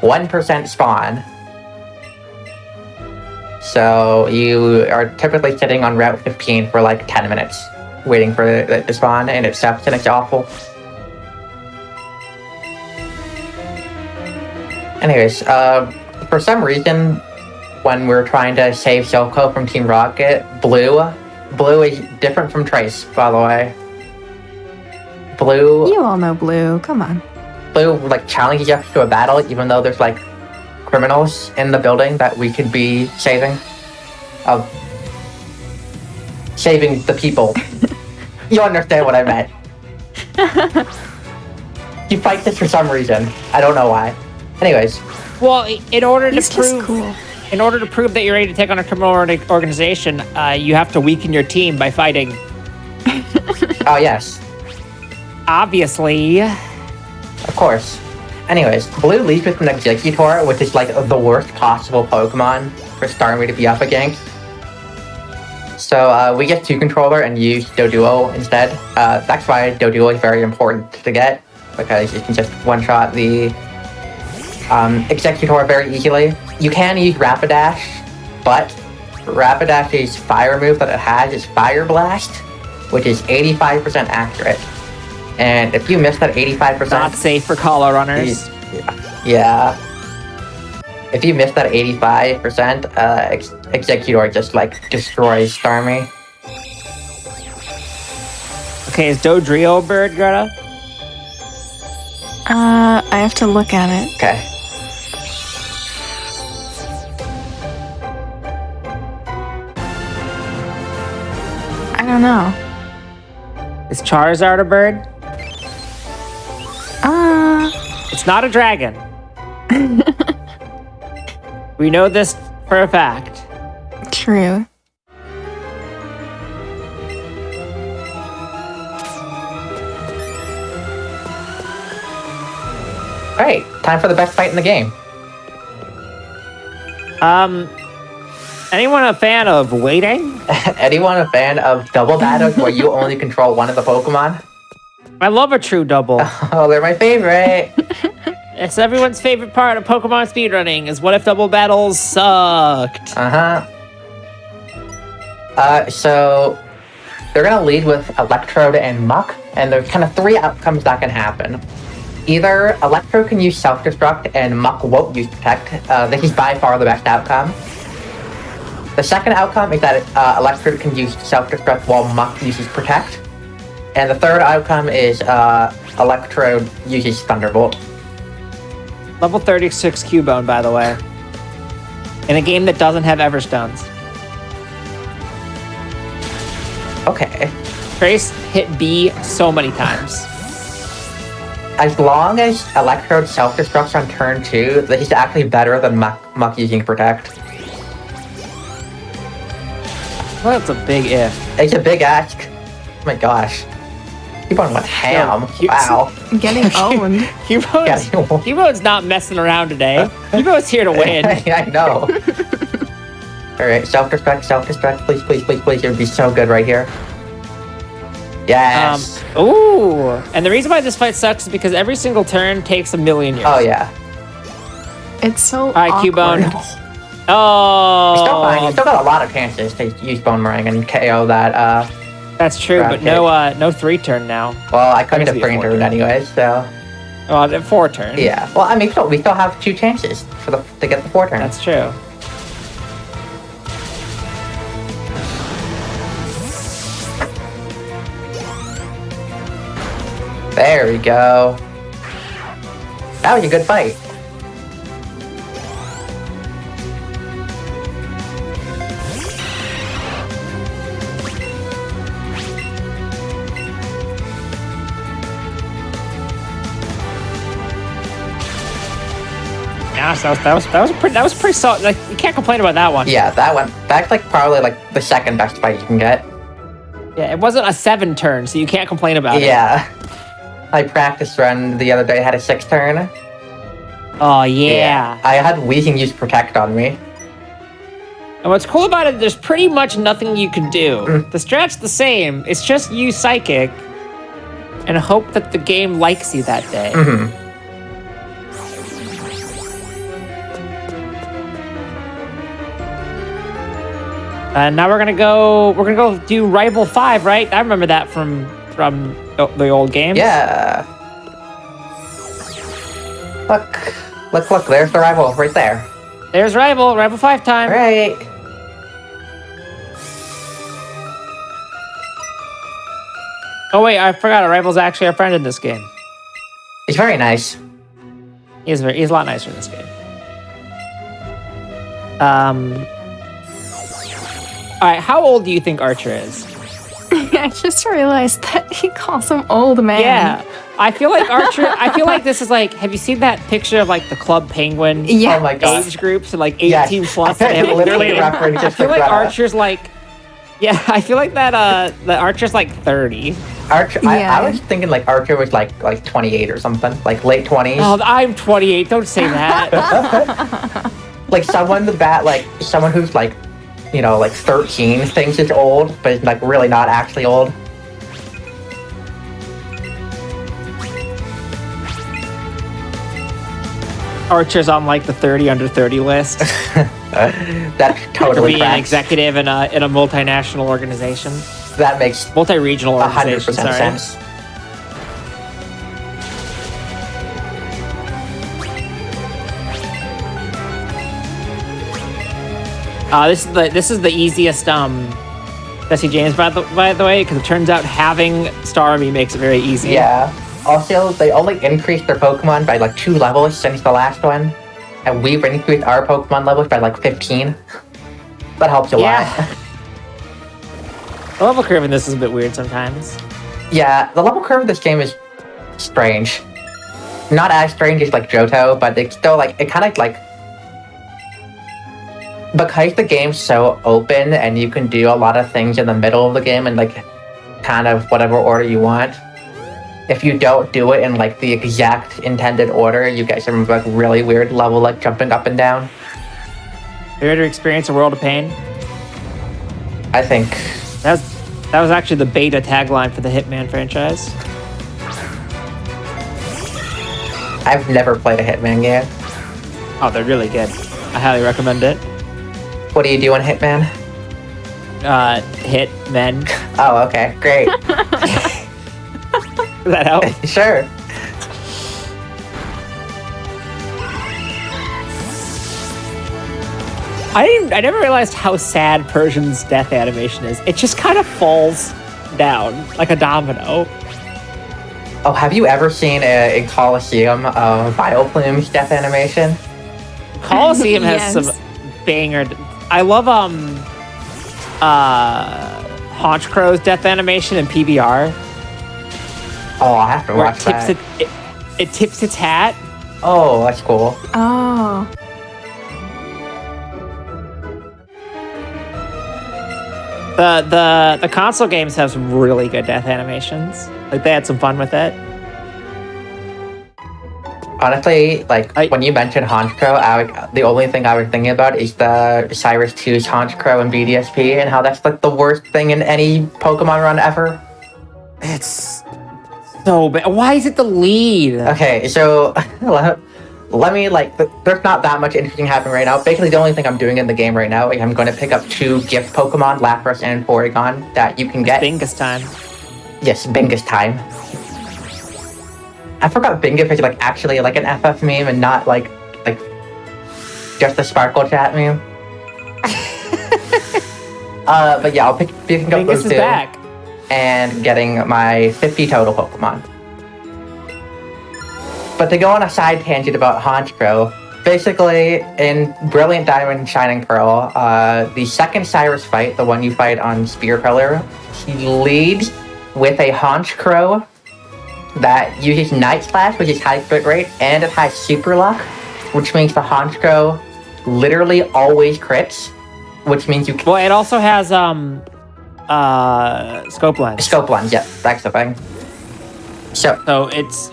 1% spawn. So you are typically sitting on Route 15 for like 10 minutes waiting for it to spawn, and it sucks and it's awful. Anyways, for some reason, when we're trying to save Silco from Team Rocket, Blue is different from Trace, by the way. Blue You all know Blue. Come on. like challenges you to a battle, even though there's like criminals in the building that we could be saving. Of saving the people. You understand what I meant. You fight this for some reason. I don't know why. Anyways, Well, in order He's to just prove cool. in order to prove that you're ready to take on a criminal organization, you have to weaken your team by fighting. oh yes, Obviously, of course. Anyways, Blue leads with an Executor, which is like the worst possible Pokemon for Starmie to be up against. So we get 2-controller and use Doduo instead. That's why Doduo is very important to get, because you can just one-shot the Executor very easily. You can use Rapidash, but Rapidash's fire move that it has is Fire Blast, which is 85% accurate. And if you miss that 85%... not safe for collar runners. Yeah. If you miss that 85%, Executor just like destroys Starmie. Okay, is Dodrio a bird, Greta? I have to look at it. Okay. I don't know. Is Charizard a bird? It's not a dragon. We know this for a fact. True. Alright, time for the best fight in the game. Anyone a fan of waiting? Anyone a fan of double battles where you only control one of the Pokemon? I love a true double. Oh, they're my favorite. It's everyone's favorite part of Pokemon speedrunning is what if double battles sucked? So they're gonna lead with Electrode and Muck, and there's kind of 3 outcomes that can happen. Either Electrode can use Self-Destruct and Muck won't use Protect. This is by far the best outcome. The second outcome is that Electrode can use Self-Destruct while Muck uses Protect. And the third outcome is Electrode uses Thunderbolt. Level 36 Cubone, by the way. In a game that doesn't have Everstones. Okay. Trace hit B so many times. As long as Electrode self-destructs on turn 2, this is actually better than Muck using Protect. Well, that's a big if. It's a big ask. Oh my gosh. Cubone went ham. Yo, Wow. Getting owned. Cubone's not messing around today. Cubone's here to win. I know. Alright, self-destruct, please, please, please, please. It would be so good right here. Yes. Ooh. And the reason why this fight sucks is because every single turn takes a million years. Oh, yeah. It's so Alright, awkward. Cubone. It's Oh. still fine. You still got a lot of chances to use Bone Meringue and KO that, That's true, but no 3-turn now. well, I couldn't have It's gonna be a 3 turn 4-turn. anyways, so... Well, 4-turn. Yeah. Well, I mean, we still have 2 chances to get the 4 turn. That's true. There we go. That was a good fight. honest, that was pretty solid. Like, you can't complain about that one. Yeah, that's like probably like the second best fight you can get. Yeah, it wasn't a 7 turn, so you can't complain about it. Yeah. I practiced run the other day, had a 6 turn. Oh, yeah. I had Weezing use Protect on me. And what's cool about it, there's pretty much nothing you can do. The strat's the same. It's just use Psychic and hope that the game likes you that day. And now we're gonna go do Rival 5, right? I remember that from the old games. Yeah. Look, there's the rival right there. There's Rival 5 time. Right. Oh wait, I forgot. Rival's actually our friend in this game. It's very nice. He's a lot nicer in this game. All right, how old do you think Archer is? I just realized that he calls him old man. Yeah, I feel like Archer. I feel like this is like. Have you seen that picture of like the Club Penguin? Yeah. Oh my gosh. Age groups and like 18 plus. I And they have, like, literally really- referenced I just feel like Greta. Archer's like. Yeah, I feel like that Archer's like 30. Archer. Yeah. I was thinking like Archer was like 28 or something, like late 20s. Oh, I'm 28. Don't say that. Like someone who's like, you know, like 13 thinks it's old, but it's like really not actually old. Archer's on like the 30 under 30 list. That's To totally be an facts. executive in a multinational organization, That makes multi-regional 100% organization. Sorry. sense. This is the easiest Jesse James by the way, because it turns out having Starmie makes it very easy. Yeah. Also, they only increased their Pokemon by like 2 levels since the last one, and we've increased our Pokemon levels by like 15. That helps a Yeah. lot. The level curve in this is a bit weird sometimes. Yeah, the level curve of this game is strange. Not as strange as like Johto, but it's still like it kind of like because the game's so open and you can do a lot of things in the middle of the game and like kind of whatever order you want. If you don't do it in like the exact intended order, you get some like really weird level like jumping up and down. Here to experience a world of pain. I think. That was actually the beta tagline for the Hitman franchise. I've never played a Hitman game. Oh, they're really good. I highly recommend it. What do you do in Hitman? Hit men. Oh, okay, great. Does that help? Sure. I never realized how sad Persian's death animation is. It just kind of falls down like a domino. Oh, have you ever seen in Coliseum Vileplume's death animation? Coliseum has Yes. some banger. I love Honchcrow's death animation in PBR, Oh, I have to where watch that. it tips its hat. Oh, that's cool. Oh. The console games have some really good death animations. Like they had some fun with it. Honestly, like when you mentioned Honchcrow, the only thing I was thinking about is the Cyrus 2's Honchcrow and BDSP and how that's like the worst thing in any Pokemon run ever. It's so bad. Why is it the lead? Okay, so let me there's not that much interesting happening right now. Basically, the only thing I'm doing in the game right now is I'm going to pick up 2 gift Pokemon, Lapras and Porygon, that you can get. Bingus time. Yes, Bingus time. I forgot Bingus is like actually like an FF meme and not like just a Sparkle Chat meme. But yeah, I'll picking up Bingus those is 2 back. and getting my 50 total Pokemon. But to go on a side tangent about Honchcrow, basically in Brilliant Diamond and Shining Pearl, the second Cyrus fight, the one you fight on Spear Pillar, he leads with a Honchcrow that uses Night Slash, which is high crit rate, and it has Super Luck, which means the Honchko literally always crits, which means you can... Well, it also has scope lens. Scope lens, yeah, that's the thing. So it's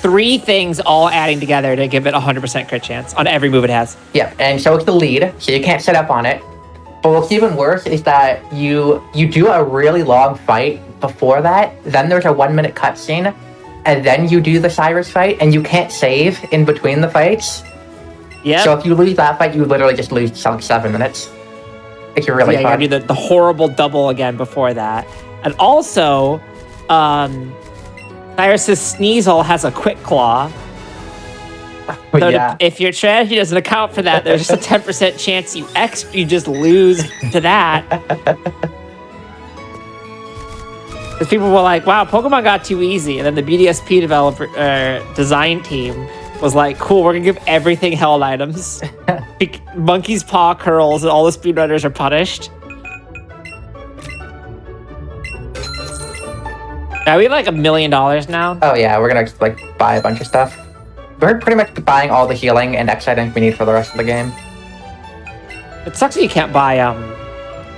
3 things all adding together to give it 100% crit chance on every move it has. Yeah, and so it's the lead, so you can't set up on it. But what's even worse is that you do a really long fight before that, then there's a 1-minute cutscene, and then you do the Cyrus fight, and you can't save in between the fights. Yeah. So if you lose that fight, you literally just lose 7 minutes. It's really fun. Yeah, you gotta do the horrible double again before that. And also, Cyrus's Sneasel has a quick claw. So Yeah. if your strategy doesn't account for that, there's just a 10% chance you just lose to that. Because people were like, wow, Pokemon got too easy. And then the BDSP design team was like, cool, we're going to give everything held items. Monkey's paw curls and all the speedrunners are punished. Are we like $1 million now? Oh yeah, we're gonna like buy a bunch of stuff. We're pretty much buying all the healing and X items we need for the rest of the game. It sucks that you can't buy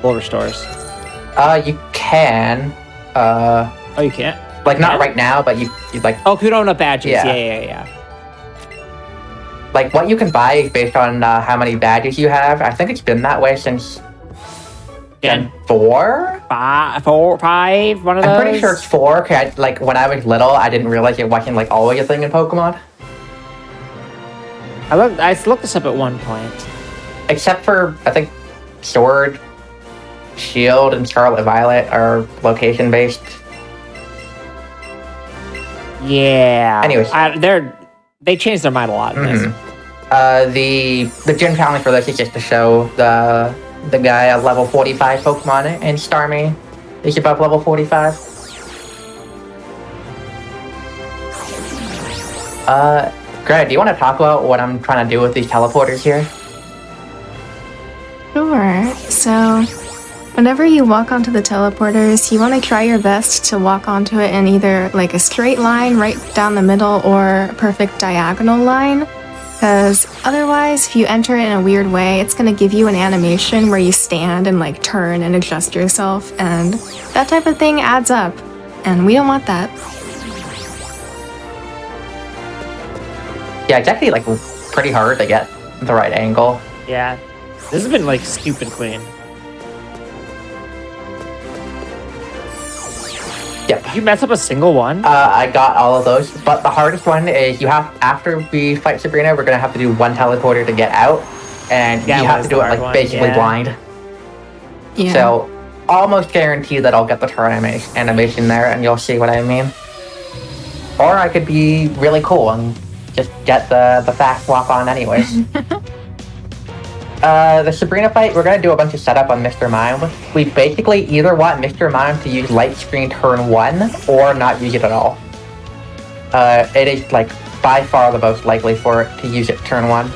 full restores. You can. Oh, you can't? Like not right now, but you like. Oh, if you don't have badges. Yeah. Yeah. Like what you can buy is based on how many badges you have. I think it's been that way since Gen 4? 5, one of those? I'm pretty sure it's 4, cause like when I was little, I didn't realize it wasn't like always a thing in Pokemon. I looked this up at one point. Except for, I think, Sword, Shield, and Scarlet Violet are location-based. Yeah. Anyways. They changed their mind a lot in this. The gym challenge for this is just to show the guy at level 45 Pokemon, and Starmie is above level 45. Greta, do you want to talk about what I'm trying to do with these teleporters here? Sure. So, whenever you walk onto the teleporters, you want to try your best to walk onto it in either like a straight line right down the middle or a perfect diagonal line. Because otherwise, if you enter it in a weird way, it's going to give you an animation where you stand and like turn and adjust yourself, and that type of thing adds up, and we don't want that. Yeah, it's actually like pretty hard to get the right angle. Yeah. This has been like stupid clean. Yep. Did you mess up a single one? I got all of those, but the hardest one is after we fight Sabrina, we're gonna have to do one teleporter to get out, and you have to do it like basically blind. Yeah. So almost guarantee that I'll get the turn animation there, and you'll see what I mean. Or I could be really cool and just get the fast walk on anyways. The Sabrina fight, we're gonna do a bunch of setup on Mr. Mime. We basically either want Mr. Mime to use Light Screen turn 1 or not use it at all. It is like by far the most likely for it to use it turn 1.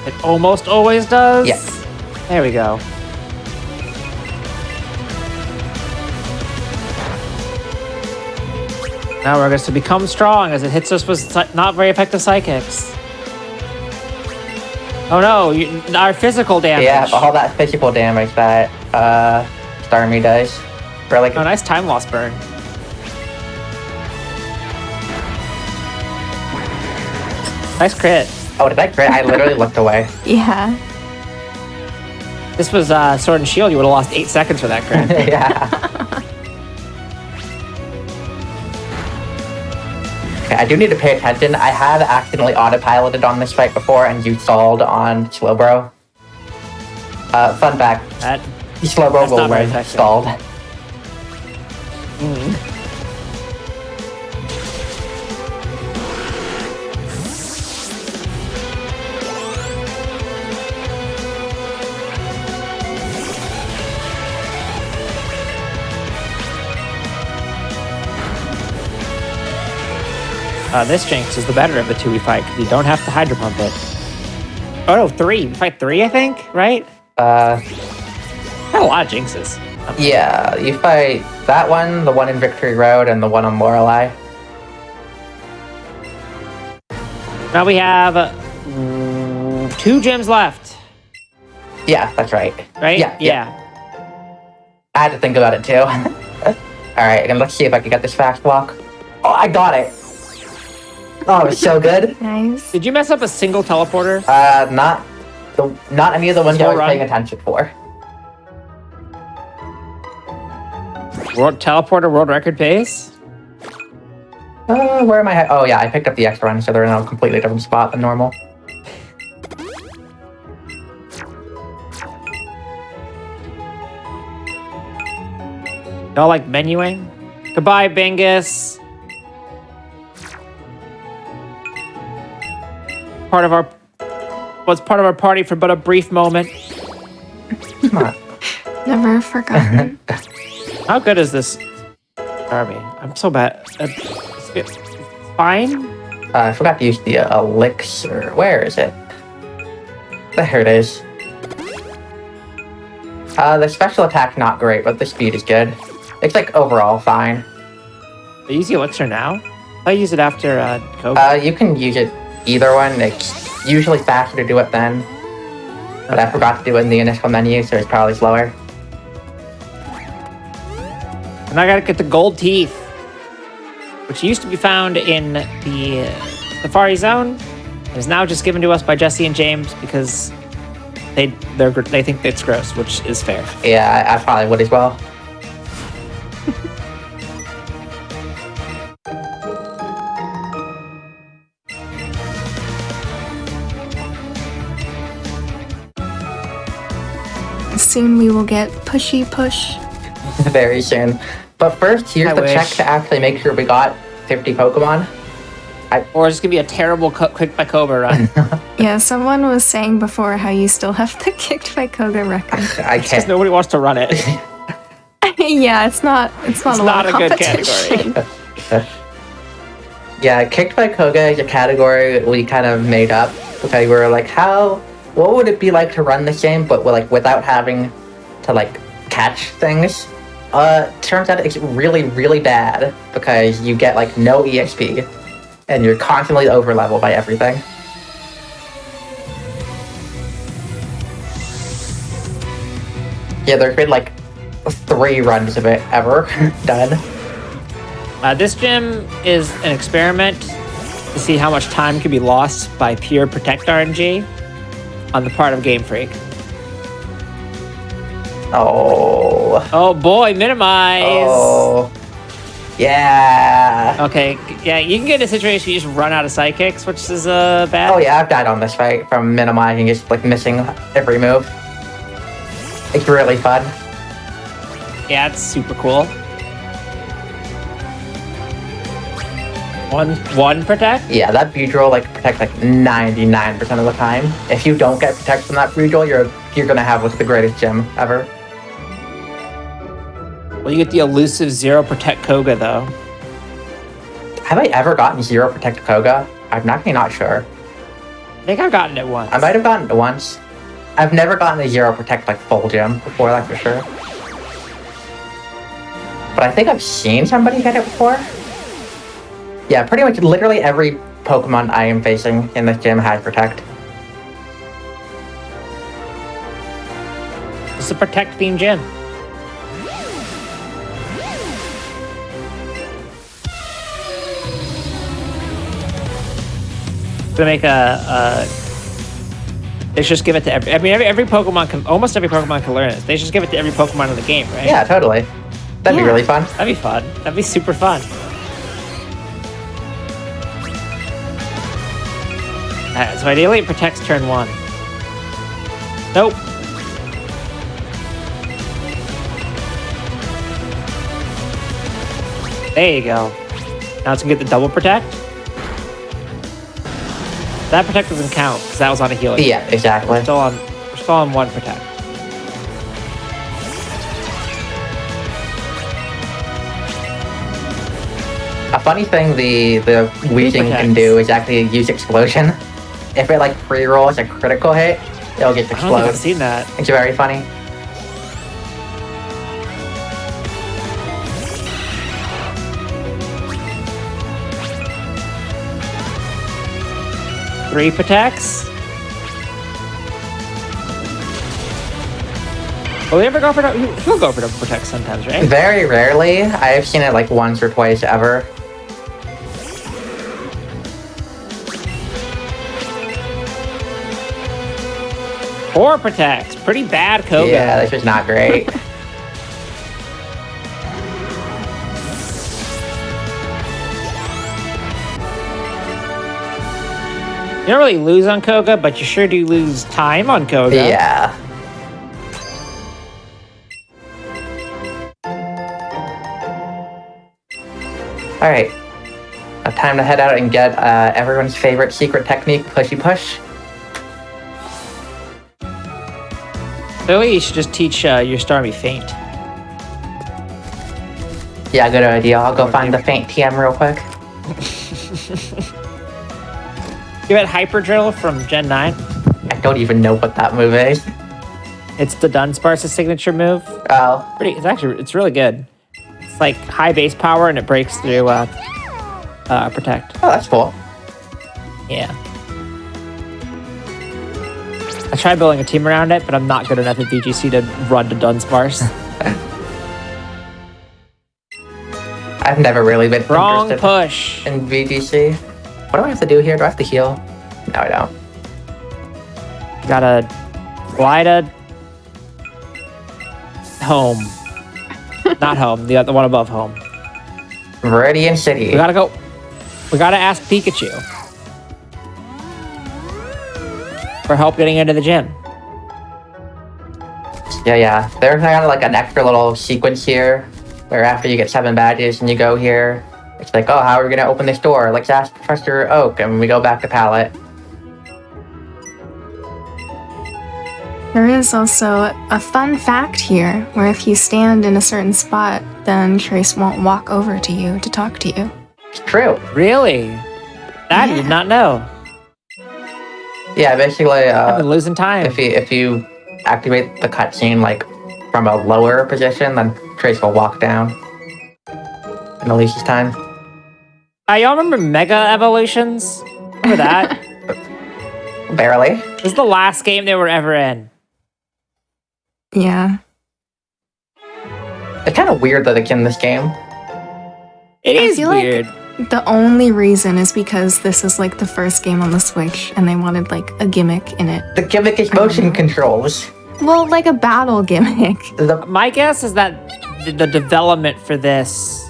It almost always does? Yeah. There we go. Now we're going to become strong as it hits us with not very effective psychics. Oh no, our physical damage. Yeah, all that physical damage that Starmie does. Really good. Oh, nice time loss burn. Nice crit. Oh, did I crit? I literally looked away. Yeah. This was Sword and Shield. You would have lost 8 seconds for that crit. Yeah. Okay, I do need to pay attention. I have accidentally autopiloted on this fight before, and you stalled on Slowbro. Fun fact. Slowbro will win stalled. This Jinx is the better of the 2 we fight because you don't have to Hydro Pump it. Oh no, 3. We fight 3, I think, right? Got a lot of Jinxes. Yeah, you fight that one, the one in Victory Road, and the one on Lorelei. Now we have 2 gyms left. Yeah, that's right. Right? Yeah. I had to think about it too. Alright, and let's see if I can get this fast walk. Oh, I got it! Oh, it was so good. Nice. Did you mess up a single teleporter? Not any of the ones I was Run. paying attention for. World teleporter world record pace? Where am I? Oh yeah, I picked up the extra one, so they're in a completely different spot than normal. Y'all like menuing? Goodbye, Bingus. Was part of our party for but a brief moment. Come on. Never forgotten. How good is this army? I'm so bad. It's fine. I forgot to use the elixir. Where is it? There it is. The special attack's not great, but the speed is good. It's like overall fine. I use the elixir now. I use it after Kobe. You can use it either one. It's usually faster to do it then. But I forgot to do it in the initial menu, so it's probably slower. And I gotta get the gold teeth, which used to be found in the Safari Zone, and is now just given to us by Jesse and James because they think it's gross, which is fair. Yeah, I probably would as well. Soon we will get pushy push. Very soon. But first, here's the check to actually make sure we got 50 Pokemon. Or it's gonna be a terrible Quick by Cobra run. Yeah, someone was saying before how you still have the kicked by Koga record. I Because can't. nobody wants to run it. Yeah, it's not a lot not of a good competition. category. Yeah, Kicked by Koga is a category we kind of made up because we were like, what would it be like to run this game, but like without having to like catch things? Turns out it's really, really bad because you get like no EXP and you're constantly over leveled by everything. Yeah, there's been like 3 runs of it ever done. This gym is an experiment to see how much time can be lost by pure Protect RNG on the part of Game Freak. Oh. Oh boy, minimize! Oh. Yeah. Okay, yeah, you can get in a situation where you just run out of psychics, which is bad. Oh yeah, I've died on this fight from minimizing, just like missing every move. It's really fun. Yeah, it's super cool. One protect? Yeah, that Beedrill like protects like 99% of the time. If you don't get protect from that Beedrill, you're gonna have what's the greatest gym ever. Well, you get the elusive 0 protect Koga though. Have I ever gotten 0 protect Koga? I'm actually not sure. I think I've gotten it once. I might have gotten it once. I've never gotten a 0 protect like full gym before, that's for sure. But I think I've seen somebody get it before. Yeah, pretty much literally every Pokemon I am facing in this gym has Protect. It's a protect themed gym. Gonna make they should just give it to every Pokemon can, almost every Pokemon can learn it. They should just give it to every Pokemon in the game, right? Yeah, totally. That'd be really fun. That'd be fun. That'd be super fun. Alright, so ideally it protects turn 1. Nope. There you go. Now it's gonna get the double protect. That protect doesn't count because that was on a healing. Yeah, exactly. We're still on 1 protect. A funny thing the Weezing can do is actually use Explosion. If it like pre-rolls a critical hit, it'll just I don't think I've explode. seen that. It's very funny. 3 protects. Will we ever go for We'll go for double protect sometimes, right? Very rarely. I've seen it like once or twice ever. Four protects. Pretty bad, Koga. Yeah, this was not great. You don't really lose on Koga, but you sure do lose time on Koga. Yeah. Alright. Now time to head out and get everyone's favorite secret technique, pushy push. Billy, you should just teach your Starmie Feint. Yeah, good idea. I'll go find the Feint TM real quick. You had Hyper Drill from Gen 9. I don't even know what that move is. It's the Dunsparce's signature move. Oh. It's really good. It's like high base power and it breaks through protect. Oh, that's cool. Yeah. I tried building a team around it, but I'm not good enough at VGC to run to Dunsparce. I've never really been Wrong interested push. in VGC. What do I have to do here? Do I have to heal? No, I don't. You gotta glide home. Not home, the other one above home. Viridian City. We gotta ask Pikachu for help getting into the gym. Yeah. There's kind of like an extra little sequence here where after you get 7 badges and you go here, it's like, oh, how are we going to open this door? Let's ask Professor Oak, and we go back to Palette. There is also a fun fact here where if you stand in a certain spot, then Trace won't walk over to you to talk to you. It's true. Really? That I did not know. Yeah, basically, I've been losing time. if you activate the cutscene like from a lower position, then Trace will walk down in Elise's time. Y'all remember Mega Evolutions? Remember that? Barely. This is the last game they were ever in. Yeah. It's kind of weird that it's in this game. It is feel like- weird. The only reason is because this is like the first game on the Switch and they wanted like a gimmick in it. The gimmick is motion controls. Well, like a battle gimmick. My guess is that the development for this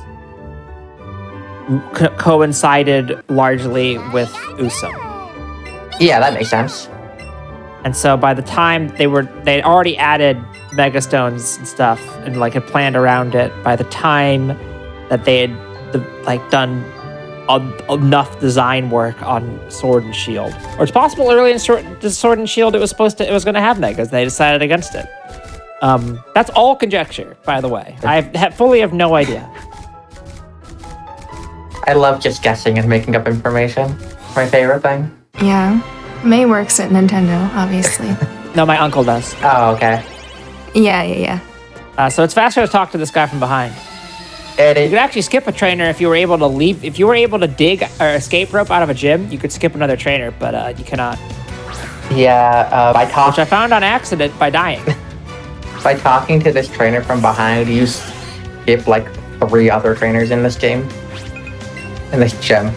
coincided largely with Usum. Yeah, that makes sense. And so by the time they'd already added Megastones and stuff and like had planned around it. By the time that they had done enough design work on Sword and Shield, or it's possible early in Sword and Shield it was going to have Megas. They decided against it. That's all conjecture, by the way. I fully have no idea. I love just guessing and making up information. My favorite thing. Yeah. May works at Nintendo, obviously. No, my uncle does. Oh, okay. Yeah. So it's faster to talk to this guy from behind. It You is. could actually skip a trainer if you were able to leave. If you were able to dig or escape rope out of a gym, you could skip another trainer, but you cannot. Yeah, Which I found on accident by dying. by talking to this trainer from behind, you skip like 3 other trainers in this game. In this gym.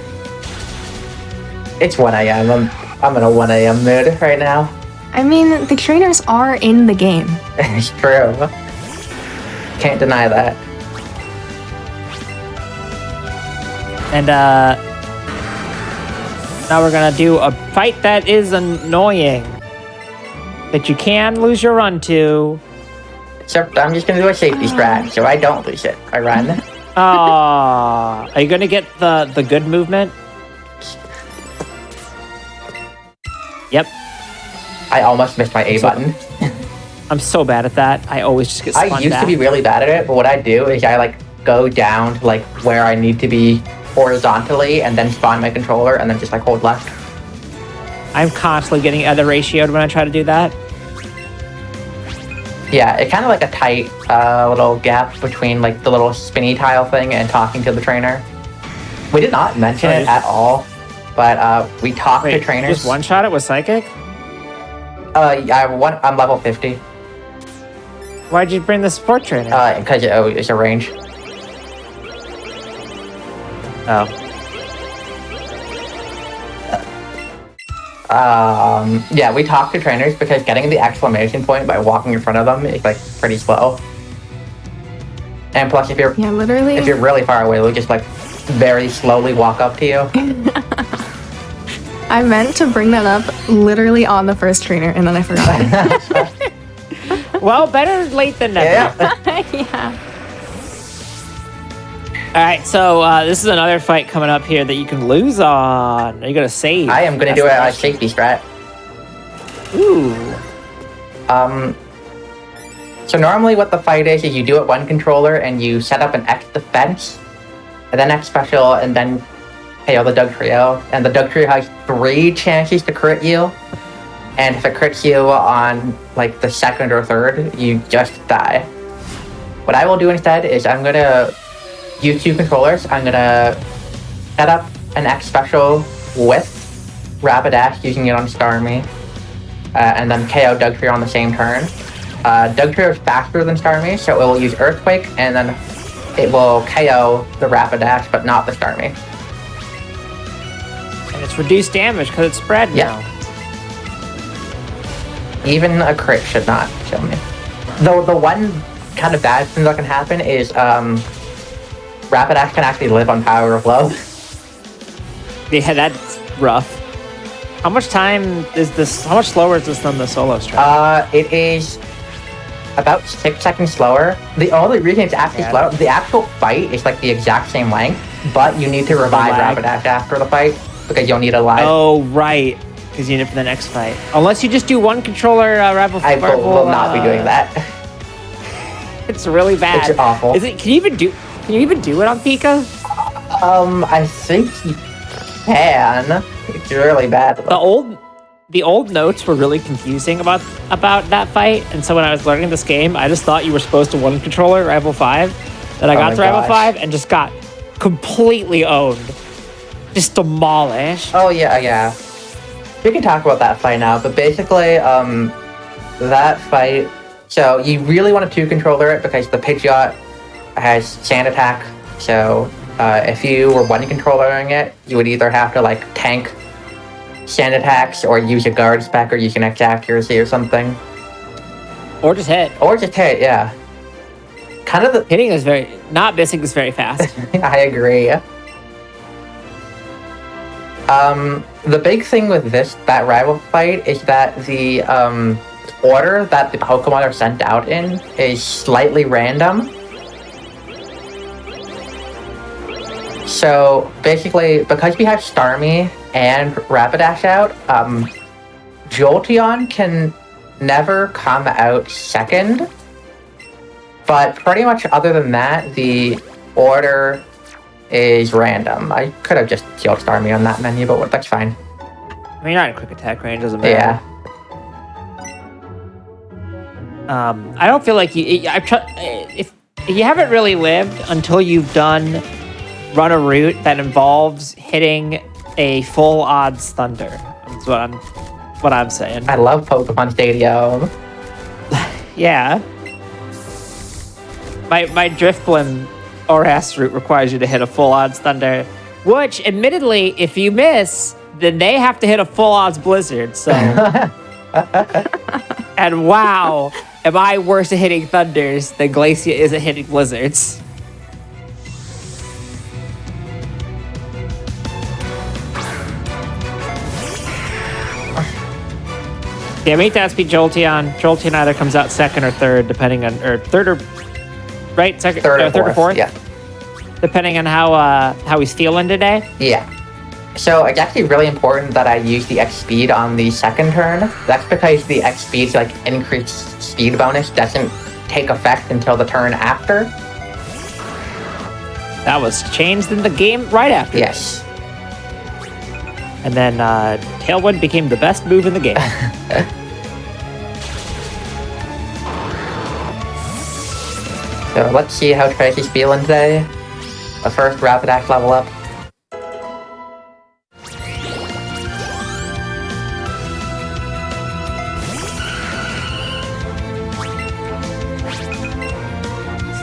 It's 1 a.m. I'm in a 1 a.m. mood right now. I mean, the trainers are in the game. It's true. Can't deny that. And now we're gonna do a fight that is annoying. That you can lose your run to. Except I'm just gonna do a safety strat, so I don't lose it. I run. Are you gonna get the good movement? Yep. I almost missed my A button. I'm so bad at that. I always just get spun I used back. to be really bad at it, but what I do is I like go down to like where I need to be horizontally and then spawn my controller and then just like hold left. I'm constantly getting other ratioed when I try to do that. Yeah, it's kind of like a tight little gap between like the little spinny tile thing and talking to the trainer. We did not mention it at all, but we talked to trainers. Just one shot it with psychic? I'm level 50. Why'd you bring the support trainer? Because it's a range. Oh. Yeah, we talked to trainers because getting the exclamation point by walking in front of them is like pretty slow. And plus, if you're really far away, they'll just like very slowly walk up to you. I meant to bring that up literally on the first trainer, and then I forgot. Well, better late than never. Yeah. All right, so this is another fight coming up here that you can lose on. Are you gonna save? I am gonna do a safety strat. Ooh. So normally what the fight is you do it one controller and you set up an X defense, and then X special, and then KO the Dugtrio. And the Dugtrio has 3 chances to crit you, and if it crits you on like the second or third, you just die. What I will do instead is I'm gonna use 2 controllers. I'm gonna set up an X special with Rapidash, using it on Starmie, and then KO Dugtrio on the same turn. Dugtrio is faster than Starmie, so it will use Earthquake, and then it will KO the Rapidash, but not the Starmie. And it's reduced damage because it's spread now. Even a crit should not kill me. Though the one kind of bad thing that can happen is Rapidash can actually live on Power of Love. Yeah, that's rough. How much time is this? How much slower is this than the solo strat? It is about 6 seconds slower. The only reason it's actually slower, the actual fight is like the exact same length, but you need to revive Rapidash after the fight because you'll need a live. Oh, right. Because you need it for the next fight. Unless you just do one controller Rebel. I will not be doing that. It's really bad. It's awful. Is it? Can you even do it on Pika? I think you can. It's really bad. The old notes were really confusing about that fight, and so when I was learning this game, I just thought you were supposed to one controller Rival 5. Then I got to Rival 5 and just got completely owned. Just demolished. Oh yeah. We can talk about that fight now, but basically, that fight. So you really want to 2-controller it because the Pidgeot has Sand Attack. So if you were one controllering it, you would either have to like tank Sand Attacks or use a Guard spec or use an X accuracy or something. Or just hit. Yeah. Kind of the hitting is not missing is very fast. I agree. The big thing with that rival fight is that the order that the Pokemon are sent out in is slightly random. So basically, because we have Starmie and Rapidash out, Jolteon can never come out second. But pretty much other than that, the order is random. I could have just killed Starmie on that menu, but that's fine. I mean, you're not in quick attack range, doesn't matter. Yeah. I don't feel like if you haven't really lived until you've run a route that involves hitting a full odds Thunder. That's what I'm saying. I love Pokemon Stadium. Yeah. My Drifblim ORAS route requires you to hit a full odds Thunder, which admittedly, if you miss, then they have to hit a full odds Blizzard. So, and wow, am I worse at hitting Thunders than Glacia is at hitting Blizzards? Yeah, make that speed Jolteon. Jolteon either comes out second or third, depending on, or third or right, second, third or fourth. Yeah, depending on how he's feeling today. Yeah. So it's actually really important that I use the X speed on the second turn. That's because the X speed's like increased speed bonus doesn't take effect until the turn after. That was changed in the game right after. Yes. And then Tailwind became the best move in the game. So let's see how Tracy's feeling today. The first Rapidash level up.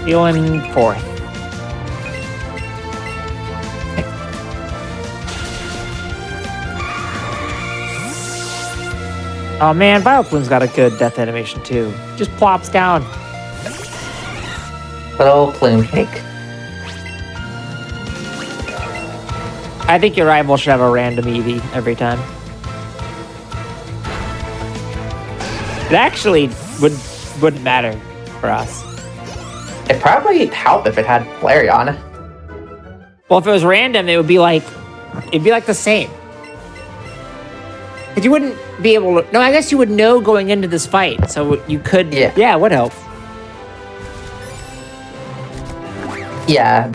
Feeling fourth. Oh man, Vileplume's got a good death animation too. Just plops down. Little plume cake. I think your rival should have a random Eevee every time. It actually wouldn't matter for us. It'd probably help if it had Flareon. Well, if it was random, it'd be like the same. Because you wouldn't be able to. No, I guess you would know going into this fight, so you could. Yeah, it would help. Yeah,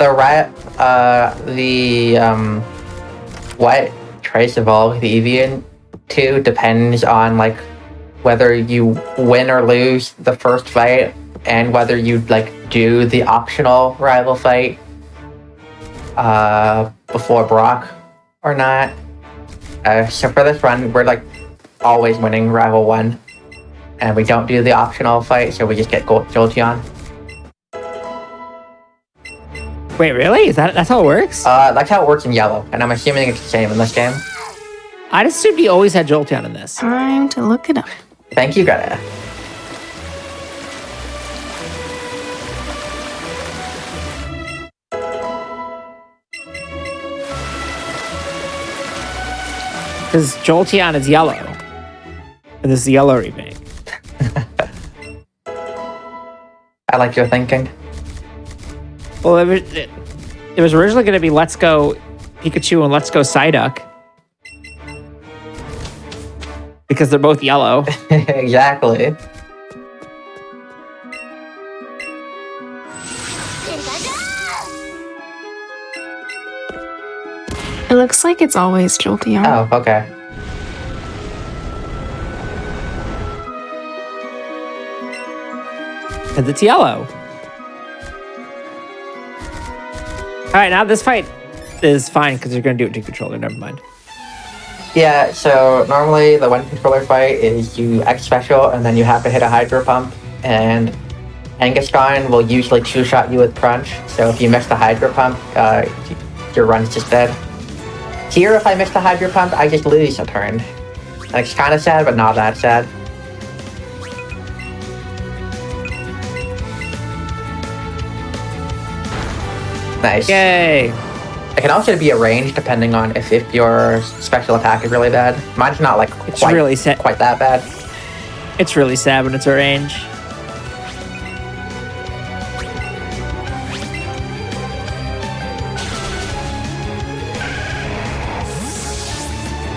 what trace evolve the Eevee into depends on like whether you win or lose the first fight and whether you like do the optional rival fight before Brock or not. So for this run, we're like always winning rival 1, and we don't do the optional fight, so we just get Jolteon. Wait, really? That's how it works? That's how it works in yellow, and I'm assuming it's the same in this game. I'd assumed you always had Jolteon in this. Time to look it up. Thank you, Greta. Because Jolteon is yellow. And this is the yellow remake. I like your thinking. Well, it was originally going to be Let's Go Pikachu and Let's Go Psyduck. Because they're both yellow. Exactly. It looks like it's always Jolteon. Oh, okay. Because it's yellow. Alright, now this fight is fine because you're going to do it to controller. Never mind. Yeah, so normally the one controller fight is you X special and then you have to hit a Hydro Pump, and Angascon will usually two-shot you with Crunch, so if you miss the Hydro Pump, your run's just dead. Here, if I miss the Hydro Pump, I just lose a turn. Like, it's kind of sad, but not that sad. Nice. Yay! It can also be a range depending on if your special attack is really bad. Mine's not like quite that bad. It's really sad when it's a range.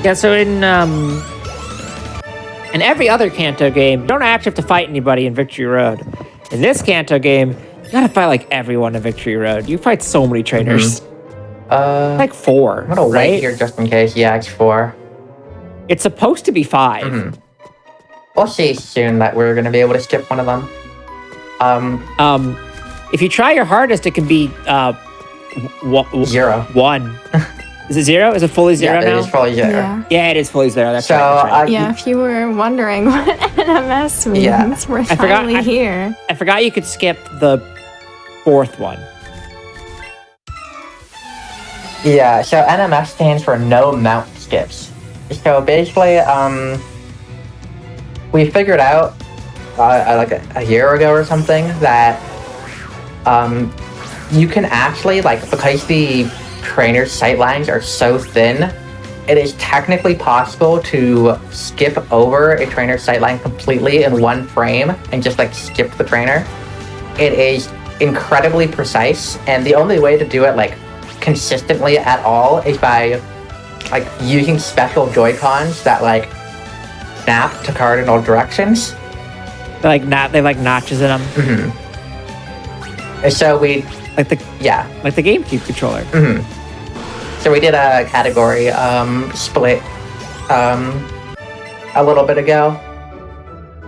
Yeah, so in every other Kanto game, you don't actually have to fight anybody in Victory Road. In this Kanto game, you gotta fight like everyone in Victory Road. You fight so many trainers. Like 4. I'm gonna wait here just in case. Yeah, it's 4. It's supposed to be 5. We'll see soon that we're gonna be able to skip one of them. If you try your hardest, it can be 0. 1. Is it 0? Is it fully 0 now? It is fully 0. Yeah, it is fully 0. That's so, right. That's right. Yeah, if you were wondering what NMS means, we're finally here. I forgot you could skip the 4th one. Yeah, so NMS stands for no mount skips. So basically, we figured out like a year ago or something that you can actually, like, because the trainer's sight lines are so thin, it is technically possible to skip over a trainer's sight line completely in one frame and just like skip the trainer. It is incredibly precise, and the only way to do it like consistently at all is by like using special Joy-Cons that like snap to cardinal directions. They have like notches in them. And so we like the GameCube controller. So we did a category split a little bit ago,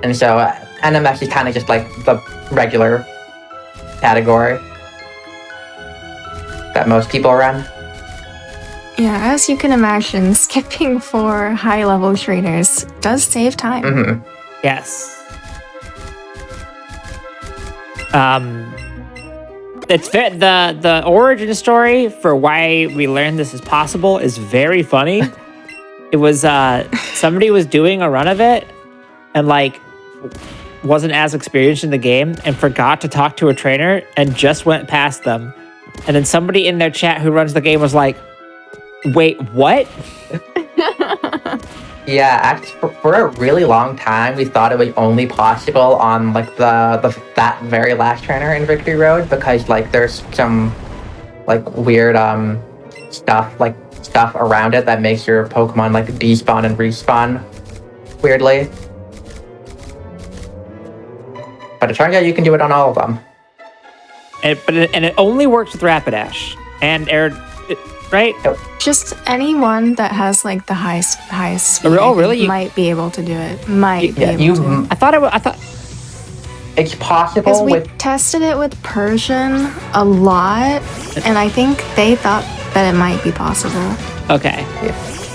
and so NMS is kind of just like the regular category that most people run. Yeah, as you can imagine, skipping for high-level trainers does save time. Yes. It's the origin story for why we learned this is possible is very funny. It was somebody was doing a run of it and like wasn't as experienced in the game and forgot to talk to a trainer and just went past them. And then somebody in their chat who runs the game was like, "Wait, what?" Yeah, actually, for a really long time, we thought it was only possible on like that very last trainer in Victory Road because like there's some like weird stuff around it that makes your Pokemon like despawn and respawn weirdly. But it turns out you can do it on all of them. And it only works with Rapidash and Air, right? Just anyone that has like the highest speed. Oh, really? You might be able to do it. Might be Yeah, able to. I thought it's possible Because we with tested it with Persian a lot, and I think they thought that it might be possible. okay.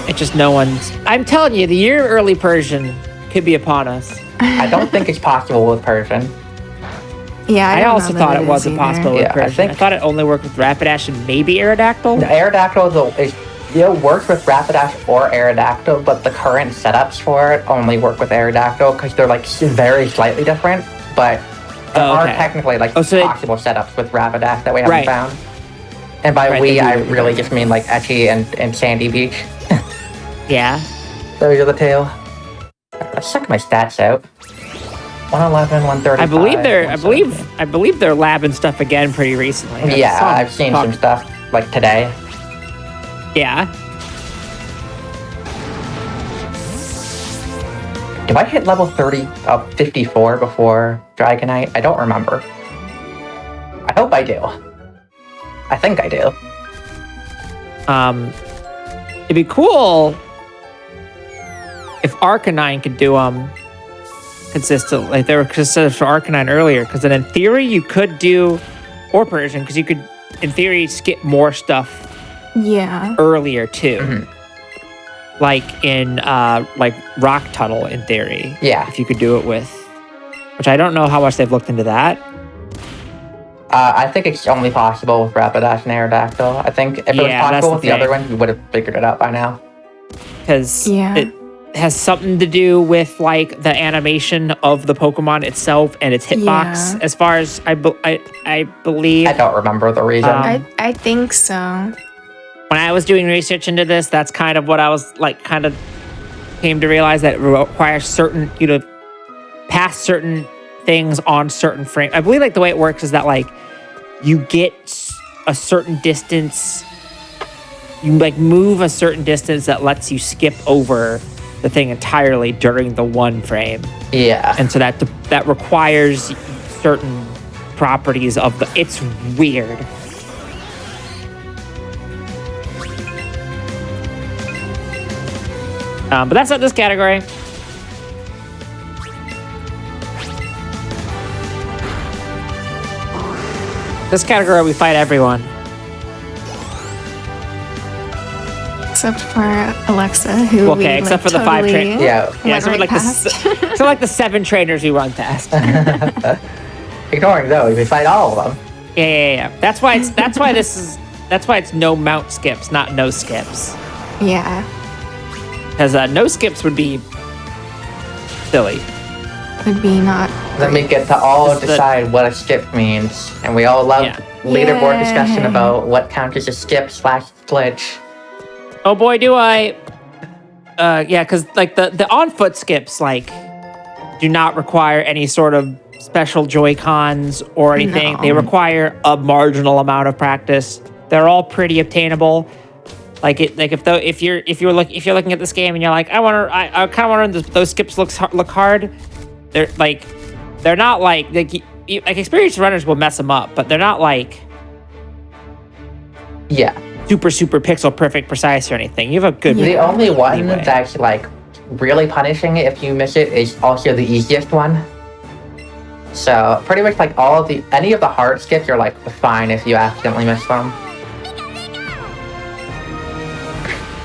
It's just no one's. I'm telling you, the year of early Persian could be upon us. I don't think it's possible with Persian. Yeah, I don't also know thought that it wasn't is either. possible with Yeah, I Persian. I think- thought it only worked with Rapidash and maybe Aerodactyl. It works with Rapidash or Aerodactyl, but the current setups for it only work with Aerodactyl because they're like very slightly different. But there Oh, are okay. technically like Oh, so it- possible setups with Rapidash that we haven't Right. found. And by Right, we, they do I what we really do. just mean like Etchy and Sandy Beach. Yeah. Those are the two. Let's check my stats out. 111, 135. I believe they're. 117. I believe they're labbing stuff again pretty recently. I Yeah, saw 'em I've seen talk- some stuff like today. Yeah. Did I hit level 54 before Dragonite? I don't remember. I hope I do. I think I do. It'd be cool if Arcanine could do consistently. Like they were consistent for Arcanine earlier, because then in theory you could do, or Persian, because you could in theory skip more stuff Yeah. earlier too. Mhm. Like in like Rock Tunnel in theory. Yeah. If you could do it with, which I don't know how much they've looked into that. I think it's only possible with Rapidash and Aerodactyl. I think if it was Yeah, that's possible the with the other thing. ones, we would have figured it out by now. Because Yeah. it has something to do with like the animation of the Pokemon itself and its hitbox. Yeah. As far as I believe, I don't remember the reason. I think so. when I was doing research into this, that's kind of what I was like, kind of came to realize that it requires certain, pass certain things on certain frame. I believe like the way it works is that like you get a certain distance, you like move a certain distance that lets you skip over the thing entirely during the one frame. Yeah. And so that requires certain properties of the. It's weird. But that's not this category. This category, we fight everyone. Except for Alexa, who we, Okay, except for the 5 totally Yeah. went Yeah, so right like past. so like the 7 trainers we run past. Ignoring those, we fight all of them. Yeah. That's why it's no mount skips, not no skips. Yeah, Because no skips would be silly. would be not. Then we get to all Is the- decide what a skip means. And we all love Yeah. leaderboard discussion Yay. about what counts as a skip/glitch. Oh boy, do I! Yeah, because like the on foot skips like do not require any sort of special Joy-Cons or anything. No. They require a marginal amount of practice. They're all pretty obtainable. If you're looking at this game and you're like, I kind of want to those skips look hard. They're not like experienced runners will mess them up, but they're not like Yeah. super pixel perfect precise or anything. You have a good. The only one Anyway. that's like really punishing it if you miss it is also the easiest one. So pretty much like any of the hard skips are like fine if you accidentally miss them.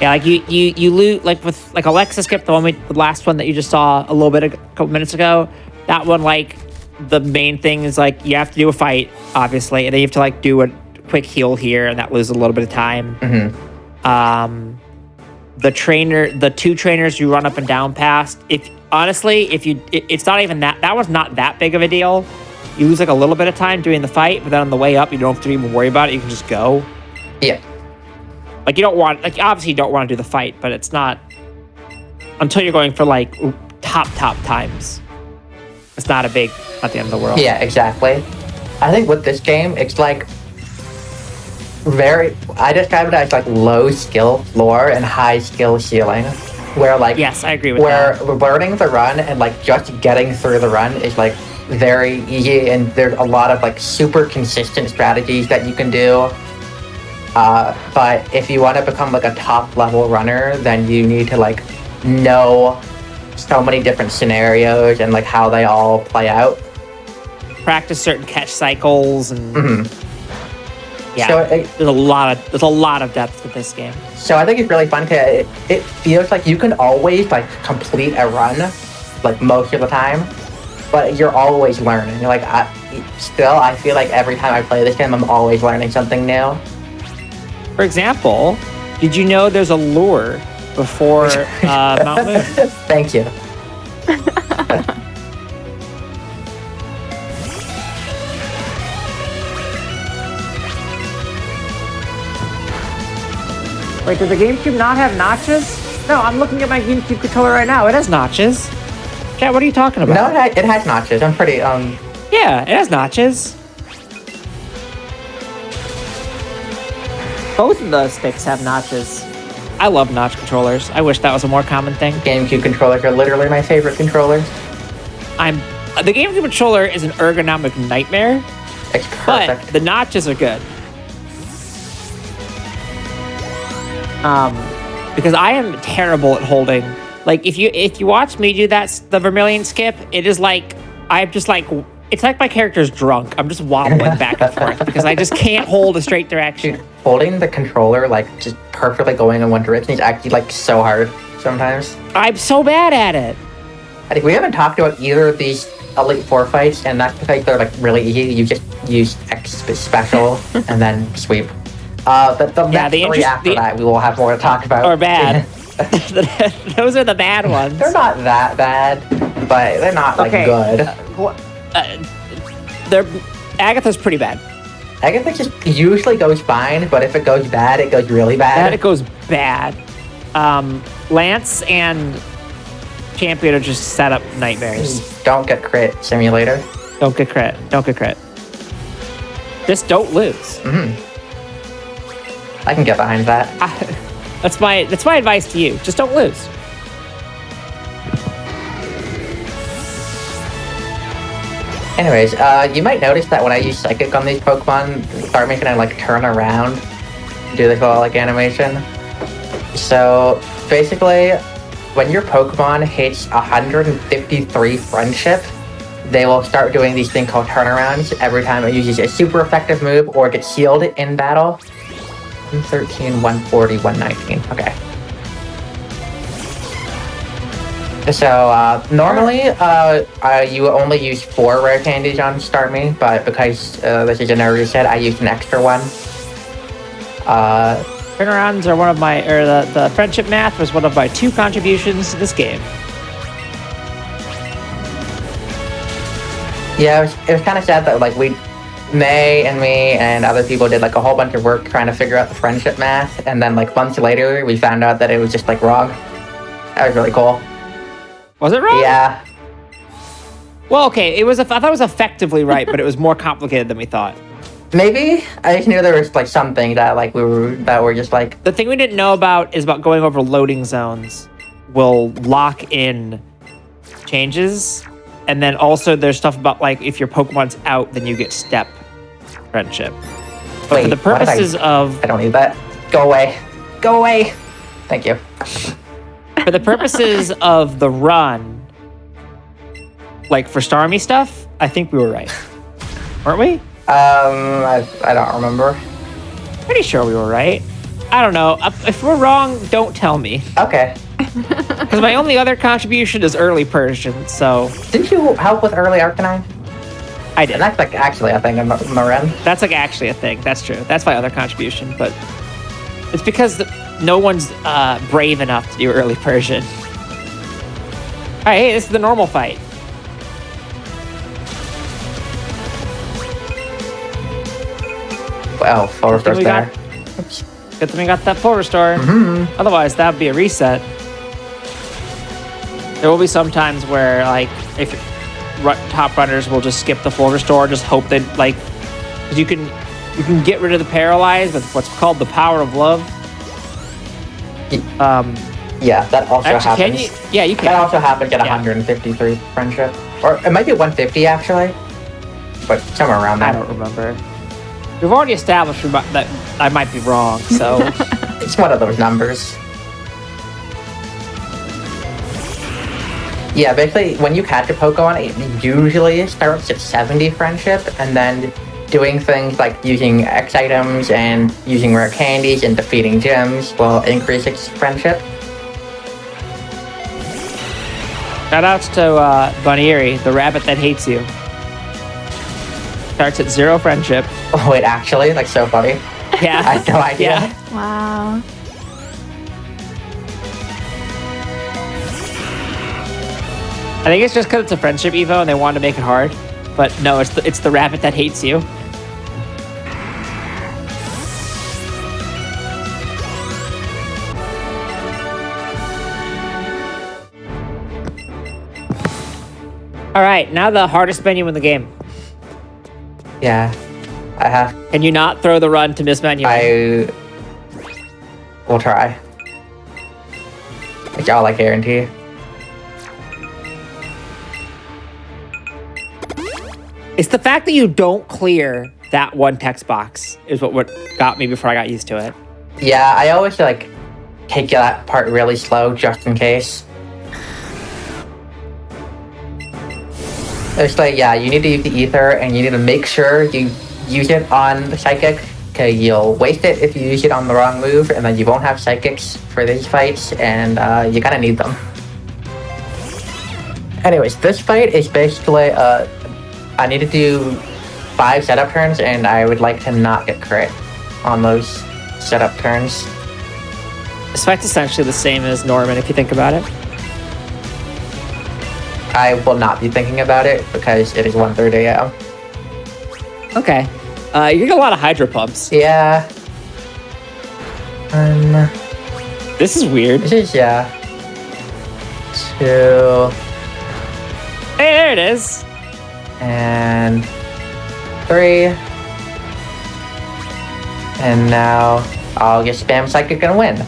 Yeah, like you loot like with like Alexa skip the last one that you just saw a couple minutes ago. That one like the main thing is like you have to do a fight, obviously, and then you have to like do a quick heal here, and that loses a little bit of time. The two trainers you run up and down past. It's not even that was not that big of a deal. You lose like a little bit of time doing the fight, but then on the way up, you don't have to even worry about it. You can just go. Yeah. Like obviously you don't want to do the fight, but it's not until you're going for like top times. It's not the end of the world. Yeah, exactly. I think with this game, it's like I describe it as like low skill floor and high skill ceiling. Where like yes, I agree with that. Where learning the run and like just getting through the run is like very easy, and there's a lot of like super consistent strategies that you can do. But if you want to become like a top level runner, then you need to like know so many different scenarios and like how they all play out. Practice certain catch cycles and yeah, so there's a lot of depth to this game. So I think it's really fun because it feels like you can always like complete a run, like most of the time, but you're always learning. Like I feel like every time I play this game, I'm always learning something new. For example, did you know there's a lure before Mount Moon? Thank you. Wait, does the GameCube not have notches? No, I'm looking at my GameCube controller right now. It has notches. Chat, what are you talking about? No, it has notches. I'm pretty, Yeah, it has notches. Both of the sticks have notches. I love notch controllers. I wish that was a more common thing. GameCube controllers are literally my favorite controllers. The GameCube controller is an ergonomic nightmare. It's perfect. But the notches are good. Because I am terrible at holding. Like if you watch me do the Vermilion skip, it is like it's like my character's drunk. I'm just wobbling back and forth because I just can't hold a straight direction. Dude, holding the controller like just perfectly going in one direction is actually like so hard sometimes. I'm so bad at it. I think we haven't talked about either of these Elite Four fights, and that's because they're like really easy. You just use X special and then sweep. The next three after that, we will have more to talk about. Or bad. Those are the bad ones. They're not that bad, but they're not like good. Agatha's pretty bad. Agatha just usually goes fine, but if it goes bad, it goes really bad. It goes bad. Lance and Champion are just set up nightmares. Don't get crit, Simulator. Don't get crit. Just don't lose. I can get behind that. That's my advice to you. Just don't lose. Anyways, you might notice that when I use Psychic on these Pokemon, start making it like turn around, do this little like animation. So basically, when your Pokemon hits 153 friendship, they will start doing these things called turnarounds every time it uses a super effective move or gets healed in battle. 113, 140, 119. Okay. So normally you only use 4 rare candies on Starmie, but because this is an early set, I used an extra one. Turnarounds are the friendship math was one of my 2 contributions to this game. Yeah, it was kind of sad that like May and me and other people did like a whole bunch of work trying to figure out the friendship math, and then like months later we found out that it was just like wrong. That was really cool. Was it wrong? Yeah. Well, okay, I thought it was effectively right, but it was more complicated than we thought. Maybe I just knew there was like something that like we were just like. The thing we didn't know about is about going over loading zones will lock in changes. And then also there's stuff about like if your Pokemon's out, then you get step friendship. But Wait, for the purposes of... I don't need that. Go away. Go away. Thank you. For the purposes of the run, like for Starmie stuff, I think we were right. Weren't we? I don't remember. Pretty sure we were right. I don't know. If we're wrong, don't tell me. Okay. Because my only other contribution is early Persian, so... Didn't you help with early Arcanine? I did. And that's like actually a thing in Marin. That's like actually a thing. That's true. That's my other contribution, but it's because no one's brave enough to do early Persian. All right, hey, this is the normal fight. Well, full restore's there. Good thing we got that full restore. Otherwise, that would be a reset. There will be some times where, like, if top runners will just skip the full restore, just hope that, like, because you can get rid of the paralyze with what's called the power of love. Yeah, that also actually, happens. Can you? Yeah, you can. That also happens at 153 friendship, or it might be 150 actually, but somewhere around there. I don't remember. We've already established that I might be wrong, so it's one of those numbers. Yeah, basically, when you catch a Pokemon, it usually starts at 70 friendship, and then doing things like using X items and using rare candies and defeating gyms will increase its friendship. Shoutouts to Bunnyeri, the rabbit that hates you. Starts at 0 friendship. Oh, wait, actually? Like, so funny. Yeah. I had no idea. Yeah. Wow. I think it's just because it's a friendship Evo and they wanted to make it hard. But no, it's the rabbit that hates you. All right, now the hardest menu in the game. Yeah, I have. Can you not throw the run to miss menu? I will try. Like, all I guarantee. It's the fact that you don't clear that one text box is what got me before I got used to it. Yeah, I always like take that part really slow just in case. It's like, yeah, you need to use the ether and you need to make sure you use it on the psychic, because you'll waste it if you use it on the wrong move, and then you won't have psychics for these fights, and you kind of need them. Anyways, this fight is basically, I need to do 5 setup turns, and I would like to not get crit on those setup turns. This fight's essentially the same as Norman if you think about it. I will not be thinking about it because it is 1:30 a.m. Okay. You get a lot of hydro pumps. Yeah. This is weird. This is, yeah. 2 Hey, there it is. and 3. And now I'll just spam psychic and win.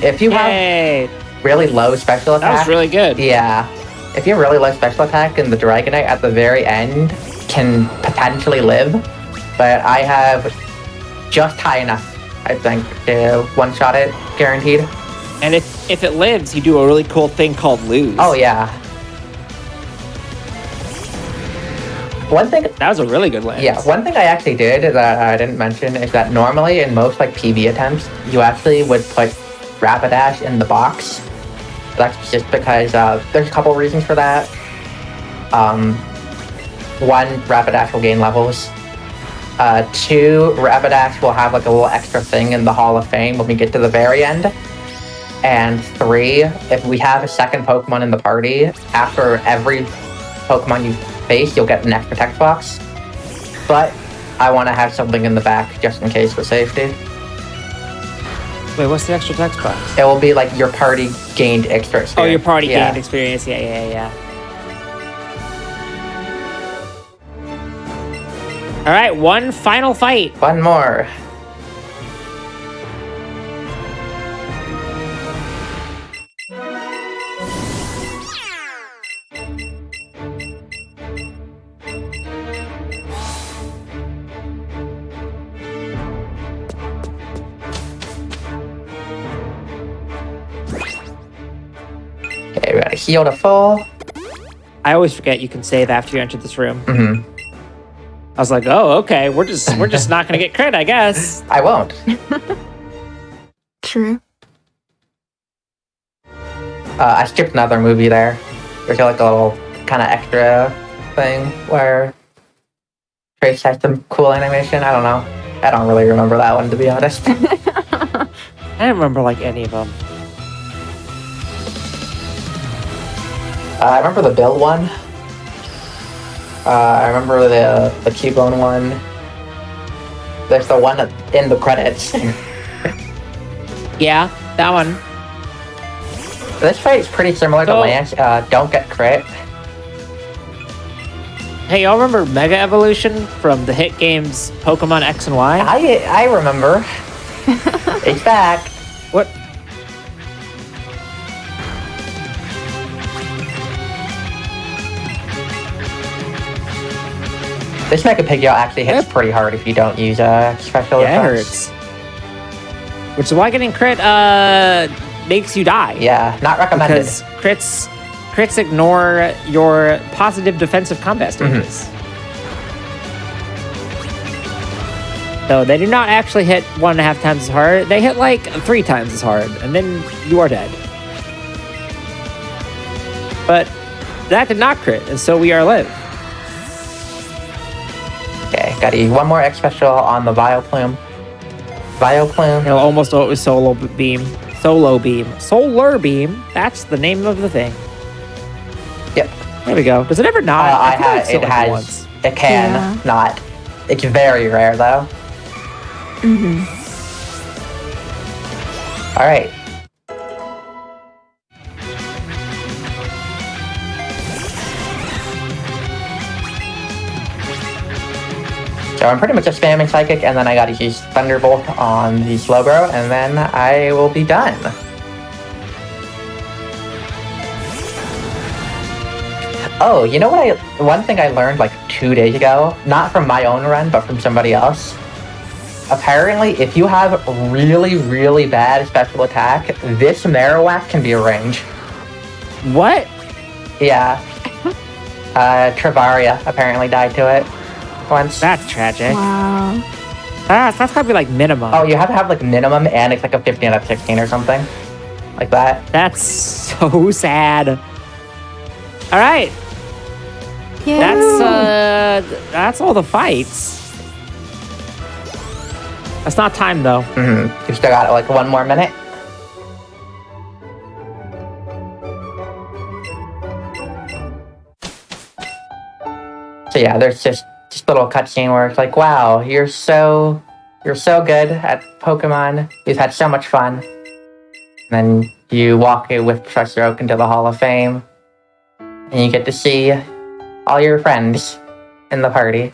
If you Yay. have really low special attack, That was really good. yeah. If you have really low special attack, and the Dragonite at the very end can potentially live, but I have just high enough, I think, to one-shot it, guaranteed. And if it lives, you do a really cool thing called lose. Oh, yeah. One thing... That was a really good lance. Yeah, one thing I actually did that I didn't mention is that normally in most like PV attempts, you actually would put Rapidash in the box. That's just because there's a couple reasons for that. One, Rapidash will gain levels. 2, Rapidash will have like a little extra thing in the Hall of Fame when we get to the very end. And 3, if we have a second Pokemon in the party, after every Pokemon you face, you'll get an extra text box. But I want to have something in the back just in case for safety. Wait, what's the extra text box? It will be like your party gained extra experience. Oh, your party Yeah. gained experience. Yeah. All right, one final fight. One more. Okay, we gotta heal to full. I always forget you can save after you enter this room. Mm-hmm. I was like, oh, okay, we're just not gonna get crit, I guess. I won't. True. I skipped another movie there. There's like a little kind of extra thing where Trace has some cool animation. I don't know. I don't really remember that one, to be honest. I don't remember like any of them. I remember the Bill one. I remember the Cubone one. There's the one in the credits. Yeah, that one. This fight is pretty similar to So- Lance. Don't get crit. Hey, y'all remember Mega Evolution from the hit games Pokemon X and Y? I remember. It's back. What? This Mega Piggyot actually hits pretty hard if you don't use special Yeah, it effects. hurts. Which is why getting crit makes you die. Yeah, not recommended. Because crits ignore your positive defensive combat stages. So they do not actually hit 1.5 times as hard. They hit like 3 times as hard, and then you are dead. But that did not crit, and so we are alive. Okay, gotta use one more X special on the Vileplume. Vileplume. It'll almost always solo beam. Solo beam. Solar beam. That's the name of the thing. Yep. There we go. Does it ever not? I feel like had, it's it like has. once. It can Yeah. not. It's very rare though. Mm-hmm. All right. So I'm pretty much just spamming Psychic, and then I gotta use Thunderbolt on the Slowbro, and then I will be done. Oh, you know what? One thing I learned like 2 days ago, not from my own run, but from somebody else. Apparently, if you have really, really bad special attack, this Marowak can be a range. What? Yeah. Travaria apparently died to it once. That's tragic. Wow. That's gotta be like minimum. Oh, you have to have like minimum, and it's like a 15 out of 16 or something. Like that. That's so sad. All right. Yeah. That's all the fights. That's not time though. You still got like 1 more minute. So yeah, there's just little cutscene where it's like, wow, you're so good at Pokemon. We've had so much fun. And then you walk with Professor Oak into the Hall of Fame, and you get to see all your friends in the party.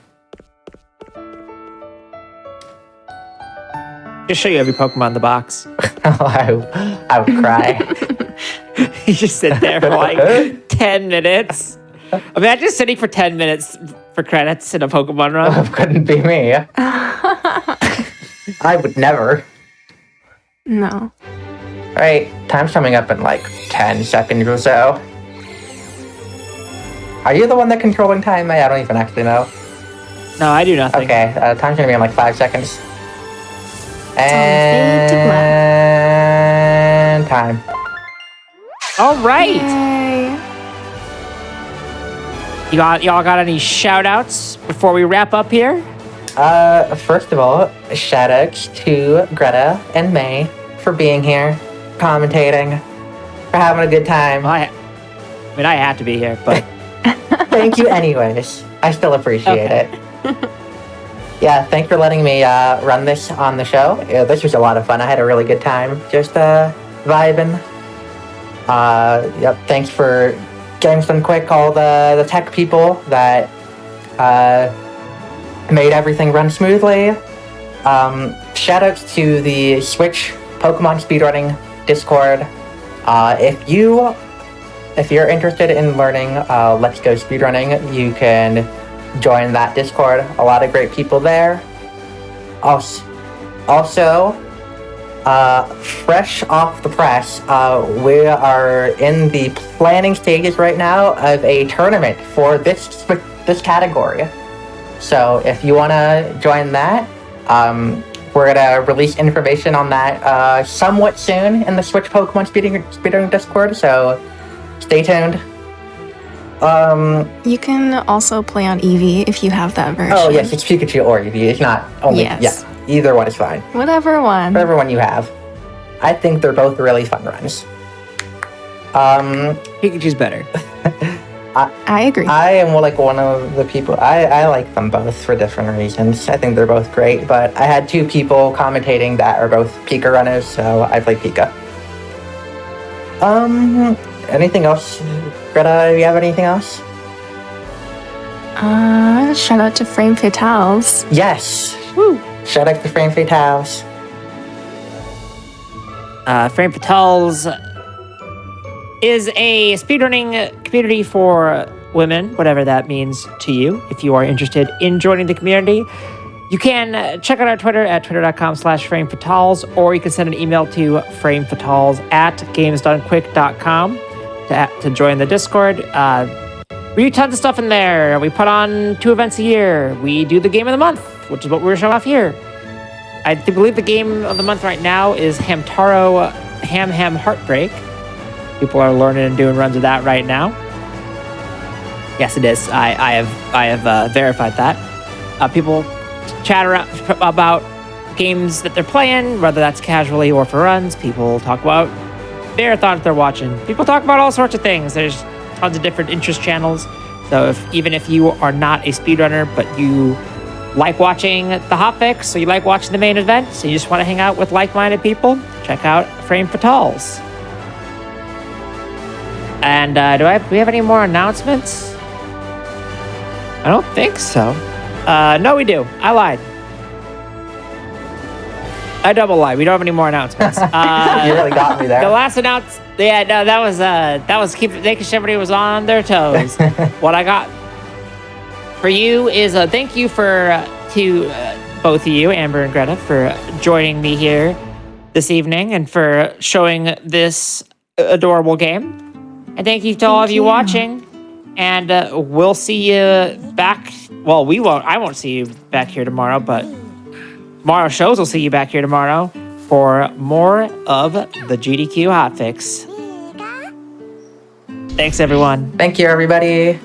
Just show you every Pokemon in the box. I would cry. You just sit there for like 10 minutes. Imagine sitting for 10 minutes for credits in a Pokemon run. Couldn't be me. I would never. No. Alright, time's coming up in like 10 seconds or so. Are you the one that controlling time? I don't even actually know. No, I do nothing. Okay, time's gonna be in like 5 seconds. fade to black. And time. All right. Yay. Y'all got any shout outs before we wrap up here? First of all, shout outs to Greta and May for being here, commentating, for having a good time. Well, I mean, I had to be here, but Thank you anyways. I still appreciate Okay. it. Yeah, thanks for letting me run this on the show. Yeah, this was a lot of fun. I had a really good time just vibing. Yep, thanks for getting some quick, all the tech people that made everything run smoothly. Shoutouts to the Switch Pokemon speedrunning Discord. If you're interested in learning Let's Go speedrunning, you can join that Discord. A lot of great people there. Also, fresh off the press, we are in the planning stages right now of a tournament for this category. So if you want to join that, we're gonna release information on that somewhat soon in the Switch Pokemon speedrunning Discord. So stay tuned. You can also play on Eevee if you have that version. Oh yes, it's Pikachu or Eevee. It's not only Yes. yeah. Either one is fine. Whatever one. Whatever one you have. I think they're both really fun runs. Pikachu's better. I agree. I am like one of the people. I like them both for different reasons. I think they're both great, but I had two people commentating that are both Pika runners, so I play Pika. Anything else, Greta? You have anything else? Shout out to Frame Fatales. Yes. Woo. Shout out to Frame Fatales. Frame Fatales is a speedrunning community for women, whatever that means to you. If you are interested in joining the community, you can check out our Twitter at twitter.com/framefatales, or you can send an email to framefatales@gamesdonequick.com to join the Discord. We do tons of stuff in there. We put on 2 events a year. We do the game of the month, which is what we're showing off here. I believe the game of the month right now is Hamtaro Ham Heartbreak. People are learning and doing runs of that right now. Yes, it is. I have verified that. People chat around about games that they're playing, whether that's casually or for runs. People talk about marathons they're watching. People talk about all sorts of things. There's tons of different interest channels. So even if you are not a speedrunner, but you like watching the hotfix, so you like watching the main event, so you just want to hang out with like-minded people, check out Frame Fatales. And do we have any more announcements? I don't think so. No, we do. I lied. I double lied. We don't have any more announcements. You really got me there. The last that was making sure everybody was on their toes. What I got for you is a thank you to both of you, Amber and Greta, for joining me here this evening and for showing this adorable game. And thank you to all of you watching. And we'll see you back. Well, we won't. I won't see you back here tomorrow, but tomorrow's shows will see you back here tomorrow for more of the GDQ hotfix. Thanks, everyone. Thank you, everybody.